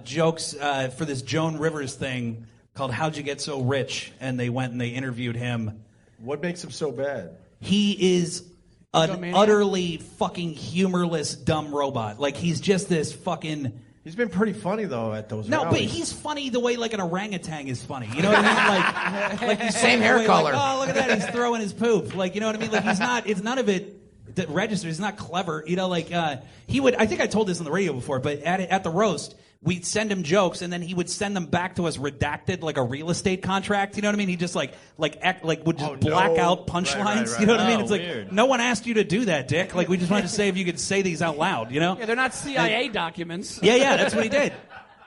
jokes for this Joan Rivers thing called "How'd You Get So Rich?" And they went and they interviewed him. What makes him so bad? He is an Egomaniac? utterly fucking humorless, dumb robot. Like he's just this fucking. He's been pretty funny though at those No, rallies. but he's funny the way like an orangutan is funny. You know what I mean? Like he's Same funny the hair way, color. Like, oh, look at that, he's throwing his poop. Like you know what I mean? Like he's not. It's none of it that registers. He's not clever. You know, like he would. I think I told this on the radio before, but at the roast. We'd send him jokes, and then he would send them back to us redacted, like a real estate contract. You know what I mean? He just would just black out punchlines. right. You know what I mean? Oh, It's weird. like no one asked you to do that, Dick. Like we just wanted to say if you could say these out loud. You know? Yeah, they're not CIA documents. Yeah, that's what he did.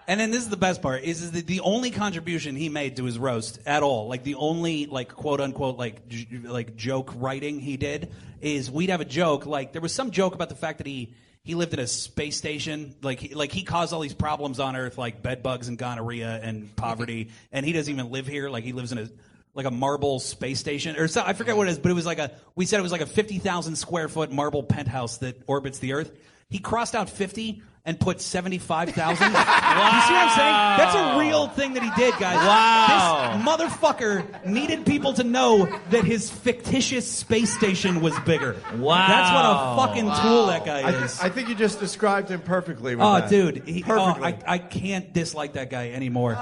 And then this is the best part: is that the only contribution he made to his roast at all, like the only like quote unquote like joke writing he did, is we'd have a joke. Like there was some joke about the fact that he lived in a space station, like he caused all these problems on Earth, like bed bugs and gonorrhea and poverty, and he doesn't even live here. Like he lives in a marble space station or so, I forget what it is, but it was we said it was like a 50,000 square foot marble penthouse that orbits the Earth. He crossed out 50 and put 75,000. You see what I'm saying? That's a real thing that he did, guys. Wow. This motherfucker needed people to know that his fictitious space station was bigger. Wow. That's what a fucking tool that guy is. I think you just described him perfectly. With Oh, that. dude. Perfectly. I can't dislike that guy anymore.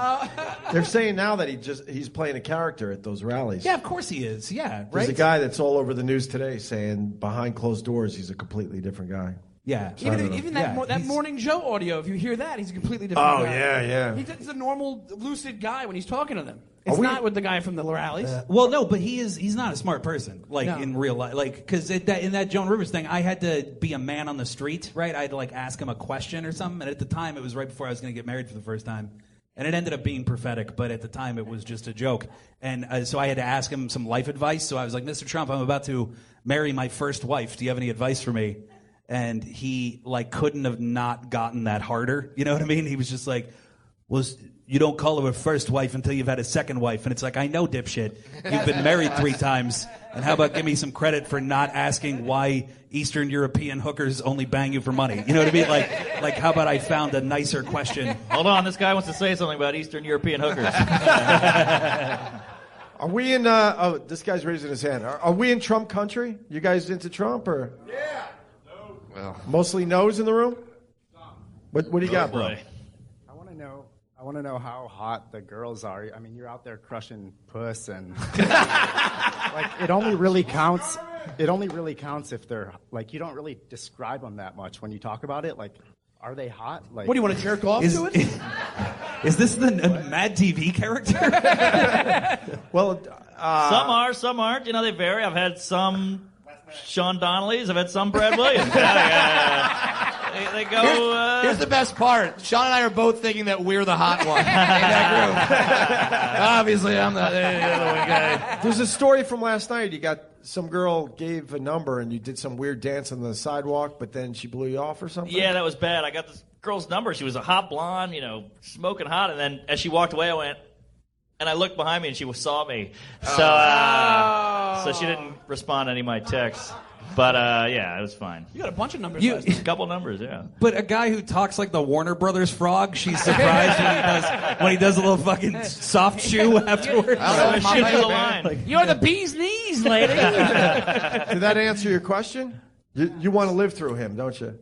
They're saying now that he's playing a character at those rallies. Yeah, of course he is. Yeah, There's right? a guy that's all over the news today saying behind closed doors he's a completely different guy. Yeah. Even that that Morning Joe audio, if you hear that, he's a completely different Oh, guy. yeah. He's a normal, lucid guy when he's talking to them. It's not with the guy from the rallies. Well, no, but he's not a smart person, No. in real life. Because in that Joan Rivers thing, I had to be a man on the street, right? I had to, ask him a question or something. And at the time, it was right before I was going to get married for the first time. And it ended up being prophetic, but at the time, it was just a joke. And so I had to ask him some life advice. So I was like, Mr. Trump, I'm about to marry my first wife. Do you have any advice for me? And he, couldn't have not gotten that harder. You know what I mean? He was just like, well, you don't call her a first wife until you've had a second wife. And it's like, I know, dipshit. You've been married 3 times. And how about give me some credit for not asking why Eastern European hookers only bang you for money? You know what I mean? Like how about I found a nicer question? Hold on, this guy wants to say something about Eastern European hookers. Are we in, this guy's raising his hand. Are we in Trump country? You guys into Trump, or? Yeah. No. Well. Mostly no's in the room? What do you got, bro? I want to know how hot the girls are. I mean, you're out there crushing puss, and it only really counts. It only really counts if they're you don't really describe them that much when you talk about it. Are they hot? What do you want to jerk off to it? Is this the Mad TV character? Well, some are, some aren't. You know, they vary. I've had some Sean Donnellys. I've had some Brad Williams. They go. Here's the best part. Sean and I are both thinking that we're the hot one in that group. Obviously, I'm the other one guy. There's a story from last night. You got some girl gave a number and you did some weird dance on the sidewalk, but then she blew you off or something? Yeah, that was bad. I got this girl's number. She was a hot blonde, smoking hot. And then as she walked away, I went, and I looked behind me and she saw me. So she didn't respond to any of my texts. But, yeah, it was fine. You got a bunch of numbers. A couple numbers, yeah. But a guy who talks like the Warner Brothers frog, she's surprised when he does a little fucking soft shoe afterwards. You're the bee's knees, lady. Did that answer your question? You want to live through him, don't you?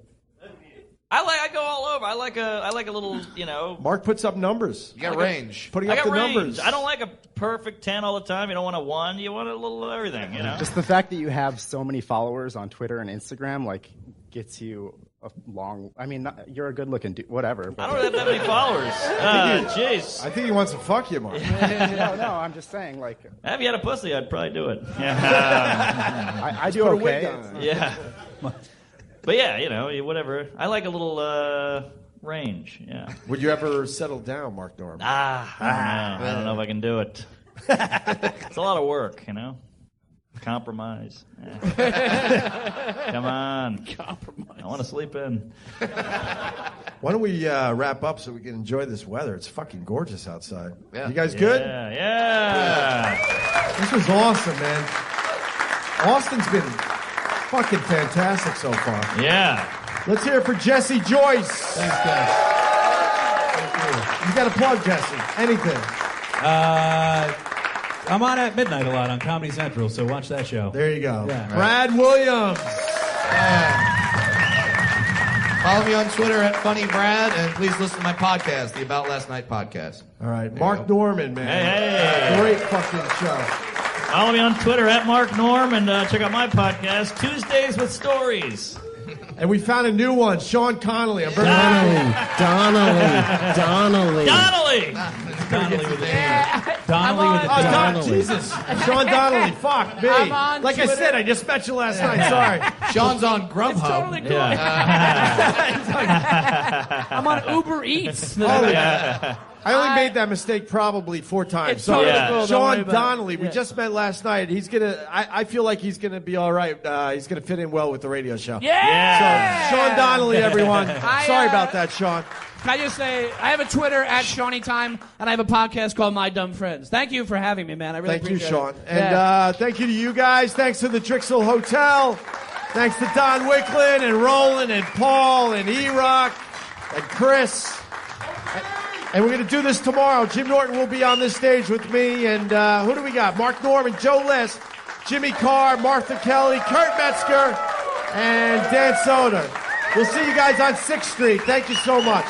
I go all over. I like a little, Mark puts up numbers. You got range. Putting I up got the range. numbers. I don't like a perfect 10 all the time. You don't want a 1. You want a little of everything, Just the fact that you have so many followers on Twitter and Instagram, gets you a long. I mean, you're a good-looking dude. Whatever. But I don't have that many followers. Jeez. I think he wants to fuck you, Mark. No, I'm just saying, Have you had a pussy, I'd probably do it. I do okay. Yeah. But yeah, whatever. I like a little range. Yeah. Would you ever settle down, Mark Normand? I don't know if I can do it. It's a lot of work, Compromise. Yeah. Come on. Compromise. I want to sleep in. Why don't we wrap up so we can enjoy this weather? It's fucking gorgeous outside. Yeah. You guys good? Yeah. This was awesome, man. Austin's been fucking fantastic so far. Yeah. Let's hear it for Jesse Joyce. Thanks, guys. You got to plug, Jesse. Anything. I'm on at midnight a lot on Comedy Central, so watch that show. There you go. Yeah. Brad Williams. Follow me on Twitter at FunnyBrad, and please listen to my podcast, the About Last Night podcast. All right. Mark Normand, man. Hey. Great fucking show. Follow me on Twitter at Mark Norm, and check out my podcast, Tuesdays with Stories. And we found a new one, Sean Connolly. I'm very Donnelly. Donnelly with Donnelly. Jesus. Sean Donnelly. Fuck me. I'm on Like Twitter. I said, I just met you last night. Sorry. Sean's on Grubhub. It's totally cool. I'm on Uber Eats. I only made that mistake probably 4 times. It's totally cool. Don't worry Sean about it. Donnelly, we Yeah. just met last night. He's gonna. I feel like he's gonna be all right. He's gonna fit in well with the radio show. Yeah. So, Sean Donnelly, everyone. I, Sorry about that, Sean. Can I just say, I have a Twitter at Shawnee Time, and I have a podcast called My Dumb Friends. Thank you for having me, man. I really Thank you, appreciate Sean. it. And thank you to you guys. Thanks to the Drixel Hotel. Thanks to Don Wicklin and Roland and Paul and E-Rock and Chris. And we're going to do this tomorrow. Jim Norton will be on this stage with me. And who do we got? Mark Normand, Joe List, Jimmy Carr, Martha Kelly, Kurt Metzger, and Dan Soder. We'll see you guys on 6th Street. Thank you so much.